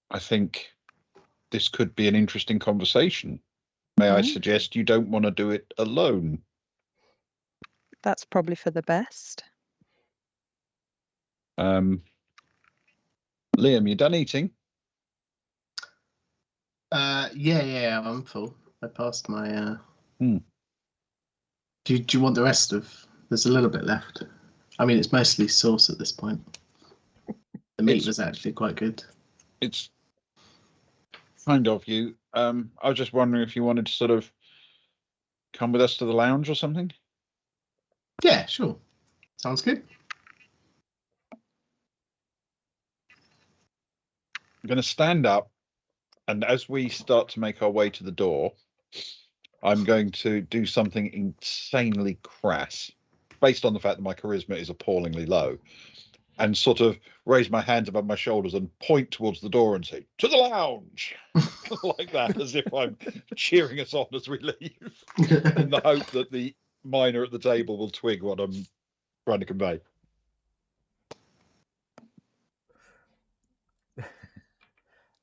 [SPEAKER 4] I think this could be an interesting conversation. May I suggest you don't want to do it alone?
[SPEAKER 5] That's probably for the best.
[SPEAKER 4] Liam, you done eating?
[SPEAKER 3] Yeah, I'm full. I passed my.
[SPEAKER 4] Hmm.
[SPEAKER 3] Do you want the rest of? There's a little bit left. I mean, it's mostly sauce at this point. The meat was actually quite good.
[SPEAKER 4] It's kind of you. I was just wondering if you wanted to sort of come with us to the lounge or something.
[SPEAKER 3] Yeah, sure. Sounds good.
[SPEAKER 4] I'm going to stand up, and as we start to make our way to the door, I'm going to do something insanely crass, based on the fact that my charisma is appallingly low, and sort of raise my hands above my shoulders and point towards the door and say, "To the lounge!" like that, as if I'm cheering us on as we leave, in the hope that the miner at the table will twig what I'm trying to convey.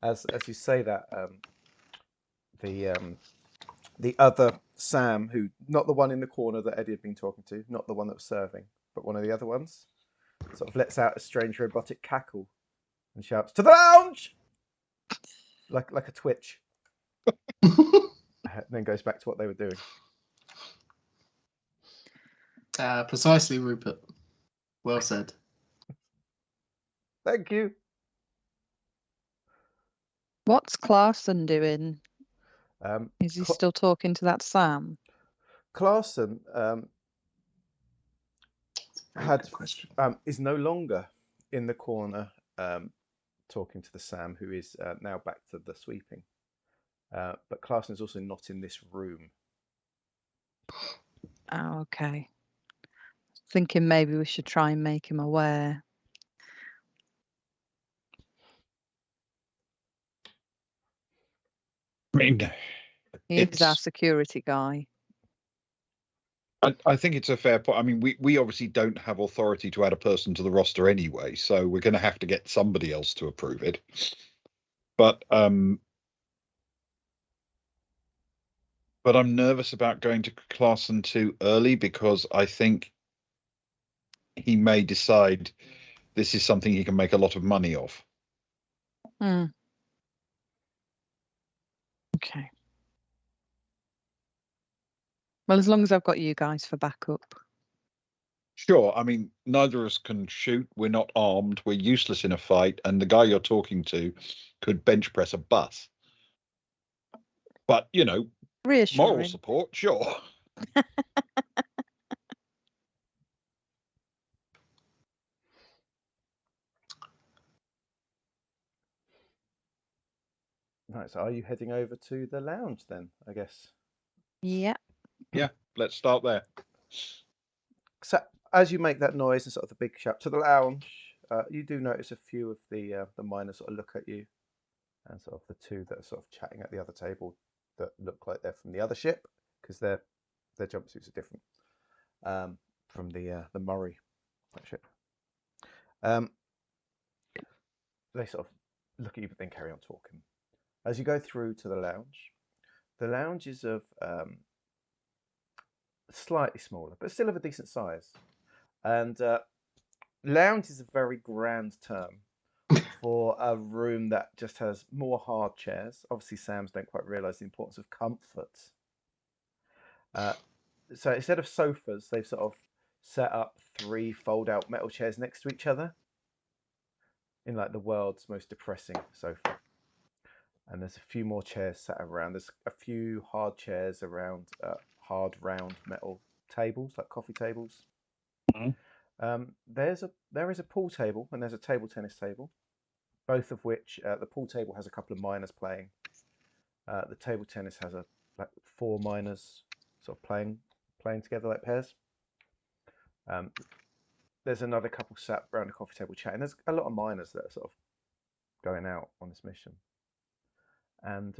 [SPEAKER 1] As you say that, the other Sam, who not the one in the corner that Eddie had been talking to, not the one that was serving, but one of the other ones, sort of lets out a strange robotic cackle and shouts, "To the lounge!" like a twitch. And then goes back to what they were doing.
[SPEAKER 3] Precisely, Rupert. Well said.
[SPEAKER 1] Thank you.
[SPEAKER 5] What's Clarkson doing? Is he
[SPEAKER 1] Cl-
[SPEAKER 5] still talking to that Sam?
[SPEAKER 1] Clarkson
[SPEAKER 3] Good question.
[SPEAKER 1] is no longer in the corner talking to the Sam, who is now back to the sweeping. But Clarkson is also not in this room.
[SPEAKER 5] Oh, okay. Thinking maybe we should try and make him aware.
[SPEAKER 4] I mean,
[SPEAKER 5] He's our security guy.
[SPEAKER 4] I think it's a fair point. I mean, we obviously don't have authority to add a person to the roster anyway, so we're going to have to get somebody else to approve it. But I'm nervous about going to Clarkson too early, because I think he may decide this is something he can make a lot of money off.
[SPEAKER 5] Okay. Well, as long as I've got you guys for backup.
[SPEAKER 4] Sure. I mean, neither of us can shoot. We're not armed. We're useless in a fight. And the guy you're talking to could bench press a bus. But,
[SPEAKER 5] Reassuring.
[SPEAKER 4] moral support, sure.
[SPEAKER 1] Right, so are you heading over to the lounge then, I guess?
[SPEAKER 5] Yeah.
[SPEAKER 4] Yeah, let's start there.
[SPEAKER 1] So as you make that noise and sort of the big shout, "To the lounge," you do notice a few of the miners sort of look at you, and sort of the two that are sort of chatting at the other table that look like they're from the other ship, because their jumpsuits are different from the Murray ship. they sort of look at you, but then carry on talking. As you go through to the lounge is of slightly smaller, but still of a decent size. And lounge is a very grand term for a room that just has more hard chairs. Obviously, Sam's don't quite realise the importance of comfort. So instead of sofas, they've sort of set up 3 fold-out metal chairs next to each other in like the world's most depressing sofa. And there's a few more chairs sat around. There's a few hard chairs around hard round metal tables, like coffee tables. There is a pool table and there's a table tennis table, both of which the pool table has a couple of minors playing. The table tennis has like 4 minors sort of playing together like pairs. There's another couple sat around a coffee table chatting. There's a lot of minors that are sort of going out on this mission. And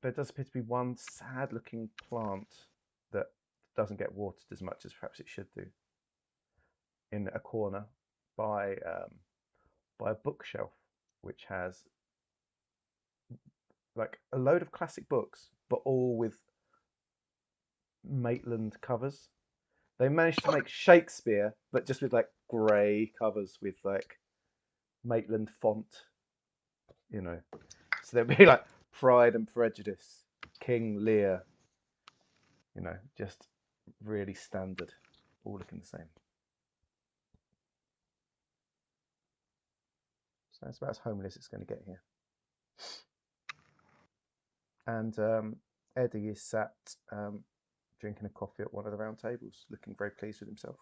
[SPEAKER 1] there does appear to be one sad-looking plant that doesn't get watered as much as perhaps it should do in a corner by a bookshelf, which has like a load of classic books, but all with Maitland covers. They managed to make Shakespeare, but just with like grey covers with like Maitland font, you know. So there'd be like Pride and Prejudice, King Lear, you know, just really standard, all looking the same. So that's about as homely as it's going to get here. And Eddie is sat drinking a coffee at one of the round tables, looking very pleased with himself.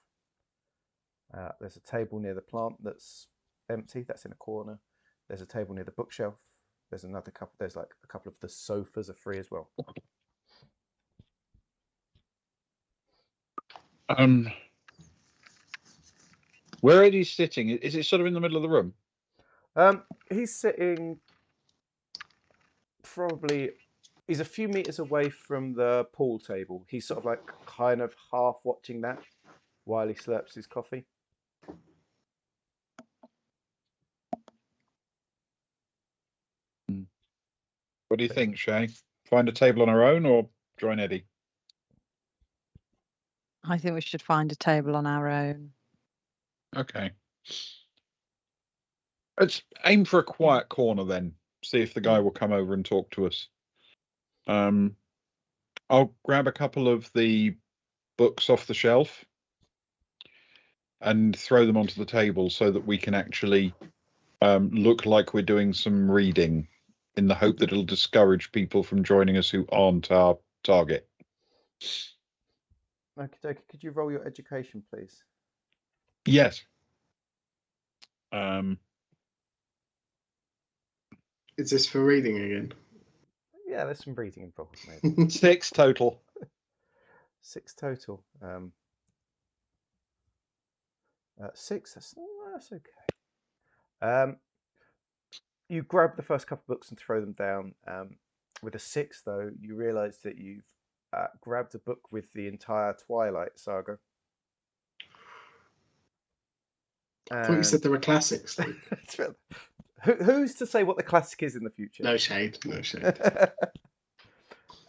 [SPEAKER 1] There's a table near the plant that's empty, that's in a corner. There's a table near the bookshelf. There's another couple. There's like a couple of the sofas are free as well.
[SPEAKER 4] Where Eddie's sitting, is it sort of in the middle of the room?
[SPEAKER 1] He's sitting probably. He's a few meters away from the pool table. He's sort of like kind of half watching that while he slurps his coffee.
[SPEAKER 4] What do you think, Shay? Find a table on our own or join Eddie?
[SPEAKER 5] I think we should find a table on our own.
[SPEAKER 4] Okay. Let's aim for a quiet corner then. See if the guy will come over and talk to us. I'll grab a couple of the books off the shelf and throw them onto the table so that we can actually look like we're doing some reading, in the hope that it'll discourage people from joining us who aren't our target.
[SPEAKER 1] Okay, could you roll your education, please?
[SPEAKER 4] Yes.
[SPEAKER 3] Is this for reading again?
[SPEAKER 1] Yeah, there's some reading involved, maybe.
[SPEAKER 4] 6 total.
[SPEAKER 1] 6 total. 6. That's okay. You grab the first couple of books and throw them down. With a 6, though, you realise that you've grabbed a book with the entire Twilight saga.
[SPEAKER 3] I thought you said there were classics.
[SPEAKER 1] Who's to say what the classic is in the future?
[SPEAKER 3] No shade, no shade.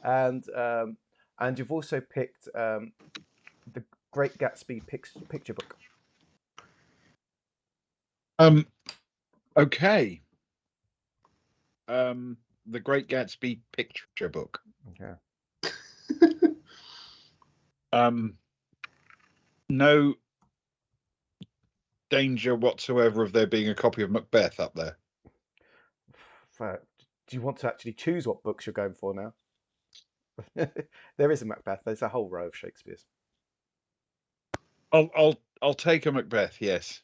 [SPEAKER 1] And you've also picked the Great Gatsby picture book.
[SPEAKER 4] Okay. The Great Gatsby picture book.
[SPEAKER 1] Okay.
[SPEAKER 4] No danger whatsoever of there being a copy of Macbeth up there.
[SPEAKER 1] Do you want to actually choose what books you're going for now? There is a Macbeth. There's a whole row of Shakespeare's.
[SPEAKER 4] I'll take a Macbeth, yes,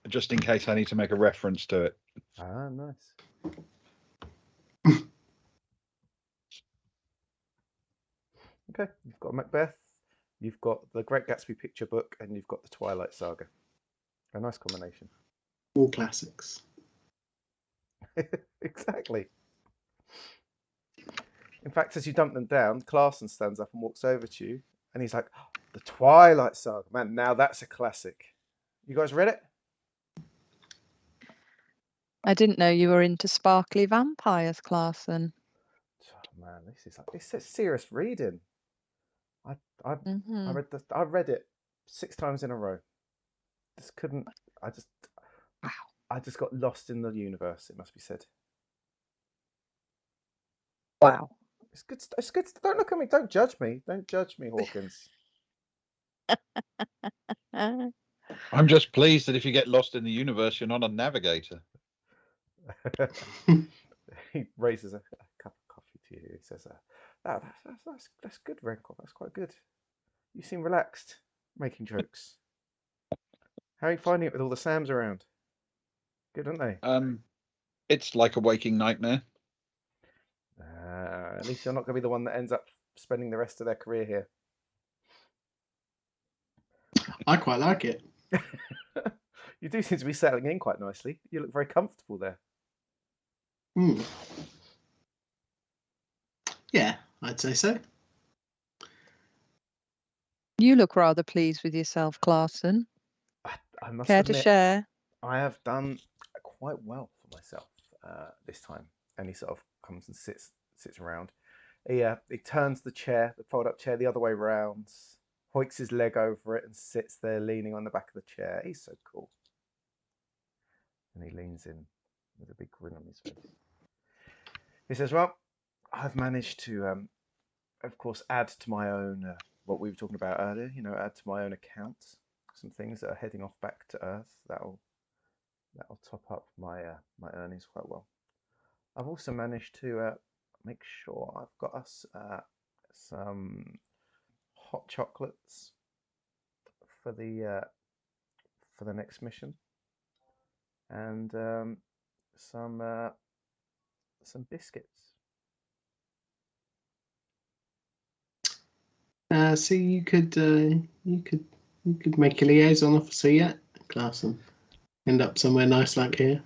[SPEAKER 4] just in case I need to make a reference to it.
[SPEAKER 1] Ah, nice. Okay, you've got Macbeth, you've got the Great Gatsby picture book, and you've got the Twilight Saga. A nice combination.
[SPEAKER 3] All classics.
[SPEAKER 1] Exactly. In fact, as you dump them down, Clarkson stands up and walks over to you, and he's like, oh, the Twilight Saga. Man, now that's a classic. You guys read it?
[SPEAKER 5] I didn't know you were into sparkly vampires, Clarson.
[SPEAKER 1] Oh, man, this is serious reading. I I
[SPEAKER 5] Mm-hmm.
[SPEAKER 1] I read it 6 times in a row. Just couldn't. I just
[SPEAKER 5] Wow.
[SPEAKER 1] I just got lost in the universe. It must be said.
[SPEAKER 5] Wow.
[SPEAKER 1] It's good. It's good. Don't look at me. Don't judge me. Don't judge me, Hawkins.
[SPEAKER 4] I'm just pleased that if you get lost in the universe, you're not a navigator.
[SPEAKER 1] He raises a cup of coffee to you. He says, that's good, Renkov. That's quite good. You seem relaxed, making jokes. How are you finding it with all the Sams around? Good, aren't they?
[SPEAKER 4] It's like a waking nightmare.
[SPEAKER 1] At least you're not going to be the one that ends up spending the rest of their career here.
[SPEAKER 3] I quite like it.
[SPEAKER 1] You do seem to be settling in quite nicely. You look very comfortable there.
[SPEAKER 3] Hmm. Yeah, I'd say so.
[SPEAKER 5] You look rather pleased with yourself, Clarson.
[SPEAKER 1] I must
[SPEAKER 5] Care to
[SPEAKER 1] admit,
[SPEAKER 5] share?
[SPEAKER 1] I have done quite well for myself this time. And he sort of comes and sits around. He turns the chair, the fold-up chair, the other way round, hoiks his leg over it, and sits there leaning on the back of the chair. He's so cool. And he leans in with a big grin on his face. He says, "Well, I've managed to, of course, add to my own what we were talking about earlier. You know, add to my own account some things that are heading off back to Earth. That'll top up my my earnings quite well. I've also managed to make sure I've got us some hot chocolates for the next mission, and some biscuits."
[SPEAKER 3] So you could make a liaison officer yet, Clarson. End up somewhere nice like here.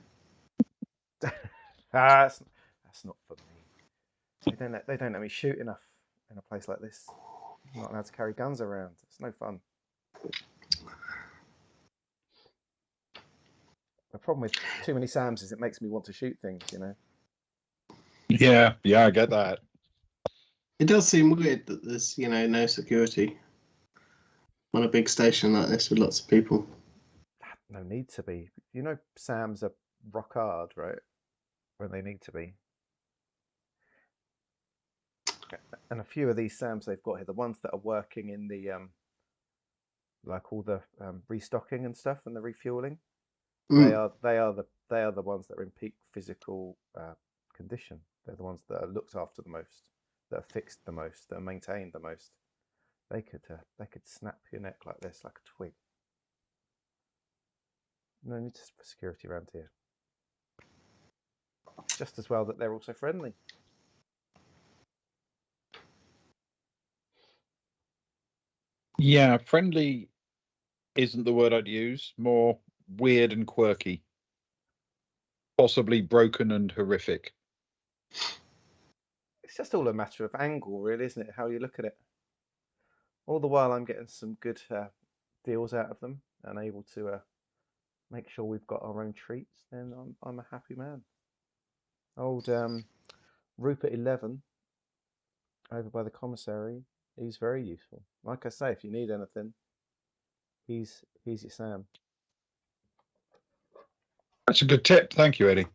[SPEAKER 1] That's not for me. They don't let me shoot enough in a place like this. I'm not allowed to carry guns around. It's no fun. The problem with too many Sams is it makes me want to shoot things, you know.
[SPEAKER 4] Yeah, I get that.
[SPEAKER 3] It does seem weird that there's, no security on a big station like this with lots of people.
[SPEAKER 1] No need to be. You know, Sams are rock hard, right? When they need to be. And a few of these Sams they've got here, the ones that are working in the like all the restocking and stuff and the refueling, they are the ones that are in peak physical condition. They're the ones that are looked after the most, that are fixed the most, that are maintained the most. They could snap your neck like this, like a twig. No need for security around here. Just as well that they're also friendly.
[SPEAKER 4] Yeah, friendly isn't the word I'd use. More weird and quirky. Possibly broken and horrific.
[SPEAKER 1] It's just all a matter of angle, really, isn't it? How you look at it. All the while, I'm getting some good deals out of them and able to make sure we've got our own treats. Then I'm a happy man. Old Rupert 11 over by the commissary. He's very useful. Like I say, if you need anything, he's your Sam.
[SPEAKER 4] That's a good tip. Thank you, Eddie.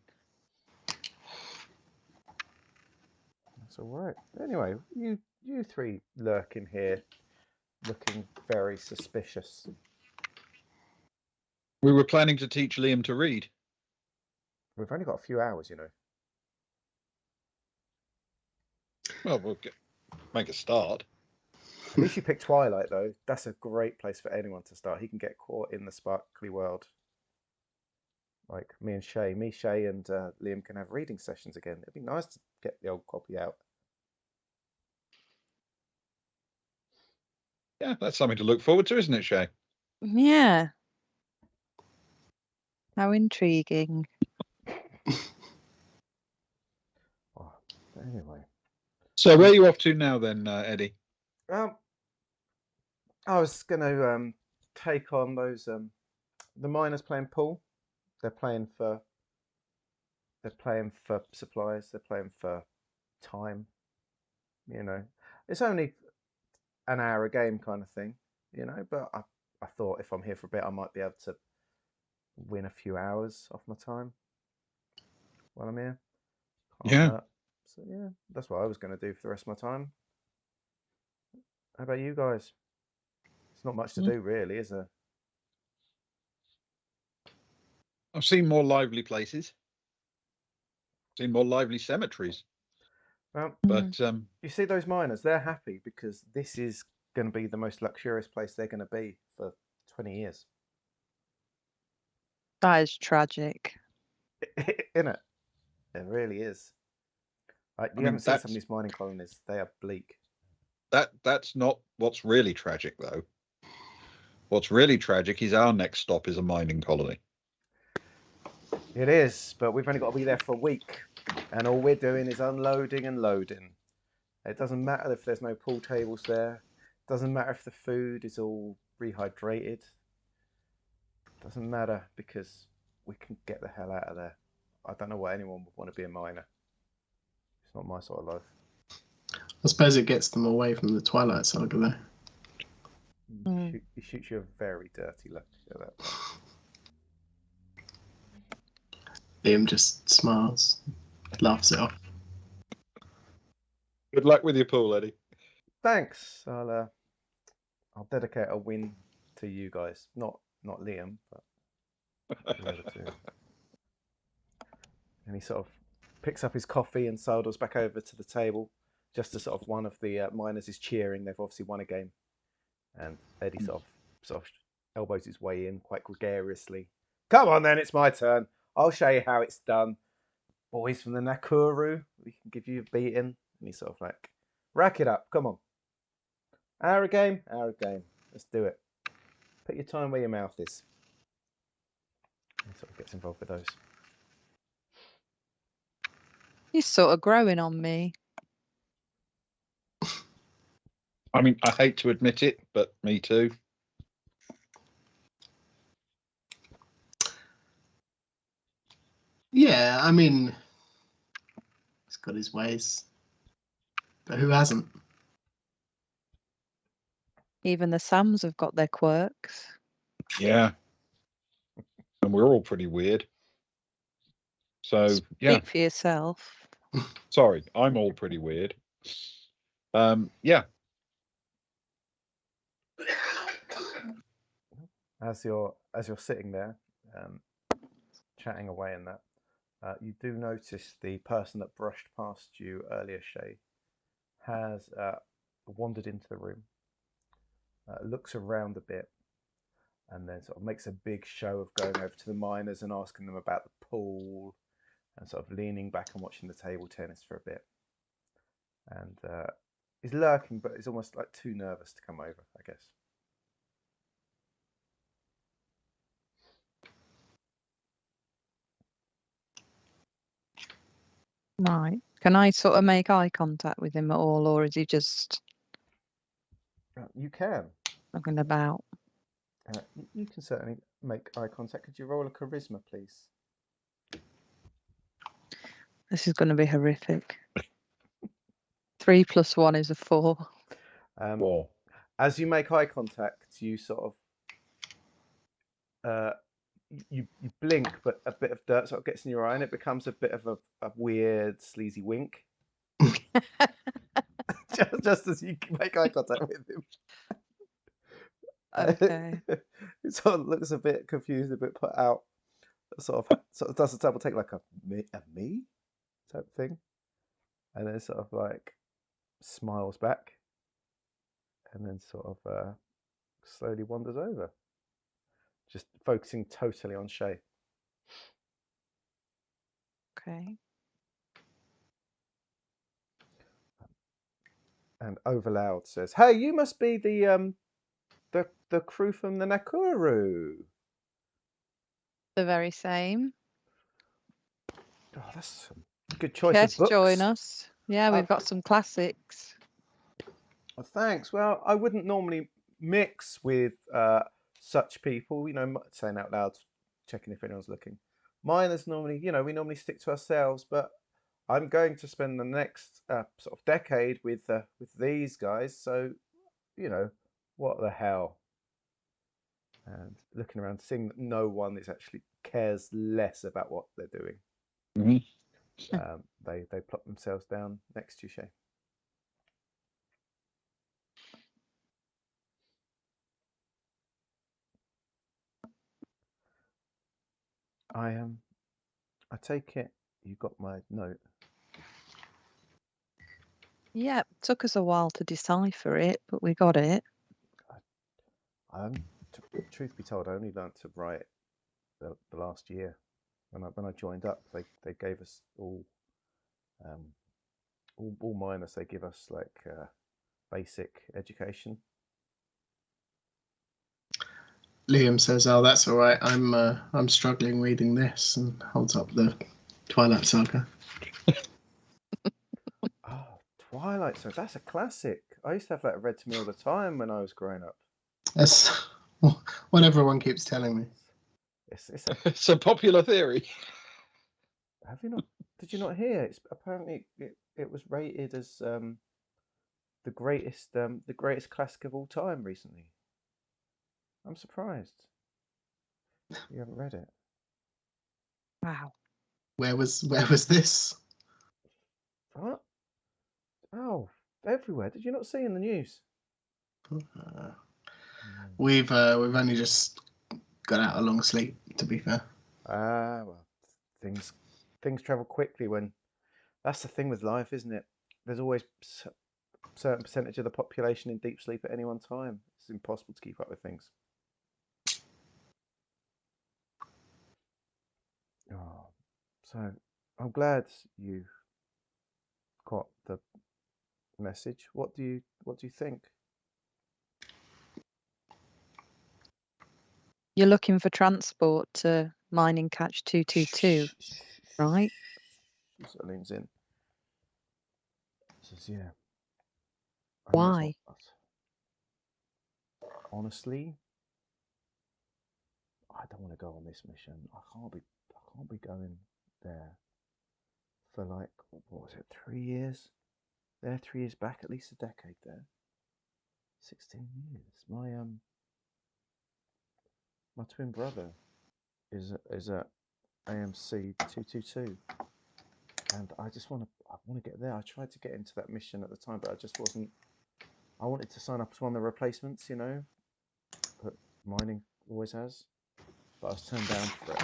[SPEAKER 1] That's all right. Anyway, you three lurking here, looking very suspicious.
[SPEAKER 4] We were planning to teach Liam to read.
[SPEAKER 1] We've only got a few hours, you know.
[SPEAKER 4] Well, we'll make a start.
[SPEAKER 1] At least you picked Twilight, though. That's a great place for anyone to start. He can get caught in the sparkly world. Like me, Shay, and Liam can have reading sessions again. It'd be nice to get the old copy out.
[SPEAKER 4] Yeah, that's something to look forward to, isn't it, Shay?
[SPEAKER 5] Yeah. How intriguing.
[SPEAKER 1] Oh, anyway.
[SPEAKER 4] So where are you off to now then, Eddie?
[SPEAKER 1] I was going to take on those the miners playing pool. They're playing for They're playing for supplies. They're playing for time. It's only an hour a game kind of thing. But I thought if I'm here for a bit, I might be able to win a few hours off my time while I'm here. Can't
[SPEAKER 4] Yeah.
[SPEAKER 1] hurt. So yeah, that's what I was going to do for the rest of my time. How about you guys? It's not much to do, really, is there?
[SPEAKER 4] I've seen more lively places, seen more lively cemeteries,
[SPEAKER 1] Well,
[SPEAKER 4] but
[SPEAKER 1] you see those miners, they're happy because this is going to be the most luxurious place they're going to be for 20 years.
[SPEAKER 5] That is tragic.
[SPEAKER 1] Isn't it? It really is. Like, you haven't seen some of these mining colonies, they are bleak.
[SPEAKER 4] That's not what's really tragic, though. What's really tragic is our next stop is a mining colony.
[SPEAKER 1] It is, but we've only got to be there for a week, and all we're doing is unloading and loading. It doesn't matter if there's no pool tables there. It doesn't matter if the food is all rehydrated. It doesn't matter because we can get the hell out of there. I don't know why anyone would want to be a miner. It's not my sort of life.
[SPEAKER 3] I suppose it gets them away from the Twilight Saga, though.
[SPEAKER 1] He shoots you a very dirty look at that point.
[SPEAKER 3] Liam just smiles, laughs it off.
[SPEAKER 4] Good luck with your pool, Eddie.
[SPEAKER 1] Thanks. I'll dedicate a win to you guys. Not Liam, but the other two. And he sort of picks up his coffee and sidles back over to the table, just as sort of one of the miners is cheering. They've obviously won a game, and Eddie sort of elbows his way in quite gregariously. Come on, then, it's my turn. I'll show you how it's done. Boys from the Nakuru, we can give you a beating. And he's sort of like, rack it up. Come on. Hour a game. Let's do it. Put your time where your mouth is. He sort of gets involved with those.
[SPEAKER 5] He's sort of growing on me.
[SPEAKER 4] I mean, I hate to admit it, but me too.
[SPEAKER 3] Yeah, I mean, he's got his ways. But who hasn't?
[SPEAKER 5] Even the Sams have got their quirks.
[SPEAKER 4] Yeah. And we're all pretty weird. So, yeah.
[SPEAKER 5] Speak for yourself.
[SPEAKER 4] Sorry, I'm all pretty weird. Yeah.
[SPEAKER 1] As you're sitting there, chatting away in that, you do notice the person that brushed past you earlier, Shay, has wandered into the room, looks around a bit, and then sort of makes a big show of going over to the miners and asking them about the pool, and sort of leaning back and watching the table tennis for a bit. And he's lurking, but he's almost like too nervous to come over, I guess.
[SPEAKER 5] Right. Can I sort of make eye contact with him at all, or is he just
[SPEAKER 1] You can.
[SPEAKER 5] looking about?
[SPEAKER 1] You can certainly make eye contact. Could you roll a charisma, please?
[SPEAKER 5] This is going to be horrific. 3 + 1 is a 4.
[SPEAKER 4] 4.
[SPEAKER 1] As you make eye contact, you sort of you blink, but a bit of dirt sort of gets in your eye, and it becomes a bit of a weird, sleazy wink. just as you make eye contact with him.
[SPEAKER 5] Okay.
[SPEAKER 1] It sort of looks a bit confused, a bit put out. Sort of does a double take, like a me type thing, and then sort of like smiles back, and then sort of slowly wanders over, just focusing totally on Shay.
[SPEAKER 5] Okay.
[SPEAKER 1] And over loud says, "Hey, you must be the crew from the Nakuru."
[SPEAKER 5] The very same.
[SPEAKER 1] Oh, that's a good choice
[SPEAKER 5] Care
[SPEAKER 1] of
[SPEAKER 5] to
[SPEAKER 1] books.
[SPEAKER 5] join us? Yeah, we've got some classics.
[SPEAKER 1] Well, thanks. Well, I wouldn't normally mix with such people. Saying out loud, checking if anyone's looking. miners normally, we normally stick to ourselves, but I'm going to spend the next sort of decade with these guys. So, you know, what the hell? And looking around, seeing that no one is actually cares less about what they're doing.
[SPEAKER 4] Mhm.
[SPEAKER 1] They plop themselves down next to you, Shay. I take it you got my note.
[SPEAKER 5] Yeah, took us a while to decipher it, but we got it.
[SPEAKER 1] Truth be told, I only learnt to write the last year. When I joined up, they gave us um, all minors. They give us like basic education.
[SPEAKER 3] Liam says, "Oh, that's all right. I'm struggling reading this," and holds up the Twilight Saga.
[SPEAKER 1] Oh, Twilight Zone. That's a classic. I used to have that read to me all the time when I was growing up.
[SPEAKER 3] That's what everyone keeps telling me.
[SPEAKER 1] It's a,
[SPEAKER 4] It's a popular theory.
[SPEAKER 1] have you not? Did you not hear? It's apparently it was rated as the greatest classic of all time recently. I'm surprised you haven't read it.
[SPEAKER 5] Wow.
[SPEAKER 3] Where was this?
[SPEAKER 1] What? Oh, everywhere. Did you not see in the news?
[SPEAKER 3] We've only just got out a long sleep. To be fair,
[SPEAKER 1] Well, things things travel quickly when. That's the thing with life, isn't it? There's always a certain percentage of the population in deep sleep at any one time. It's impossible to keep up with things. Oh, so I'm glad you got the message. What do you think?
[SPEAKER 5] You're looking for transport to mining catch 222, right?
[SPEAKER 1] She sort of leans in. Says, "Yeah, I know it's not
[SPEAKER 5] Why?
[SPEAKER 1] us. Honestly, I don't want to go on this mission. I can't be going there for like what was it, 3 years? There, 3 years back, at least a decade there. 16 years. My twin brother is at AMC 222, and I want to get there. I tried to get into that mission at the time, but I just wasn't. I wanted to sign up as one of the replacements, but mining always has. But I was turned down for it.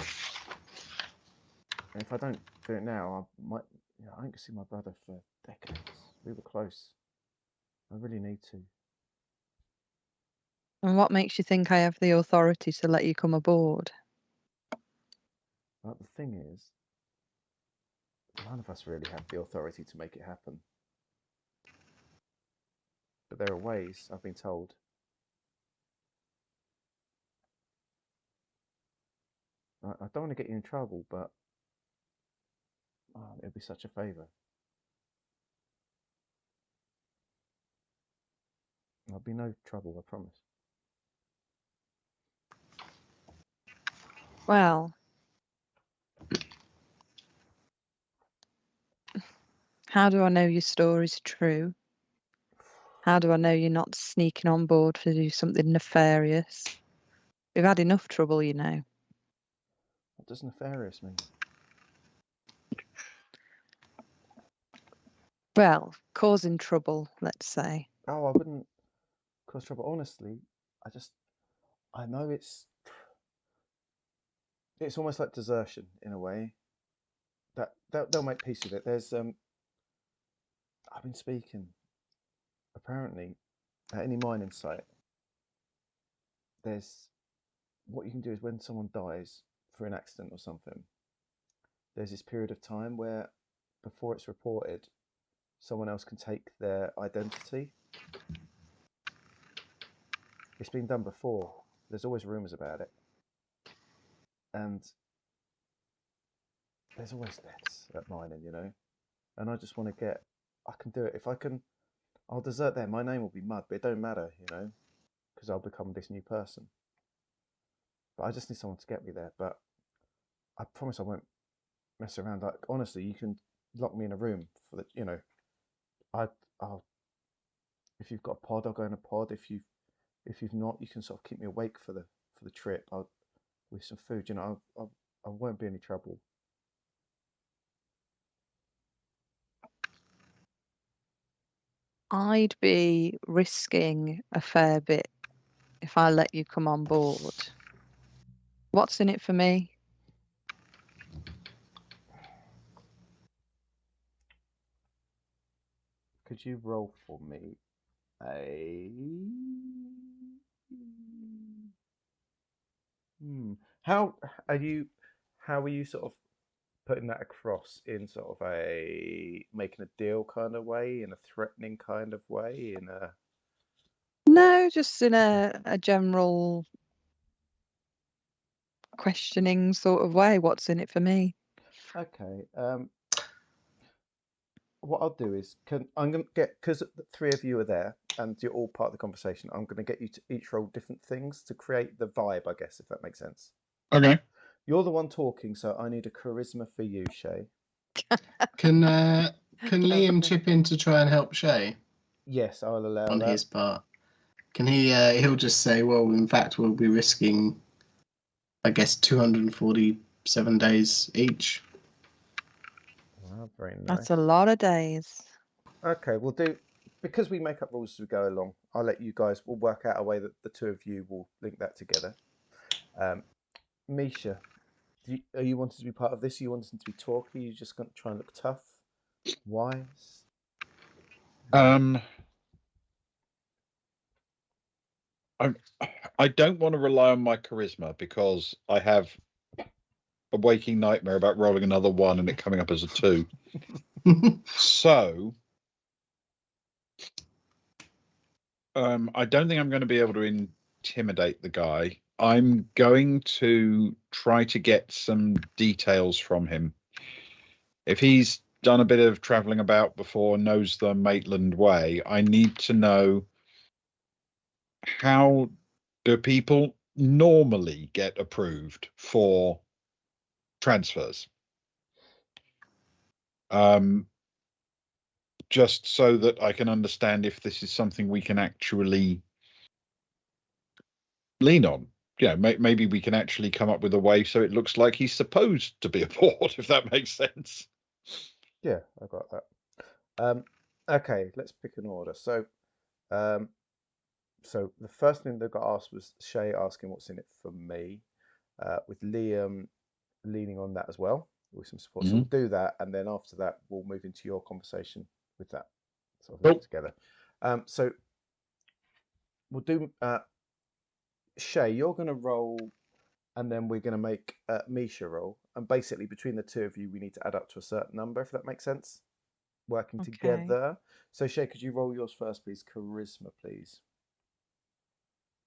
[SPEAKER 1] And if I don't do it now, I might. I ain't gonna see my brother for decades. We were close. I really need to.
[SPEAKER 5] And what makes you think I have the authority to let you come aboard?
[SPEAKER 1] But the thing is, none of us really have the authority to make it happen. But there are ways, I've been told. I don't want to get you in trouble, but it'd be such a favour. There'll be no trouble, I promise.
[SPEAKER 5] Well, how do I know your story's true? How do I know you're not sneaking on board to do something nefarious? We've had enough trouble, you know.
[SPEAKER 1] What does nefarious mean?
[SPEAKER 5] Well, causing trouble, let's say.
[SPEAKER 1] Oh, I wouldn't cause trouble. Honestly, I know it's almost like desertion in a way. They'll make peace with it. I've been speaking. Apparently, at any mining site, there's what you can do is when someone dies for an accident or something, there's this period of time where before it's reported, someone else can take their identity. It's been done before. There's always rumours about it, and there's always deaths at mining. And I just want to get. I can do it if I can. I'll desert there. My name will be mud, but it don't matter, because I'll become this new person. But I just need someone to get me there. But I promise I won't mess around. Like honestly, you can lock me in a room for the, I, I'll if you've got a pod, I'll go in a pod. If you've not, you can sort of keep me awake for the trip. I'll with some food. I won't be any trouble.
[SPEAKER 5] I'd be risking a fair bit if I let you come on board. What's in it for me?
[SPEAKER 1] Could you roll for me a? Hmm. How are you? How are you sort of putting that across in sort of a making a deal kind of way, in a threatening kind of way, in a?
[SPEAKER 5] No, just in
[SPEAKER 1] Okay.
[SPEAKER 5] a general questioning sort of way. What's in it for me?
[SPEAKER 1] Okay. What I'll do is, I'm gonna get because the three of you are there and you're all part of the conversation. I'm gonna get you to each roll different things to create the vibe, I guess, if that makes sense.
[SPEAKER 4] Okay.
[SPEAKER 1] You're the one talking, so I need a charisma for you, Shay.
[SPEAKER 3] Can Liam
[SPEAKER 5] Lovely.
[SPEAKER 3] chip in to try and help Shay
[SPEAKER 1] Yes, I'll allow
[SPEAKER 3] on
[SPEAKER 1] that.
[SPEAKER 3] his part? Can he? He'll just say, "Well, in fact, we'll be risking, I guess, 247 days each."
[SPEAKER 1] Wow, very nice.
[SPEAKER 5] That's a lot of days.
[SPEAKER 1] Okay, we'll do because we make up rules as we go along. I'll let you guys. We'll work out a way that the two of you will link that together. Misha, are you wanting to be part of this? Are you wanting to be talky? Are you just going to try and look tough, wise?
[SPEAKER 4] Um, I I don't want to rely on my charisma because I have a waking nightmare about rolling another one and it coming up as a 2. So, I don't think I'm going to be able to intimidate the guy. I'm going to try to get some details from him. If he's done a bit of traveling about before, knows the Maitland way, I need to know how do people normally get approved for transfers? Just so that I can understand if this is something we can actually lean on. Yeah, maybe we can actually come up with a way so it looks like he's supposed to be aboard, if that makes sense.
[SPEAKER 1] Yeah, I got that. Okay, let's pick an order. Um, so the first thing that got asked was Shay asking what's in it for me, with Liam leaning on that as well with some support. So
[SPEAKER 4] Mm-hmm.
[SPEAKER 1] we'll do that, and then after that, we'll move into your conversation with that sort of link
[SPEAKER 4] Cool.
[SPEAKER 1] together. So we'll do Shay. You're going to roll, and then we're going to make Misha roll, and basically between the two of you, we need to add up to a certain number, if that makes sense. Working
[SPEAKER 5] Okay.
[SPEAKER 1] together. So Shay, could you roll yours first, please? Charisma, please.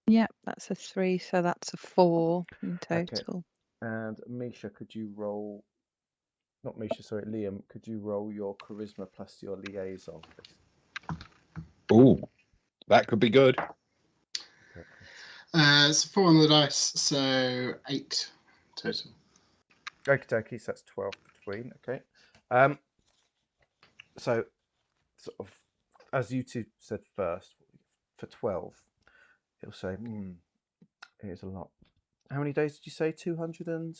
[SPEAKER 5] Yep, that's a 3, so that's a 4 in
[SPEAKER 1] Okay.
[SPEAKER 5] total.
[SPEAKER 1] And Misha, could you roll? Not Misha, sorry, Liam. Could you roll your charisma plus your liaison, please?
[SPEAKER 4] Ooh, that could be good.
[SPEAKER 1] Okay.
[SPEAKER 3] It's 4 on the dice, so 8 total.
[SPEAKER 1] Okie dokie, so that's 12 between. Okay. So, sort of, as you two said first, for 12, it'll say, it is a lot. How many days did you say? 200 and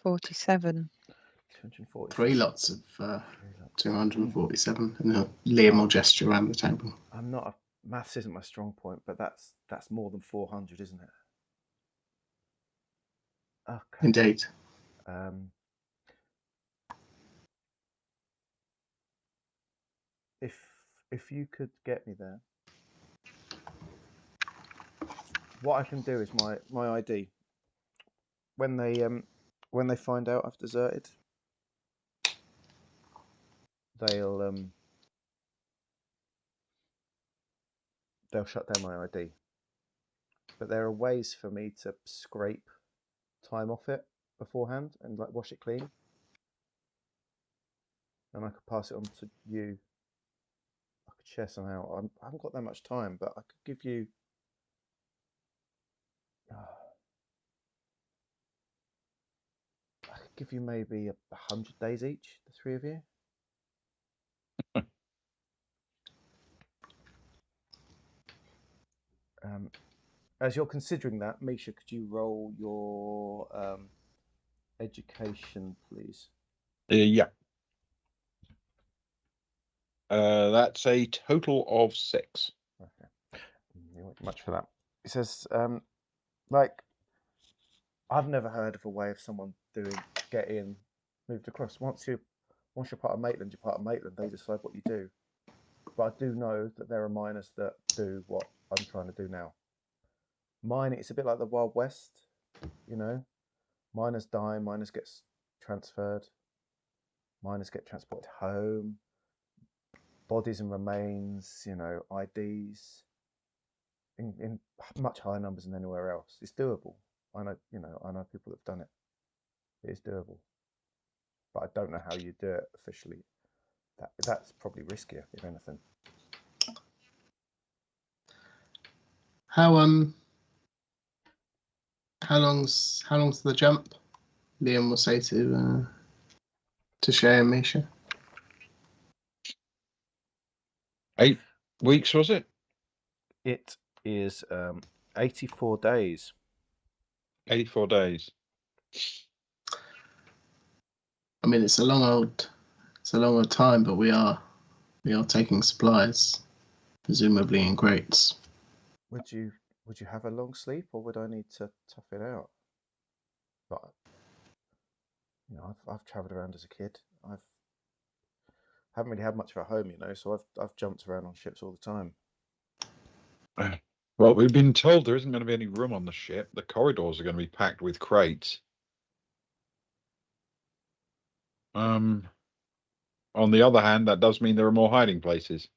[SPEAKER 5] 47.
[SPEAKER 1] 247.
[SPEAKER 3] 3 lots of 247, and
[SPEAKER 1] Oh,
[SPEAKER 3] Liam will gesture around the table.
[SPEAKER 1] I'm not a maths isn't my strong point, but that's more than 400, isn't it? Okay.
[SPEAKER 3] Indeed.
[SPEAKER 1] If you could get me there, what I can do is my ID. When they find out I've deserted, they'll shut down my ID. But there are ways for me to scrape time off it beforehand and like wash it clean, and I could pass it on to you. I could share some out. I haven't got that much time, but I could give you. give you maybe 100 days each, the three of you. As you're considering that, Misha, could you roll your education, please?
[SPEAKER 4] Yeah. That's a total of 6.
[SPEAKER 1] Okay. You won't much for that. He says, like, I've never heard of a way of someone getting moved across. Once you're part of Maitland, you're part of Maitland. They decide what you do. But I do know that there are miners that do what I'm trying to do now. Mining, it's a bit like the Wild West, you know. Miners die, miners get transferred, miners get transported home, bodies and remains, you know, IDs, in much higher numbers than anywhere else. It's doable. I know people that have done it. It is doable, but I don't know how you do it officially. That's probably riskier, if anything.
[SPEAKER 3] How long's the jump? Liam will say to Shay and Misha.
[SPEAKER 4] 8 weeks, was it?
[SPEAKER 1] It is 84 days.
[SPEAKER 4] 84 days.
[SPEAKER 3] I mean, it's a long old time, but we are taking supplies, presumably in crates.
[SPEAKER 1] Would you have a long sleep, or would I need to tough it out? But you know, I've travelled around as a kid. Haven't really had much of a home, you know, so I've jumped around on ships all the time.
[SPEAKER 4] Well, we've been told there isn't going to be any room on the ship. The corridors are going to be packed with crates. On the other hand, that does mean there are more hiding places.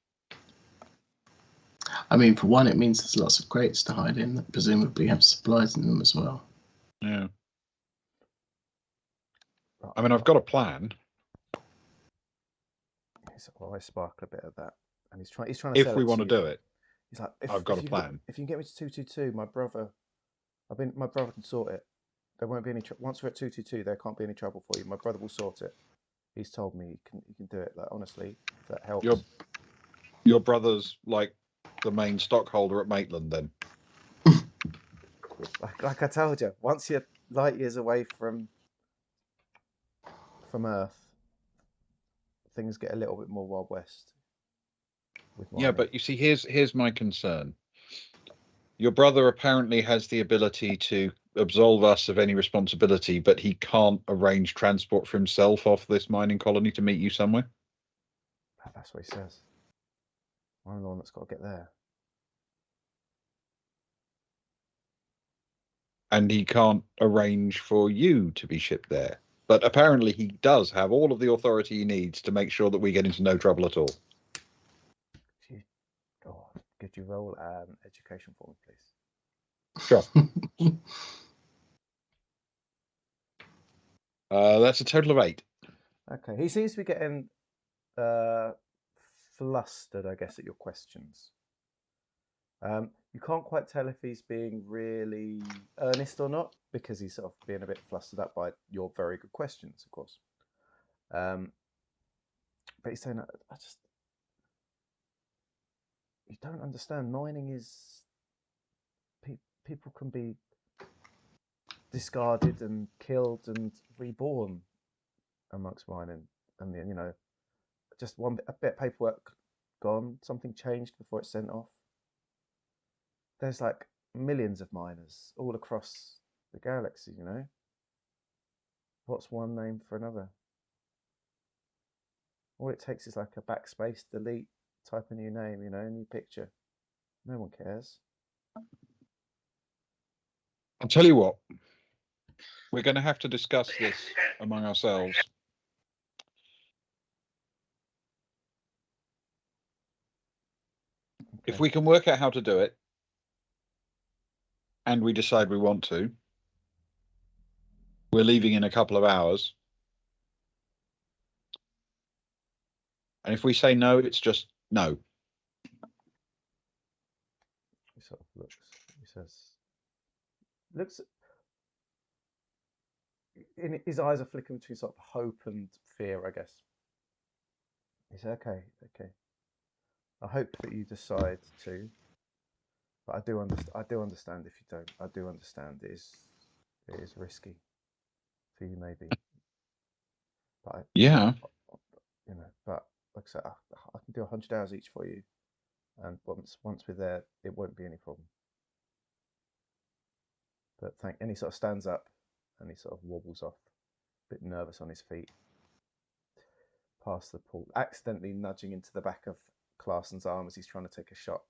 [SPEAKER 3] I mean, for one, it means there's lots of crates to hide in that presumably have supplies in them as well.
[SPEAKER 4] Yeah. I mean, I've got a plan.
[SPEAKER 1] Well, I sparkle a bit of that, and he's trying to
[SPEAKER 4] If
[SPEAKER 1] sell
[SPEAKER 4] we
[SPEAKER 1] it
[SPEAKER 4] want
[SPEAKER 1] to
[SPEAKER 4] to
[SPEAKER 1] you.
[SPEAKER 4] do it,
[SPEAKER 1] He's like,
[SPEAKER 4] I've got a plan.
[SPEAKER 1] If you can get me to 222, my brother can sort it. There won't be any once we're at 222. There can't be any trouble for you. My brother will sort it. He's told me he can do it. Like, honestly, if that helps.
[SPEAKER 4] Your brother's like the main stockholder at Maitland, then.
[SPEAKER 1] Like I told you, once you're light years away from Earth, things get a little bit more Wild West.
[SPEAKER 4] Yeah, but you see, here's my concern. Your brother apparently has the ability to absolve us of any responsibility, but he can't arrange transport for himself off this mining colony to meet you somewhere.
[SPEAKER 1] That's what he says. I'm the one that's got to get there.
[SPEAKER 4] And he can't arrange for you to be shipped there. But apparently he does have all of the authority he needs to make sure that we get into no trouble at all.
[SPEAKER 1] Could you roll an education for me, please?
[SPEAKER 4] Sure. That's a total of 8.
[SPEAKER 1] Okay. He seems to be getting flustered, I guess, at your questions. You can't quite tell if he's being really earnest or not, because he's sort of being a bit flustered up by your very good questions, of course. But he's saying, you don't understand. Mining is people can be discarded and killed and reborn amongst mining, and you know, just a bit of paperwork gone, something changed before it's sent off. There's like millions of miners all across the galaxy, you know. What's one name for another? All it takes is like a backspace, delete, type a new name, you know, a new picture. No one cares.
[SPEAKER 4] I'll tell you what, we're going to have to discuss this among ourselves. Okay. If we can work out how to do it, and we decide we want to, we're leaving in a couple of hours. And if we say no, it's just no.
[SPEAKER 1] He sort of looks. He says, "Looks. his eyes are flickering between sort of hope and fear, I guess. He said, "Okay, okay. I hope that you decide to, but I do understand. I do understand if you don't. I do understand it is risky for you, maybe. But
[SPEAKER 4] Yeah.
[SPEAKER 1] you know, but like I said, I can do 100 hours each for you, and once we're there, it won't be any problem. But thank." And he sort of stands up, and he sort of wobbles off, a bit nervous on his feet, past the pool, accidentally nudging into the back of Clarson's arm as he's trying to take a shot.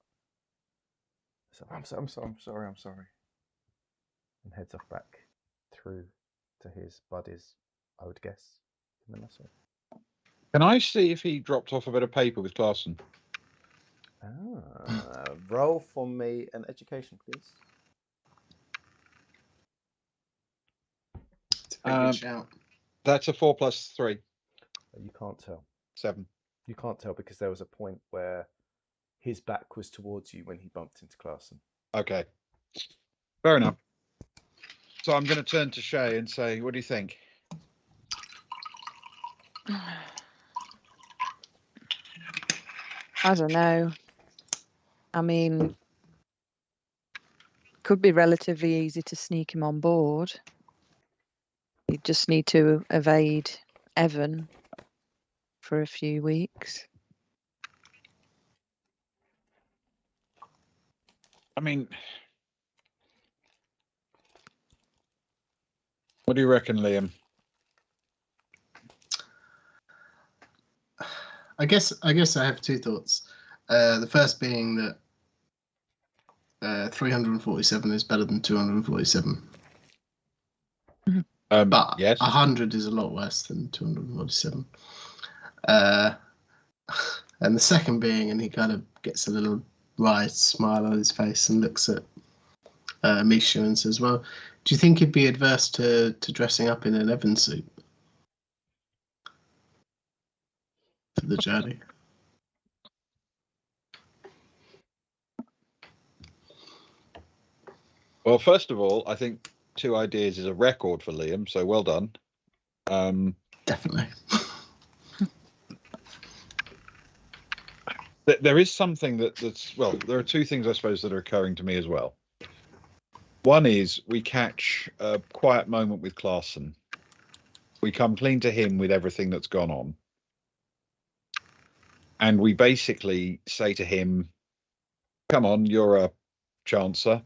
[SPEAKER 1] So I'm sorry, and heads off back through to his buddies, I would guess, in the mess hall.
[SPEAKER 4] Can I see if he dropped off a bit of paper with Clarson?
[SPEAKER 1] Roll for me an education, please.
[SPEAKER 3] It's a good shout.
[SPEAKER 4] That's a 4 + 3.
[SPEAKER 1] You can't tell.
[SPEAKER 4] 7.
[SPEAKER 1] You can't tell because there was a point where his back was towards you when he bumped into Clarson.
[SPEAKER 4] Okay. Fair enough. So I'm going to turn to Shay and say, what do you think?
[SPEAKER 5] I don't know. I mean, could be relatively easy to sneak him on board. You just need to evade Evan for a few weeks.
[SPEAKER 4] I mean, what do you reckon, Liam?
[SPEAKER 3] I guess I have two thoughts. The first being that 347 is better than 247. But
[SPEAKER 4] yes.
[SPEAKER 3] 100 is a lot worse than 247. And the second being, and he kind of gets a little wry smile on his face and looks at Misha and says, well, do you think he'd be adverse to dressing up in an Evan suit for the journey?
[SPEAKER 4] Well, first of all, I think 2 ideas is a record for Liam, so well done.
[SPEAKER 3] Definitely.
[SPEAKER 4] There is something that's, well, there are 2 things, I suppose, that are occurring to me as well. One is we catch a quiet moment with Clarson. We come clean to him with everything that's gone on. And we basically say to him, come on, you're a chancer.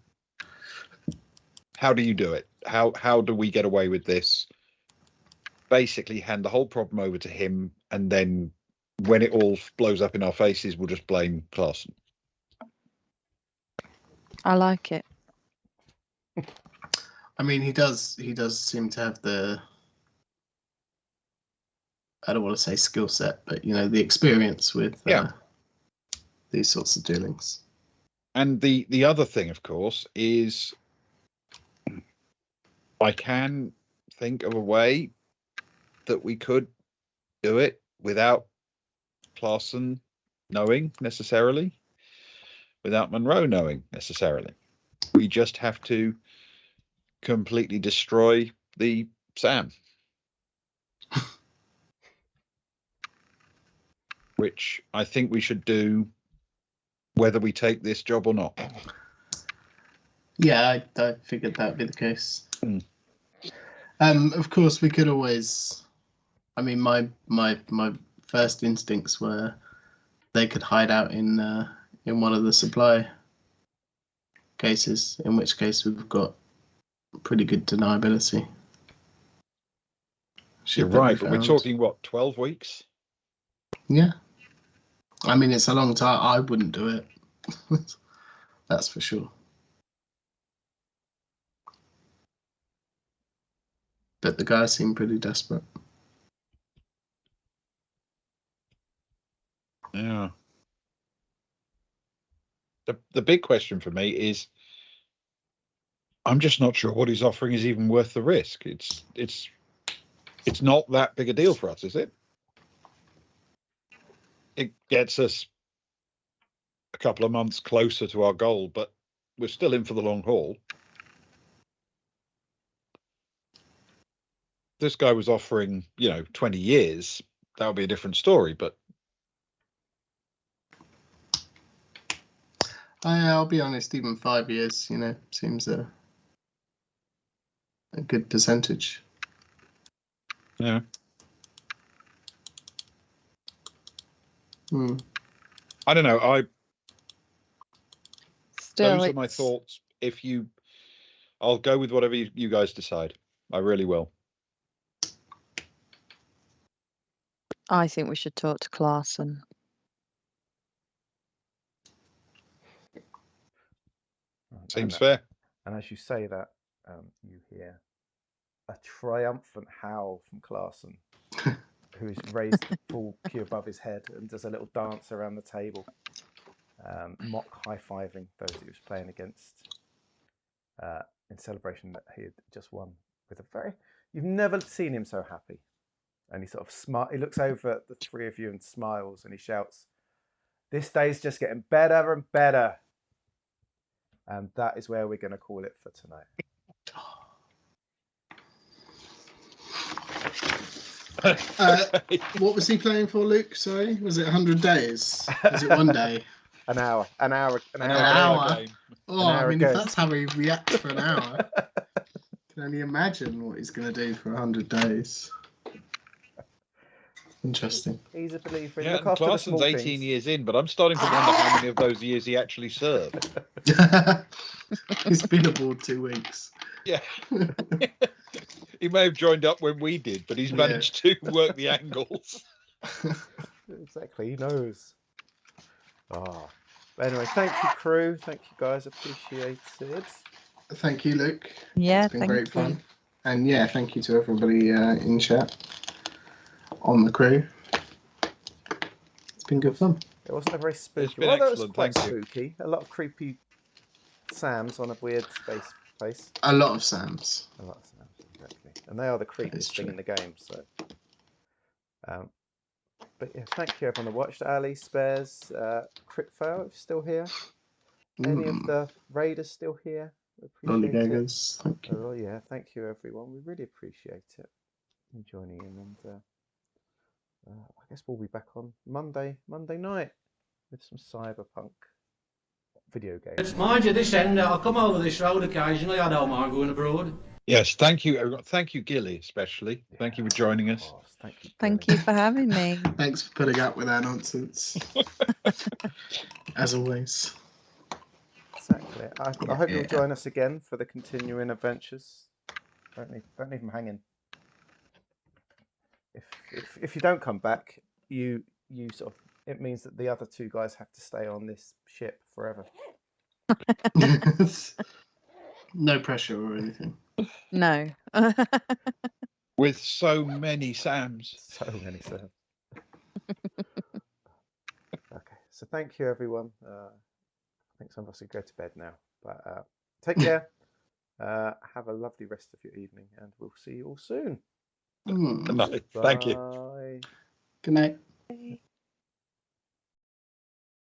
[SPEAKER 4] How do you do it? How do we get away with this? Basically hand the whole problem over to him, and then when it all blows up in our faces, we'll just blame Clarson.
[SPEAKER 5] I like it.
[SPEAKER 3] I mean, he does seem to have I don't want to say skill set, but the experience with these sorts of dealings.
[SPEAKER 4] And the other thing, of course, is I can think of a way that we could do it without Clarson knowing necessarily, without Monroe knowing necessarily. We just have to completely destroy the Sam. Which I think we should do whether we take this job or not.
[SPEAKER 3] Yeah, I figured that would be the case. Of course, we could always. I mean, my first instincts were they could hide out in one of the supply cases. In which case, we've got pretty good deniability.
[SPEAKER 4] You're right, but we're talking what, 12 weeks?
[SPEAKER 3] Yeah. I mean, it's a long time. I wouldn't do it. That's for sure. But the guys seem pretty desperate.
[SPEAKER 4] Yeah. The big question for me is, I'm just not sure what he's offering is even worth the risk. It's not that big a deal for us, is it? It gets us a couple of months closer to our goal, but we're still in for the long haul. this guy was offering, 20 years, that would be a different story. But
[SPEAKER 3] I'll be honest, even 5 years, seems a good percentage.
[SPEAKER 4] yeah, I don't know.
[SPEAKER 5] Still,
[SPEAKER 4] Those are my thoughts. I'll go with whatever you guys decide. I really will.
[SPEAKER 5] I think we should talk to Clarkson.
[SPEAKER 4] Seems fair.
[SPEAKER 1] And as you say that, you hear a triumphant howl from Clarkson, who's raised the full cue above his head and does a little dance around the table, mock high-fiving those that he was playing against in celebration that he had just won with a very... You've never seen him so happy. And he sort of he looks over at the three of you and smiles, and he shouts, "This day's just getting better and better." And that is where we're going to call it for tonight.
[SPEAKER 3] What was he playing for, Luke? Sorry, was it 100 days? Was it 1 day?
[SPEAKER 1] An hour.
[SPEAKER 3] An hour.
[SPEAKER 4] Game.
[SPEAKER 3] Oh, I mean, if that's how he reacts for an hour, I can only imagine what he's going to do for 100 days. Interesting.
[SPEAKER 1] He's a believer in
[SPEAKER 4] Yeah,
[SPEAKER 1] look after the
[SPEAKER 4] Clarson's
[SPEAKER 1] small
[SPEAKER 4] 18
[SPEAKER 1] things.
[SPEAKER 4] years in, but I'm starting to wonder how many of those years he actually served.
[SPEAKER 3] He's been aboard 2 weeks.
[SPEAKER 4] Yeah. He may have joined up when we did, but he's managed to work the angles.
[SPEAKER 1] Exactly, he knows. But anyway, thank you, crew. Thank you, guys. Appreciate it.
[SPEAKER 3] Thank you, Luke.
[SPEAKER 5] Yeah,
[SPEAKER 3] it's been great fun. And yeah, thank you to everybody in chat on the crew. It's been good fun.
[SPEAKER 1] It wasn't a very spooky.
[SPEAKER 4] It's been
[SPEAKER 1] Well, that was
[SPEAKER 4] excellent,
[SPEAKER 1] quite
[SPEAKER 4] thank you.
[SPEAKER 1] spooky. A lot of creepy Sams on a weird space place.
[SPEAKER 3] A lot of Sams.
[SPEAKER 1] A lot of Sams, exactly. And they are the creepiest thing in the game. So, but yeah, thank you everyone that watched. Ali, Spares, Cryptfail, if still here. Any of the raiders still here? Appreciate it.
[SPEAKER 3] Thank you.
[SPEAKER 1] Oh yeah, thank you everyone. We really appreciate it. You joining in, and I guess we'll be back on Monday night with some cyberpunk video games.
[SPEAKER 2] It's mind you, this end, I'll come over this road occasionally. I don't mind going abroad.
[SPEAKER 4] Yes, thank you, everyone. Thank you, Gilly, especially.
[SPEAKER 1] Yeah,
[SPEAKER 4] thank you for joining us.
[SPEAKER 1] Thank you.
[SPEAKER 5] Thank you for having me.
[SPEAKER 3] Thanks for putting up with our nonsense. As always.
[SPEAKER 1] Exactly. I hope you'll join us again for the continuing adventures. Don't leave them hanging. If you don't come back, you sort of, it means that the other two guys have to stay on this ship forever.
[SPEAKER 3] No pressure or anything.
[SPEAKER 5] No.
[SPEAKER 4] With so many Sams.
[SPEAKER 1] So many Sams. Okay, so thank you everyone. I think some of us should go to bed now. But take care. Have a lovely rest of your evening, and we'll see you all soon.
[SPEAKER 4] Good night. Thank you.
[SPEAKER 1] Bye.
[SPEAKER 3] Good night.
[SPEAKER 5] Bye.